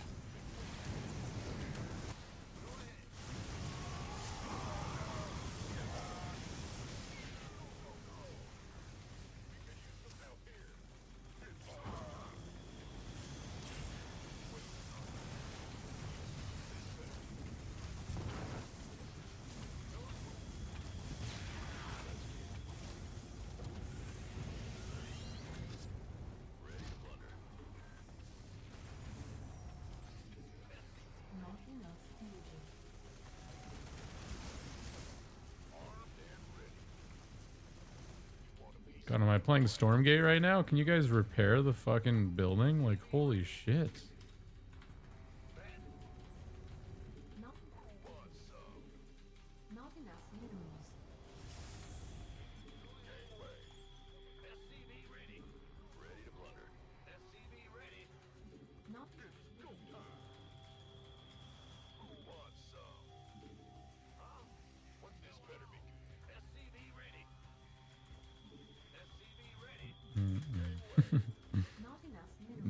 not enough fuel. God, am I playing Stormgate right now? Can you guys repair the fucking building? Like, holy shit. Not not enough minerals. Not not enough minerals.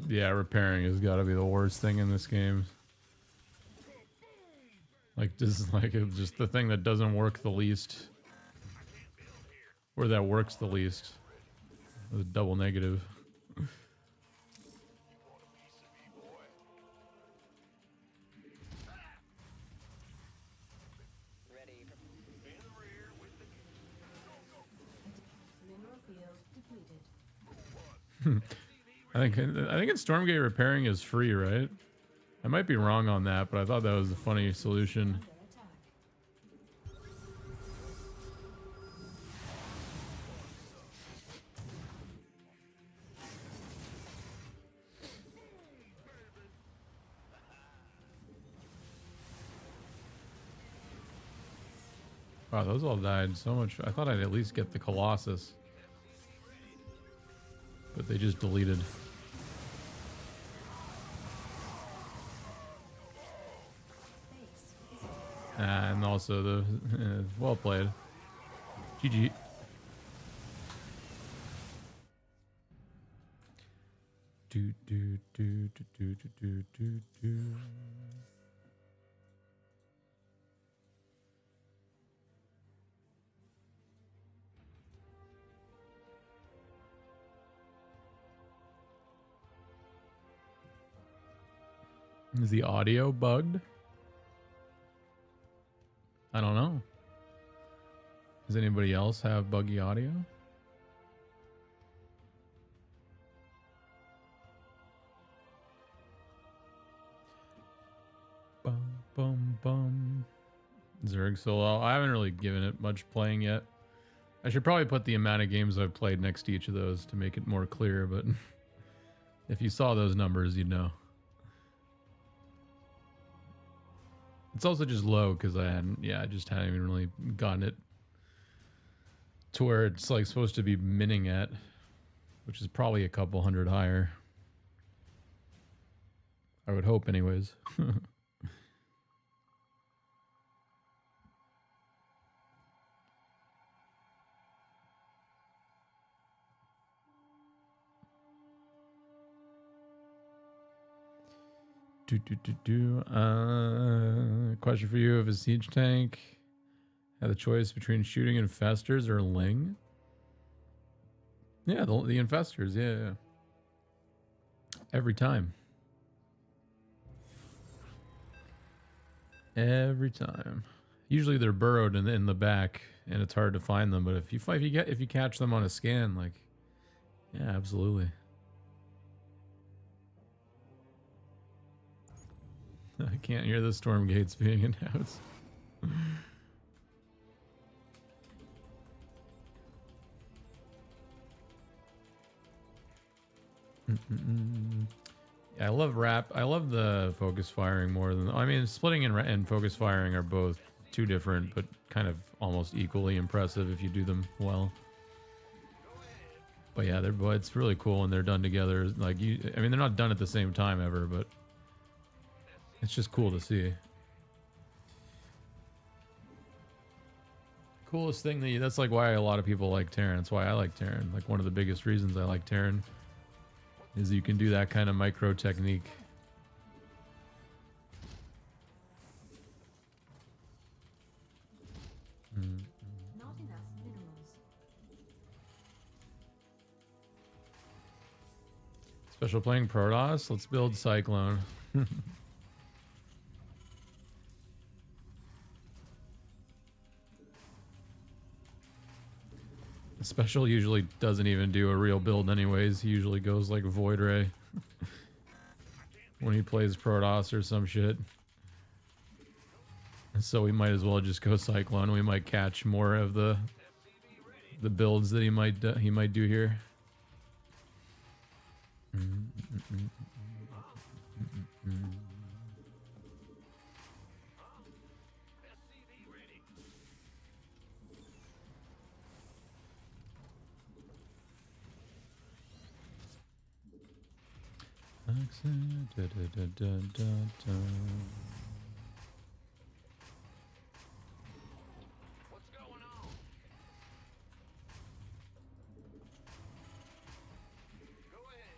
Yeah, repairing has got to be the worst thing in this game. Like, just the thing that doesn't work the least. Or that works the least. The double negative. Ready for Mineral field depleted. I think in Stormgate repairing is free, right? I might be wrong on that, but I thought that was a funny solution. Under attack. Wow, those all died so much. I thought I'd at least get the Colossus. But they just deleted. Base is And also the well played. GG. Do do do do do do do do. Is the audio bugged? I don't know. Does anybody else have buggy audio? Bum bum bum. Zerg solo. I haven't really given it much playing yet. I should probably put the amount of games I've played next to each of those to make it more clear, but if you saw those numbers, you'd know. It's also just low because I just hadn't even really gotten it to where it's like supposed to be minning at, which is probably a couple hundred higher. I would hope anyways. Question for you: if a siege tank had the choice between shooting infestors or Ling, Yeah, the infestors. Yeah, yeah. Every time. Every time. Usually they're burrowed in the back, and it's hard to find them. But if you catch them on a scan, like, yeah, absolutely. I can't hear the storm gates being announced. Yeah, I love rap. I love the focus firing more than. I mean, splitting and focus firing are both two different, but kind of almost equally impressive if you do them well. But yeah, it's really cool when they're done together. Like I mean, they're not done at the same time ever, but it's just cool to see. Coolest thing that's like why a lot of people like Terran. That's why I like Terran. Like one of the biggest reasons I like Terran is you can do that kind of micro technique. Not enough minerals. Special playing Protoss. Let's build Cyclone. Special usually doesn't even do a real build anyways. He usually goes like Void Ray when he plays Protoss or some shit. So we might as well just go Cyclone. We might catch more of the builds that he might do here. What's going on? Go ahead.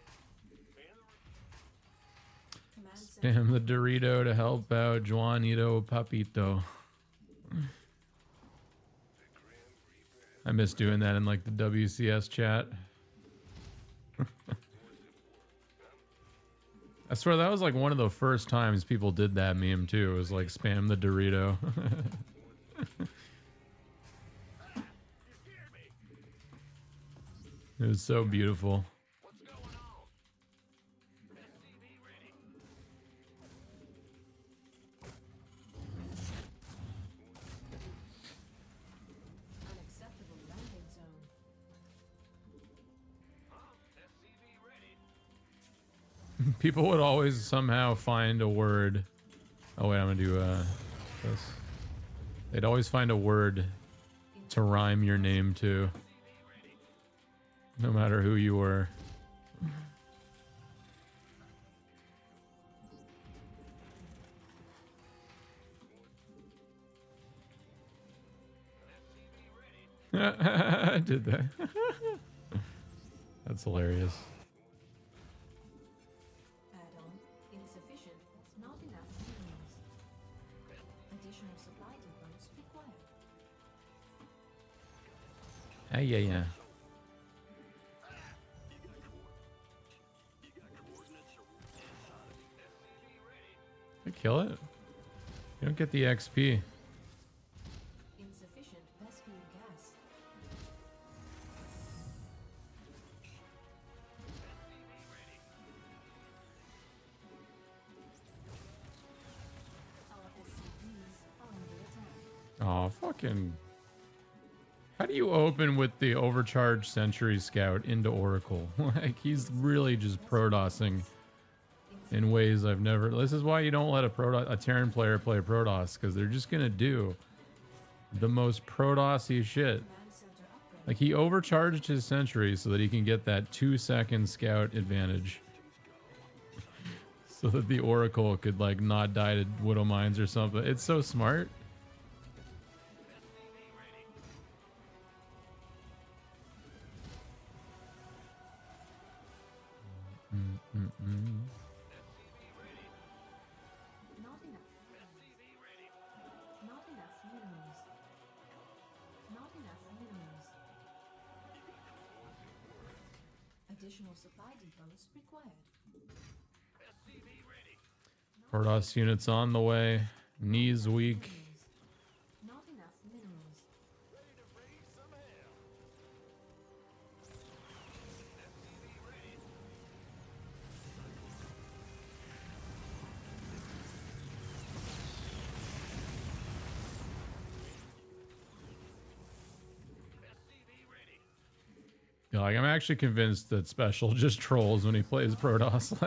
Command center. Spam the Dorito to help out Juanito Papito. I miss doing that in like the WCS chat. I swear that was like one of the first times people did that meme too. It was like spam the Dorito. It was so beautiful. What's going on? SCV ready. Unacceptable landing zone. SCV ready. People would always somehow find a word. Oh wait, I'm gonna do this. They'd always find a word to rhyme your name to, no matter who you were. I did that. That's hilarious. Add-on insufficient. Not enough minerals. Additional supply depots required. Yeah. I kill it. You don't get the XP. Insufficient Vespene gas. Our SCVs are under attack. Oh, fucking. How do you open with the overcharged Century Scout into Oracle? Like, he's really just Protossing in ways I've never. This is why you don't let a Terran player play Protoss, because they're just gonna do the most Protossy shit. Command center upgrade. Like, he overcharged his Sentry so that he can get that 2-second scout advantage. So that the Oracle could, like, not die to Widow Mines or something. It's so smart. Not enough. Not enough minerals. Not enough minerals. Additional supply depots required. Protoss units on the way. Knees weak. Minerals. Not enough minerals. Yeah, like I'm actually convinced that Special just trolls when he plays Protoss.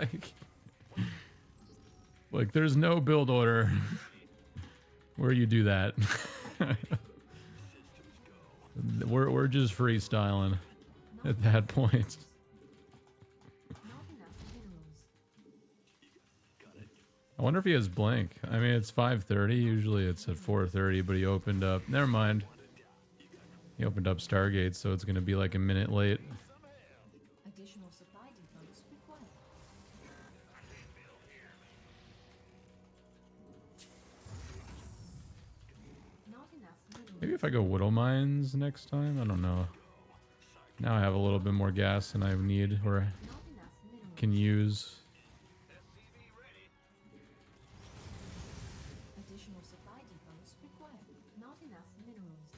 Like there's no build order where you do that. we're just freestyling at that point. Not enough minerals. I wonder if he has blank. I mean, it's 5:30. Usually it's at 4:30, but he opened up. Never mind. He opened up Stargate, so it's gonna be like a minute late. Additional supply depots required. Not enough minerals. Maybe if I go Widow Mines next time. I don't know. Now I have a little bit more gas than I need or Not enough minerals. can use. Additional supply depots required. Not enough minerals.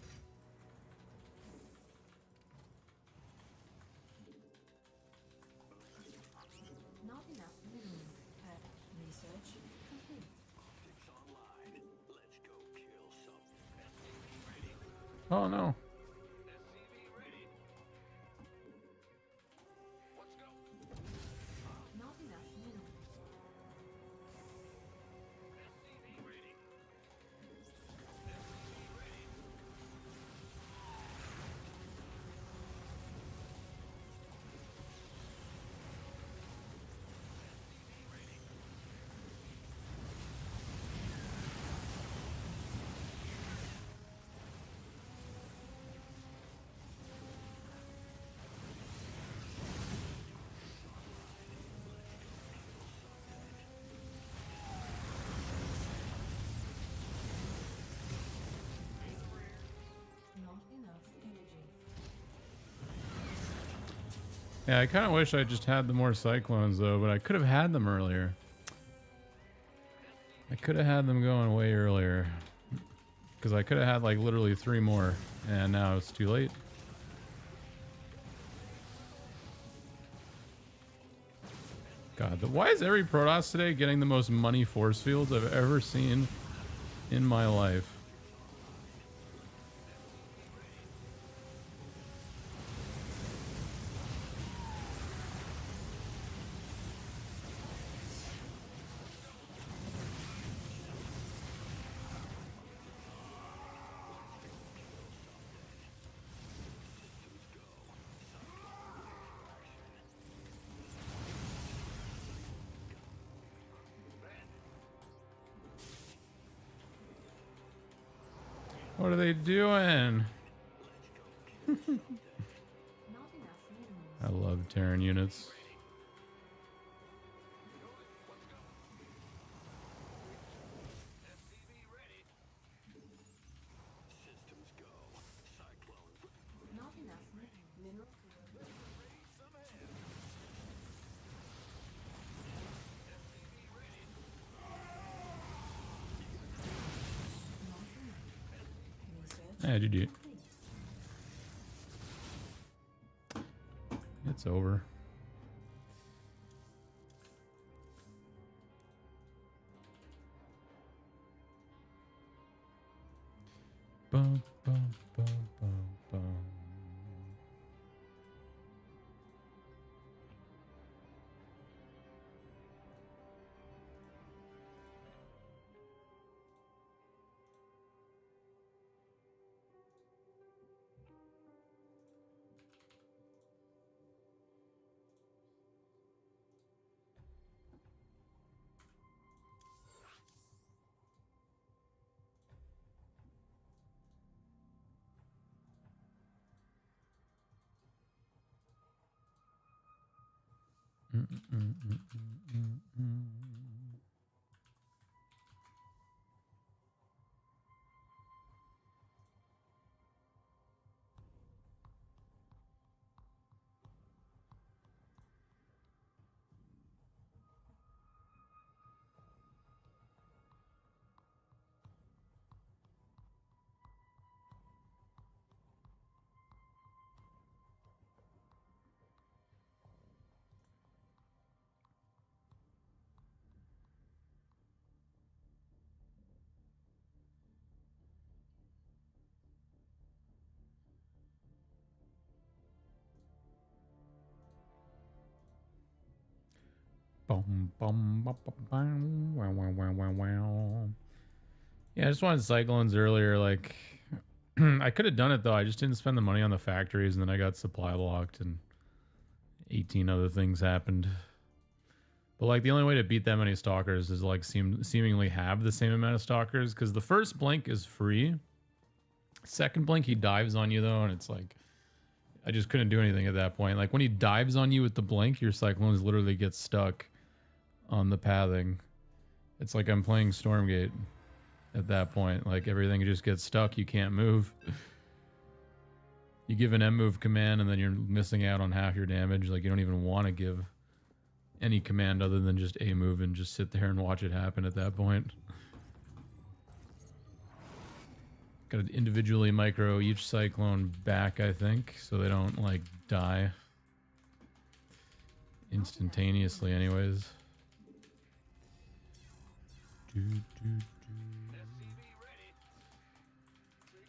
Not enough minerals. Research complete. Oh no. Not enough minerals. Not enough energy. Yeah, I kind of wish I just had the more Cyclones though, but I could have had them earlier. I could have had them going way earlier. Because I could have had like literally 3 more, and now it's too late. God, why is every Protoss today getting the most money force fields I've ever seen in my life? What are they doing? Not enough minerals. I love Terran units. Not enough mineral. Not enough. Research Yeah, GG. complete. It's over. Bum, bum, bum, bum, bum. Mm, mm, mm, mm, mm, mm. Bum, bum, bum, bum, bum, wow, wow, wow, wow, wow. Yeah, I just wanted cyclones earlier. Like, I could have done it though. I just didn't spend the money on the factories, and then I got supply blocked, and 18 other things happened. But like, the only way to beat that many stalkers is like seemingly have the same amount of stalkers, because the first blink is free. Second blink, he dives on you though, and it's like, I just couldn't do anything at that point. Like when he dives on you with the blink, your cyclones literally get stuck on the pathing. It's like I'm playing Stormgate at that point. Like everything just gets stuck. You can't move. You give an M move command and then you're missing out on half your damage. Like you don't even want to give any command other than just A move and just sit there and watch it happen at that point. Got to individually micro each cyclone back, I think, so they don't like die instantaneously anyways. Yeah,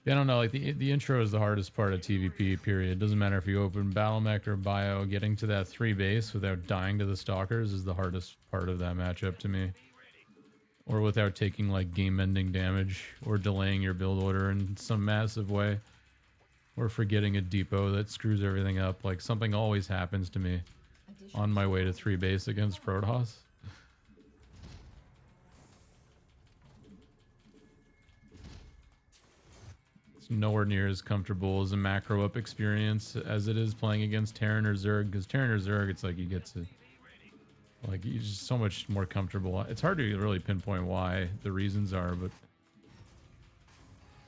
I don't know, like the intro is the hardest part of TVP, period. Doesn't matter if you open battle mech or bio, getting to that 3 base without dying to the stalkers is the hardest part of that matchup to me. Or without taking like game-ending damage, or delaying your build order in some massive way, or forgetting a depot that screws everything up. Like something always happens to me on my way to 3 base against Protoss. It's nowhere near as comfortable as a macro up experience as it is playing against Terran or Zerg, because Terran or Zerg, it's like you get to, like, you're just so much more comfortable. It's hard to really pinpoint why the reasons are, but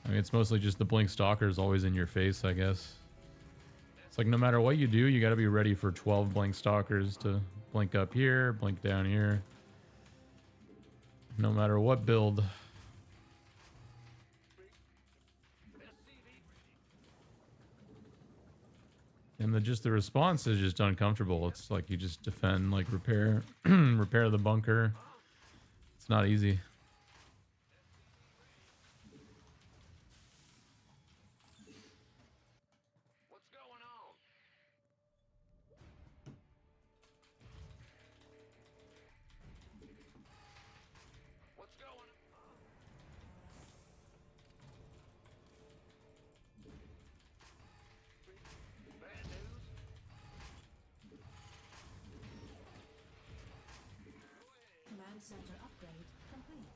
I mean, it's mostly just the blink stalkers always in your face, I guess. It's like no matter what you do, you got to be ready for 12 blink stalkers to blink up here, blink down here. No matter what build. And just the response is just uncomfortable. It's like you just defend, like repair, repair the bunker. It's not easy. What's going on? What's going on? Bad news? Command center upgrade complete.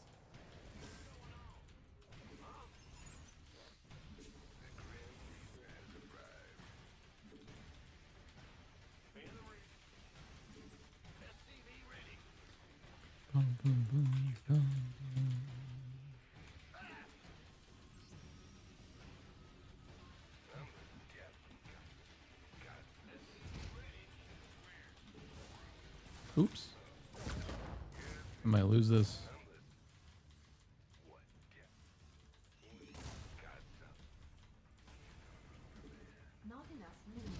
Oops. I might lose this. Not enough minerals.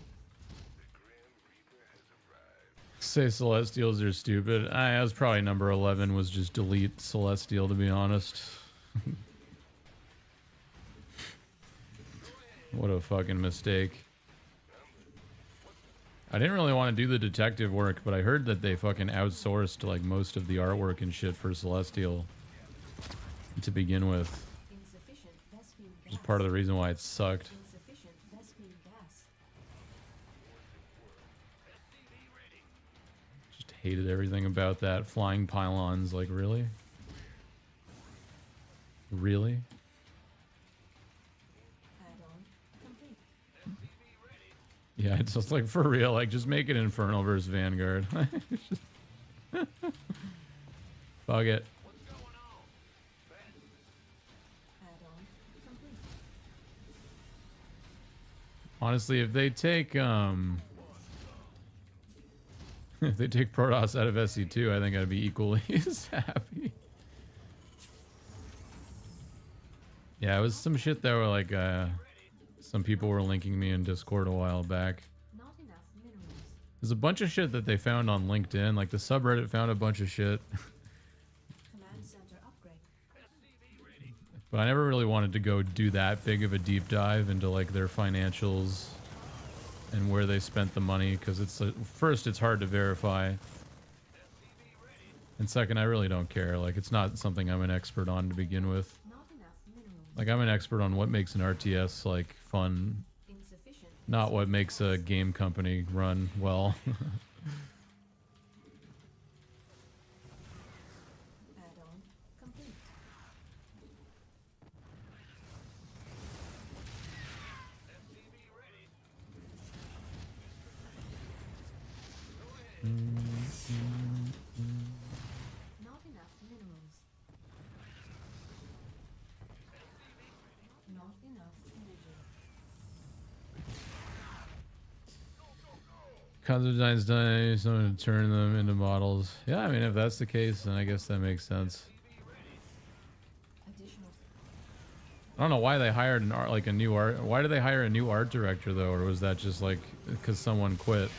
Say Celestials are stupid. I was probably number 11 was just delete Celestial, to be honest. What a fucking mistake. I didn't really want to do the detective work, but I heard that they fucking outsourced like most of the artwork and shit for Celestial to begin with. Insufficient Vespene Which is gas. part of the reason why it sucked. Insufficient Vespene gas. Just hated everything about that. Flying pylons, like really? Really? Add-on complete. Yeah, it's just like for real, like just make it Infernal versus Vanguard. Fuck it. Add-on complete. Honestly, if they take if they take Protoss out of SC2, I think I'd be equally as happy. Yeah, it was some shit that were like some people were linking me in Discord a while back. Not enough minerals. There's a bunch of shit that they found on LinkedIn, like the subreddit found a bunch of shit. Command center upgrade. But I never really wanted to go do that big of a deep dive into like their financials and where they spent the money, because it's first it's hard to verify, And second, I really don't care. Like, it's not something I'm an expert on to begin with. Not enough minerals. Like, I'm an expert on what makes an RTS, like, fun, Insufficient. not what makes a game company run well. Add-on complete. Not enough minerals. Not enough energy. Constantine dies, someone to turn them into models. Yeah, I mean, if that's the case, then I guess that makes sense. Additional. I don't know why they hired an art, like a new art. Why did they hire a new art director though, or was that just like because someone quit?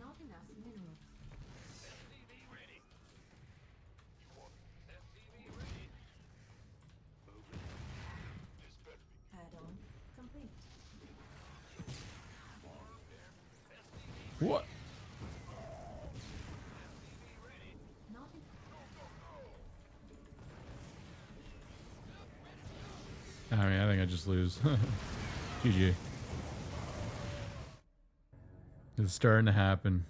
Not enough minerals. Add-on complete. What? Not en- I mean, I think I just lose. GG. It's starting to happen.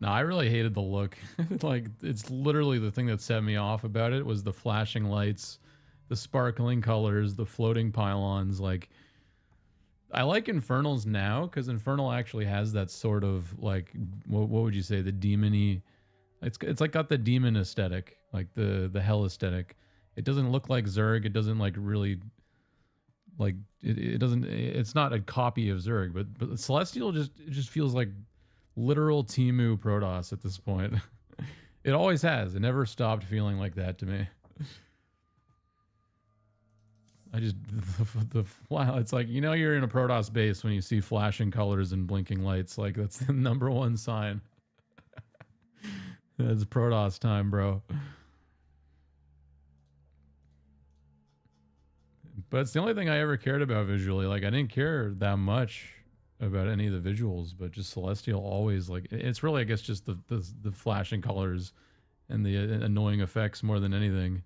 No, I really hated the look. Like, it's literally the thing that set me off about it was the flashing lights, the sparkling colors, the floating pylons. Like, I like Infernals now because Infernal actually has that sort of like, what would you say, the demony. It's like got the demon aesthetic, like the hell aesthetic. It doesn't look like Zerg. It doesn't like really like it doesn't. It's not a copy of Zerg, but Celestial it just feels like literal Timu Protoss at this point. It always has. It never stopped feeling like that to me. I just wow, it's like, you know, you're in a Protoss base when you see flashing colors and blinking lights. Like, that's the number one sign. It's Protoss time, bro. But it's the only thing I ever cared about visually. Like, I didn't care that much about any of the visuals, but just Celestial always, like, it's really, I guess, just the flashing colors and the annoying effects more than anything.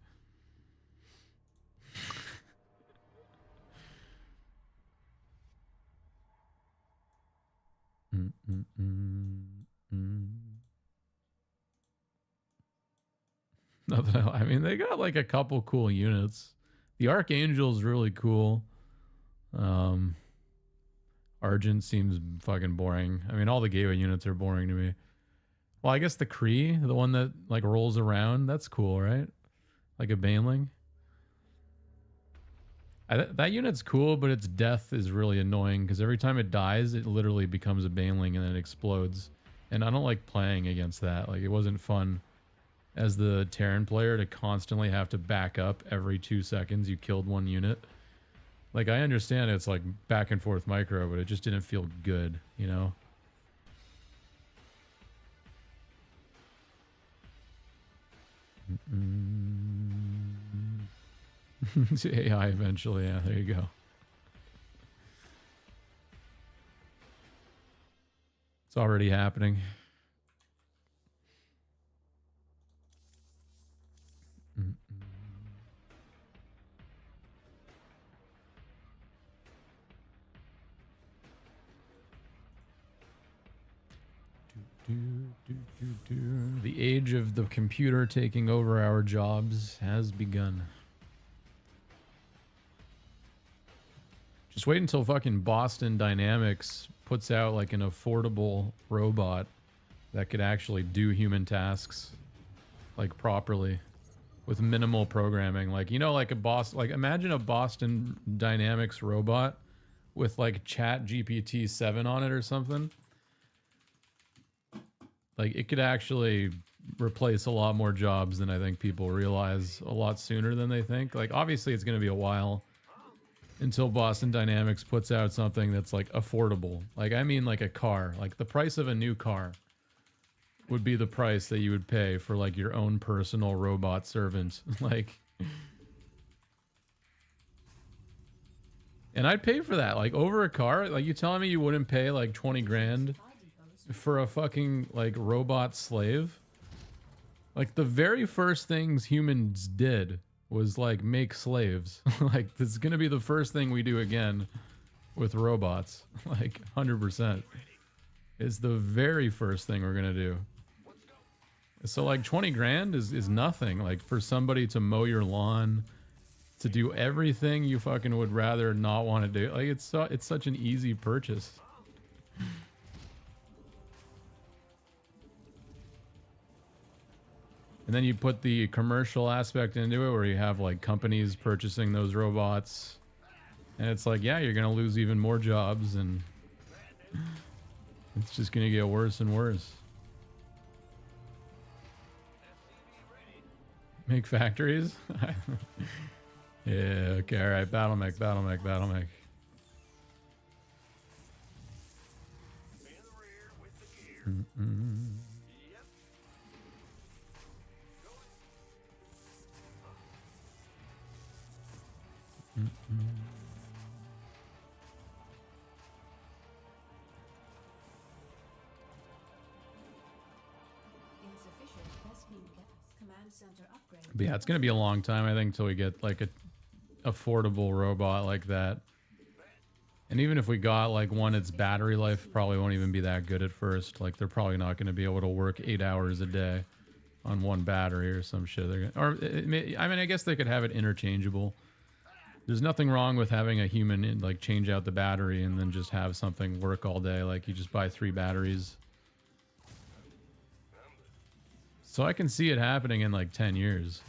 Nothing else. I mean, they got like a couple cool units. The Archangel's really cool. Argent seems fucking boring. I mean, all the gateway units are boring to me. Well, I guess the Kree, the one that like rolls around, that's cool, right? Like a Baneling. That unit's cool, but its death is really annoying because every time it dies, it literally becomes a Baneling and then it explodes. And I don't like playing against that. Like, it wasn't fun as the Terran player to constantly have to back up every 2 seconds you killed one unit. Like, I understand it's like back and forth micro, but it just didn't feel good, you know? AI eventually, yeah, there you go. It's already happening. The age of the computer taking over our jobs has begun. Just wait until fucking Boston Dynamics puts out like an affordable robot that could actually do human tasks like properly with minimal programming. Like, you know, like imagine a Boston Dynamics robot with like Chat GPT 7 on it or something. Like, it could actually replace a lot more jobs than I think people realize a lot sooner than they think. Like, obviously it's going to be a while until Boston Dynamics puts out something that's like affordable. Like, I mean, like a car, like the price of a new car would be the price that you would pay for like your own personal robot servant. Like, and I'd pay for that, like over a car. Like, you telling me you wouldn't pay like 20 grand for a fucking like robot slave. Like the very first things humans did was like make slaves. Like this is gonna be the first thing we do again with robots. Like 100%. It's the very first thing we're gonna do. So like 20 grand is nothing. Like for somebody to mow your lawn, to do everything you fucking would rather not want to do. Like it's such an easy purchase. And then you put the commercial aspect into it where you have like companies purchasing those robots. And it's like, yeah, you're going to lose even more jobs and it's just going to get worse and worse. Make factories? Yeah, okay, alright. Battle mech, battle mech, battle mech. Insufficient SQ gas. Command center upgrade. But yeah, it's gonna be a long time, I think, till we get like a affordable robot like that. And even if we got like one, its battery life probably won't even be that good at first. Like they're probably not going to be able to work 8 hours a day on one battery or some shit. They're gonna, or I mean, I guess they could have it interchangeable. There's nothing wrong with having a human like change out the battery and then just have something work all day. Like you just buy 3 batteries. So I can see it happening in like 10 years,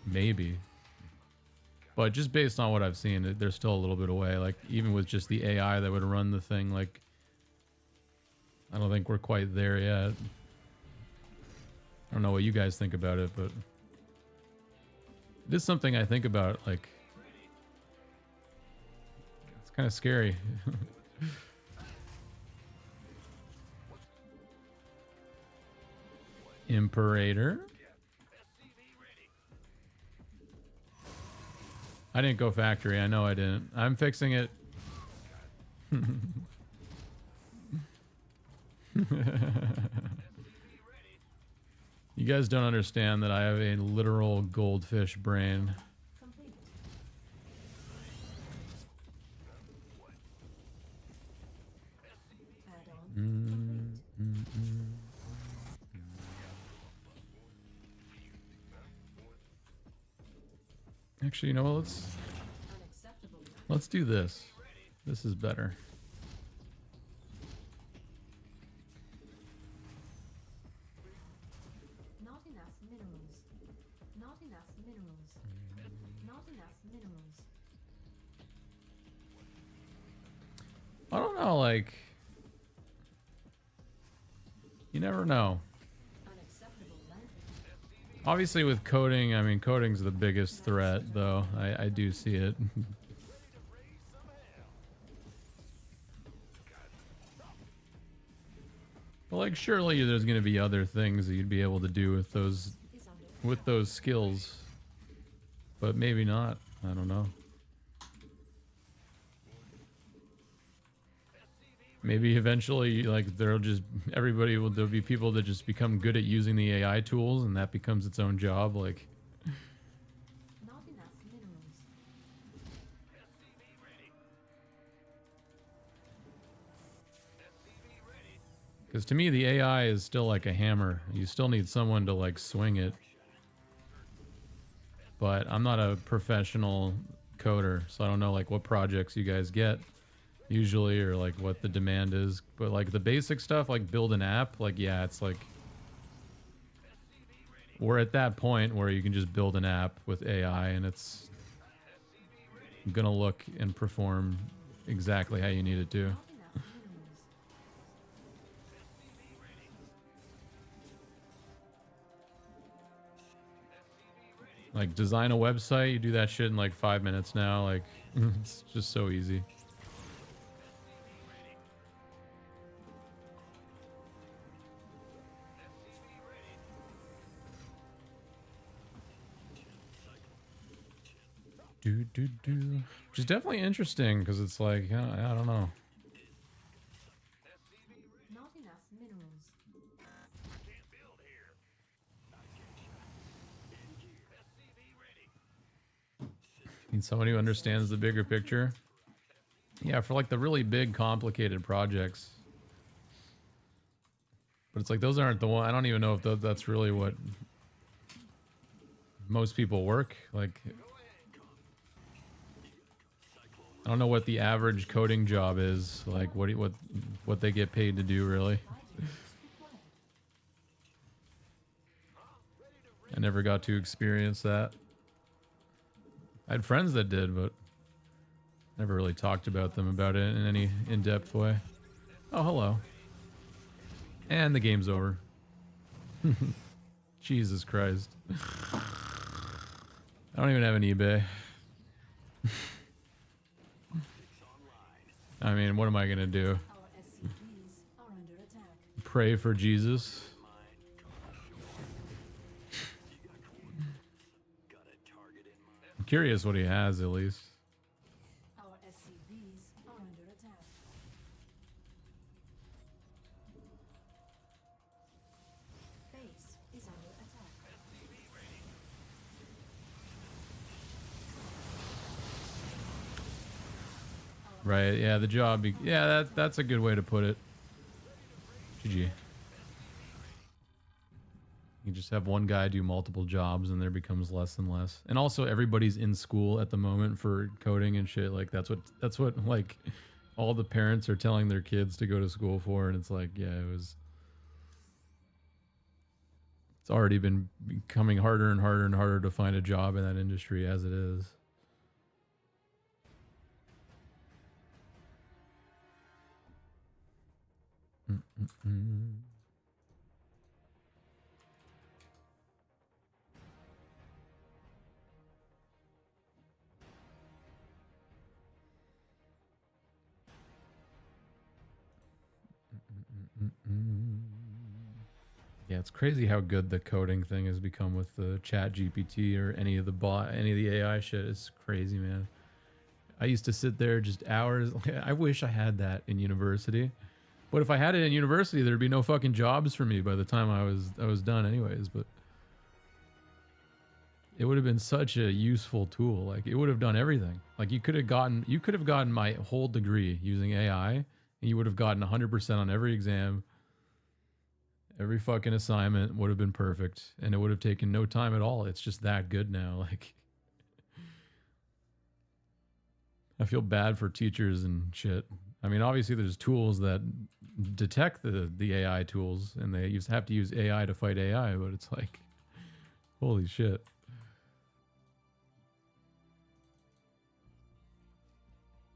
maybe. But just based on what I've seen, they're still a little bit away. Like even with just the AI that would run the thing, like I don't think we're quite there yet. I don't know what you guys think about it, but it is something I think about. Like it's kind of scary. Imperator. I didn't go factory. I know I didn't. I'm fixing it. You guys don't understand that I have a literal goldfish brain. Complete. Add-on complete. Actually, you know what? Unacceptable. Let's do this. This is better. Not enough minerals. Not enough minerals. Not enough minerals. I don't know, like you never know. Unacceptable land. Obviously with coding, I mean coding's the biggest threat though. I do see it. But like surely there's going to be other things that you'd be able to do with those skills. But maybe not. I don't know. Maybe eventually, like, there'll be people that just become good at using the AI tools, and that becomes its own job. Like, Not enough minerals. because to me, the AI is still like a hammer. You still need someone to like swing it. But I'm not a professional coder, so I don't know like what projects you guys get usually, or like what the demand is. But like the basic stuff, like build an app, like yeah, it's like we're at that point where you can just build an app with AI and it's gonna look and perform exactly how you need it to. Not enough minerals. Like design a website, you do that shit in like 5 minutes now. Like it's just so easy. Which is definitely interesting because it's like I don't know. Not enough minerals. Need someone who understands the bigger picture. Yeah, for like the really big, complicated projects. But it's like those aren't the one. I don't even know if that's really what most people work. Like, I don't know what the average coding job is. Like, what they get paid to do, really. I never got to experience that. I had friends that did, but never really talked about them about it in any in-depth way. Oh, hello. And the game's over. Jesus Christ. I don't even have an eBay. I mean, what am I gonna do? Our SCVs are under attack. Pray for Jesus? I'm curious what he has, at least. Our SCVs are under attack. Base is under attack. Right, yeah, the job. Yeah, that's a good way to put it. GG. You just have one guy do multiple jobs and there becomes less and less. And also everybody's in school at the moment for coding and shit. Like that's what like all the parents are telling their kids to go to school for, and it's like, yeah, it's already been becoming harder and harder and harder to find a job in that industry as it is. Yeah, it's crazy how good the coding thing has become with the Chat GPT or any of the AI shit. It's crazy, man. I used to sit there just hours. I wish I had that in university. But if I had it in university, there'd be no fucking jobs for me by the time I was done anyways. But it would have been such a useful tool. Like it would have done everything. Like you could have gotten my whole degree using AI, and you would have gotten 100% on every exam. Every fucking assignment would have been perfect, and it would have taken no time at all. It's just that good now. Like I feel bad for teachers and shit. I mean, obviously there's tools that detect the AI tools, and they have to use AI to fight AI, but it's like, holy shit.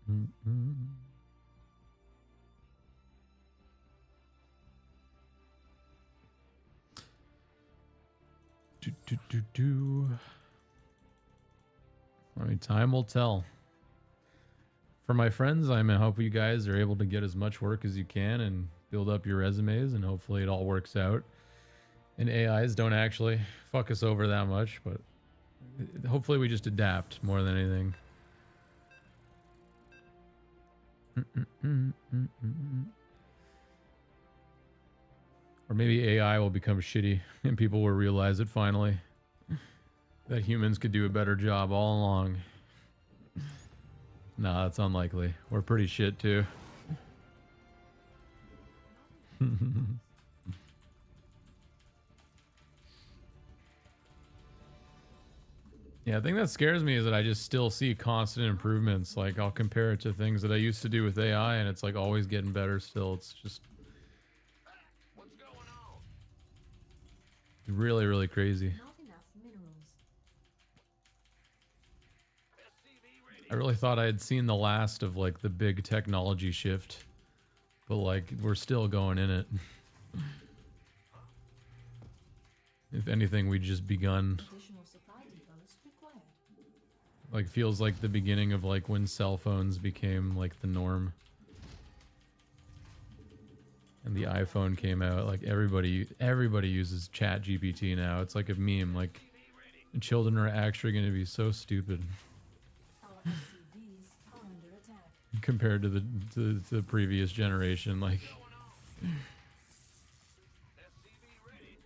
I mean, time will tell. For my friends, I hope you guys are able to get as much work as you can and build up your resumes, and hopefully it all works out. And AIs don't actually fuck us over that much, but hopefully we just adapt more than anything. Or maybe AI will become shitty and people will realize it finally. That humans could do a better job all along. Nah, that's unlikely. We're pretty shit too. Yeah, the thing that scares me is that I just still see constant improvements. Like I'll compare it to things that I used to do with AI, and it's like always getting better still. It's just What's going on? really, really crazy. Not enough minerals. SCV ready. I really thought I had seen the last of like the big technology shift, but like we're still going in it. If anything, we just begun. Additional supply depots required. Like feels like the beginning of like when cell phones became like the norm. And the iPhone came out, like everybody uses Chat GPT now. It's like a meme. Like children are actually going to be so stupid Our SCVs are under attack. compared to the previous generation. Like SCV ready.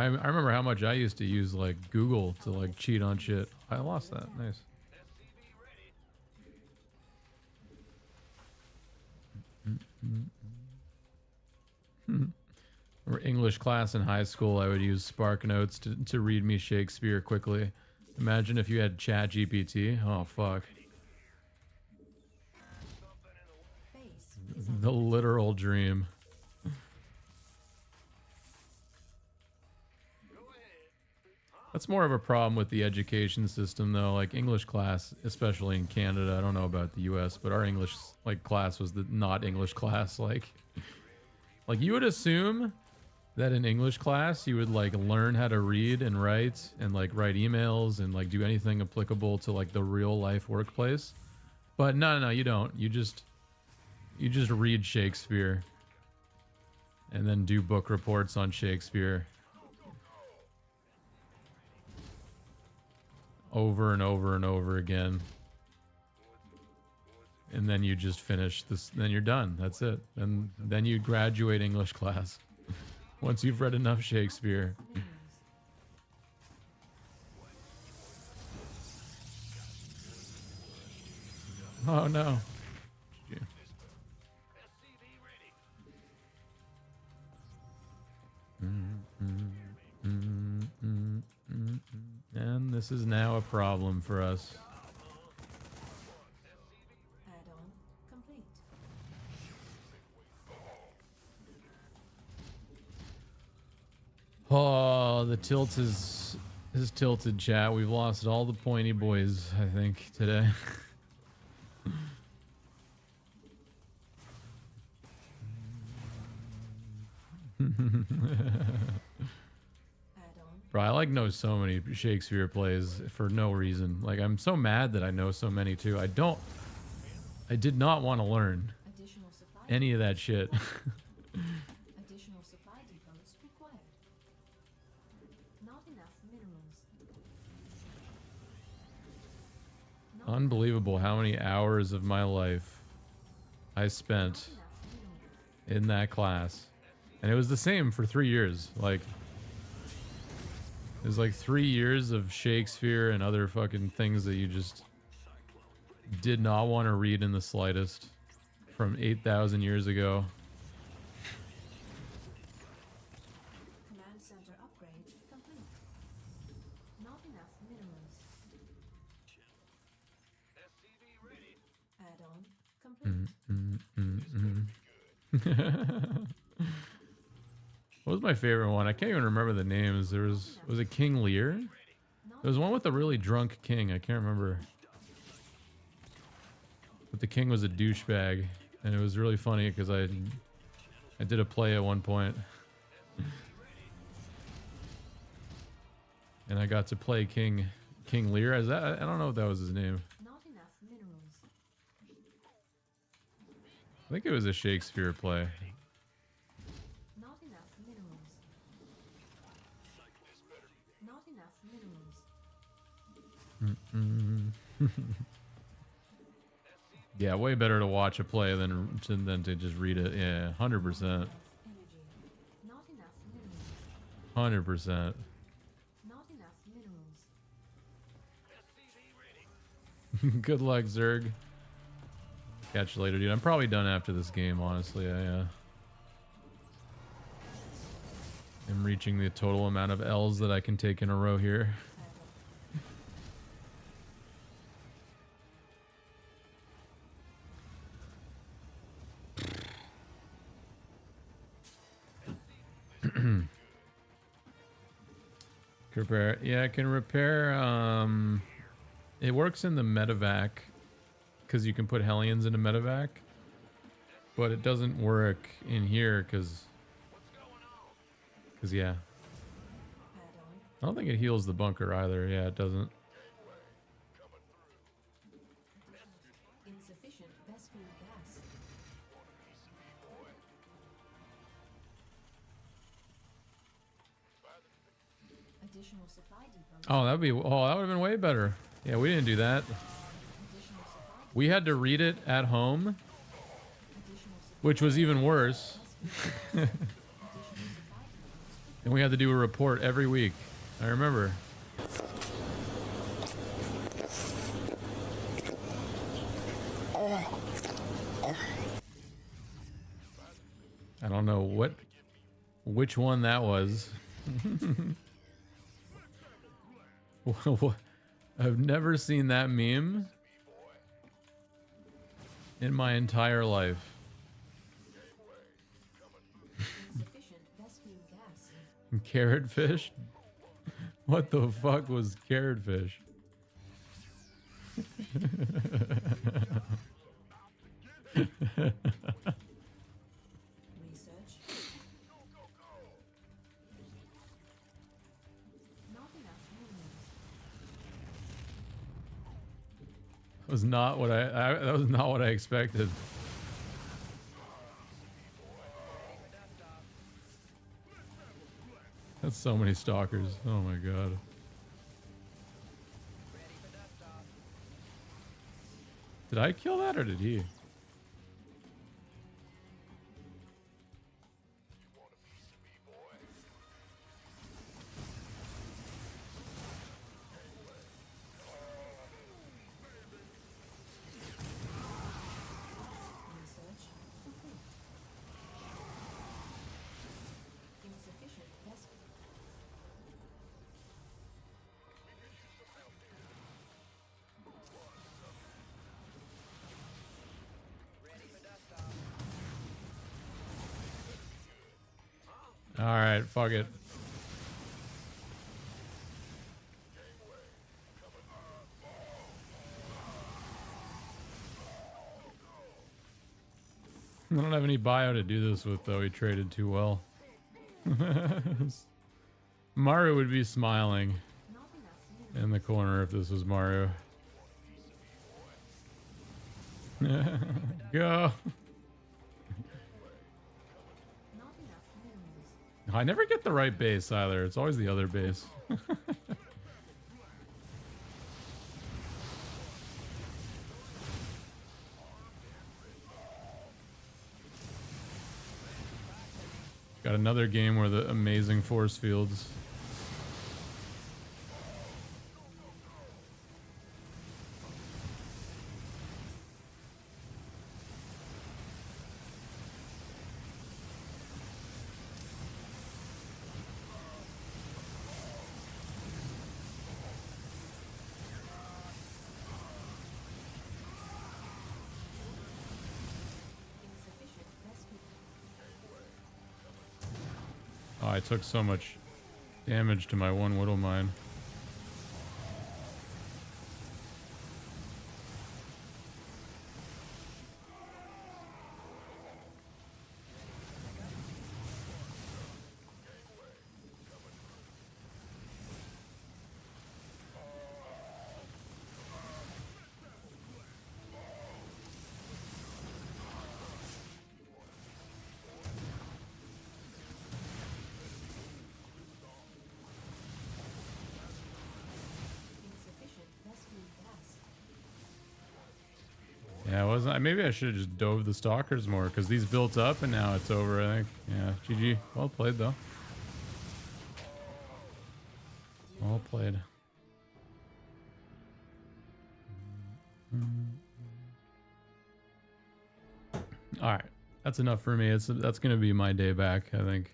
I remember how much I used to use like Google to like cheat on shit. I lost that. Nice. Or English class in high school, I would use Spark Notes to read me Shakespeare quickly. Imagine if you had Chat GPT. Oh fuck. Base is The literal dream. That's more of a problem with the education system though. Like English class, especially in Canada, I don't know about the US, but our English like class was the not English class. Like you would assume that in English class you would like learn how to read and write write emails and like do anything applicable to like the real life workplace. But no, you don't. You just read Shakespeare and then do book reports on Shakespeare over and over and over again. And then you just finish this, then you're done. That's it. And then you graduate English class once you've read enough Shakespeare. Oh no. And this is now a problem for us. add-on complete. Oh, the tilt is tilted, chat. We've lost all the pointy boys, I think, today. Add-on Bro, I like know so many Shakespeare plays for no reason. Like I'm so mad that I know so many too. I did not want to learn additional supply any of that shit. additional supply depots required. Not enough minerals. Not Unbelievable how many hours of my life I spent enough minerals. in that class. And it was the same for 3 years. Like it was like 3 years of Shakespeare and other fucking things that you just did not want to read in the slightest from 8,000 years ago. Command center upgrade complete. Not enough minerals. Add-on complete. What was my favorite one? I can't even remember the names. Was it King Lear? There was one with the really drunk king. I can't remember. But the king was a douchebag, and it was really funny because I did a play at one point, and I got to play King Lear. I don't know if that was his name. Not enough minerals. I think it was a Shakespeare play. Not enough minerals. Not enough minerals. Yeah, way better to watch a play than to just read it. Yeah, 100%. Energy. Not enough minerals. 100%. Not enough minerals. Good luck, Zerg. Catch you later, dude. I'm probably done after this game, honestly. I am reaching the total amount of L's that I can take in a row here. Repair. Yeah, I can repair. It works in the medevac because you can put Hellions into medevac, but it doesn't work in here because yeah, Add-on. I don't think it heals the bunker either. Yeah, it doesn't. Insufficient Vesper gas. Additional supply depots. Oh, that would have been way better. Yeah, we didn't do that. Additional supply. We had to read it at home, Additional supply. which was even worse. Additional supply depots And we had to do a report every week. I remember. I don't know which one that was. I've never seen that meme in my entire life. Insufficient Vespene gas. Carrot fish? What the fuck was carrot fish? Research. Not enough minerals. That was not what that was not what I expected. That's so many stalkers. Oh my god. Ready for dust off. Did I kill that or did he? Research complete. Insufficient Vespene. Ready for dust off. All right, fuck it. I don't have any bio to do this with though. He traded too well. Mario would be smiling Not enough minerals. in the corner if this was Mario. Go. Not enough minerals. I never get the right base either. It's always the other base. Got another game where the amazing force fields. Insufficient Vespene. Oh, I took so much damage to my one Whittle Mine. Insufficient Vespene gas. Yeah, it wasn't. Maybe I should have just dove the stalkers more because these built up and now it's over. I think. Yeah, GG. Well played though. Well played. All right, that's enough for me. That's gonna be my day back. I think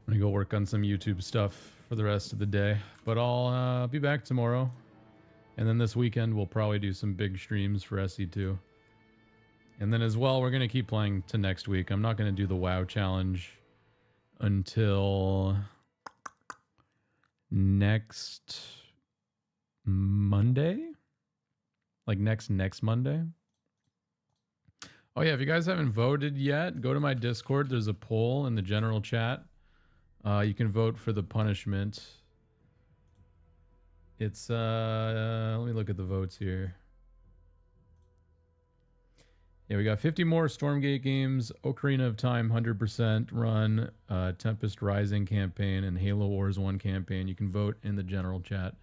I'm gonna go work on some YouTube stuff for the rest of the day. But I'll be back tomorrow, and then this weekend we'll probably do some big streams for SE2. And then as well, we're gonna keep playing to next week. I'm not gonna do the WoW challenge until next Monday, like next Monday. Oh yeah, if you guys haven't voted yet, go to my Discord. There's a poll in the general chat. You can vote for the punishment. It's let me look at the votes here. Yeah, we got 50 more Stormgate games, Ocarina of Time 100% run, Tempest Rising campaign, and Halo Wars 1 campaign. You can vote in the general chat.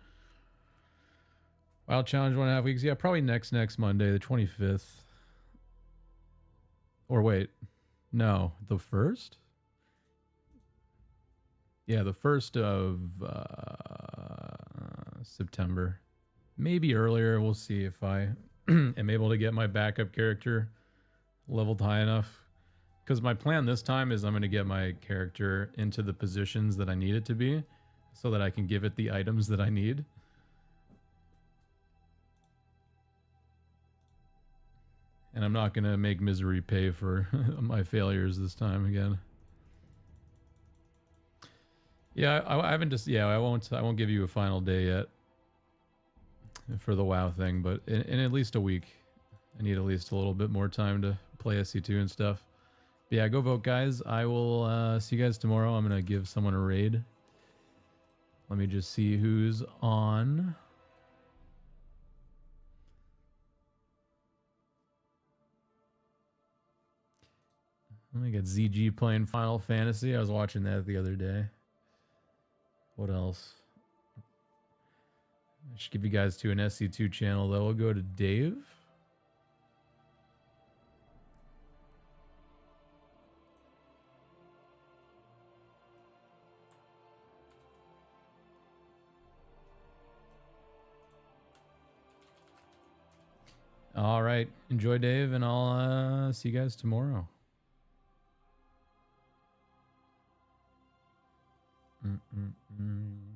WoW challenge 1.5 weeks. Yeah, probably next Monday, the 25th. Or wait, no, the 1st? Yeah, the 1st of September. Maybe earlier. We'll see if I am able to get my backup character leveled high enough. Because my plan this time is I'm going to get my character into the positions that I need it to be so that I can give it the items that I need. And I'm not going to make misery pay for my failures this time again. Yeah, I haven't just, yeah, I won't give you a final day yet for the WoW thing, but in at least a week. I need at least a little bit more time to play SC2 and stuff. But yeah, go vote, guys. I will see you guys tomorrow. I'm going to give someone a raid. Let me just see who's on. I got ZG playing Final Fantasy. I was watching that the other day. What else? I should give you guys to an SC2 channel, though. We'll go to Dave. All right. Enjoy, Dave, and I'll see you guys tomorrow. Mm-mm-mm.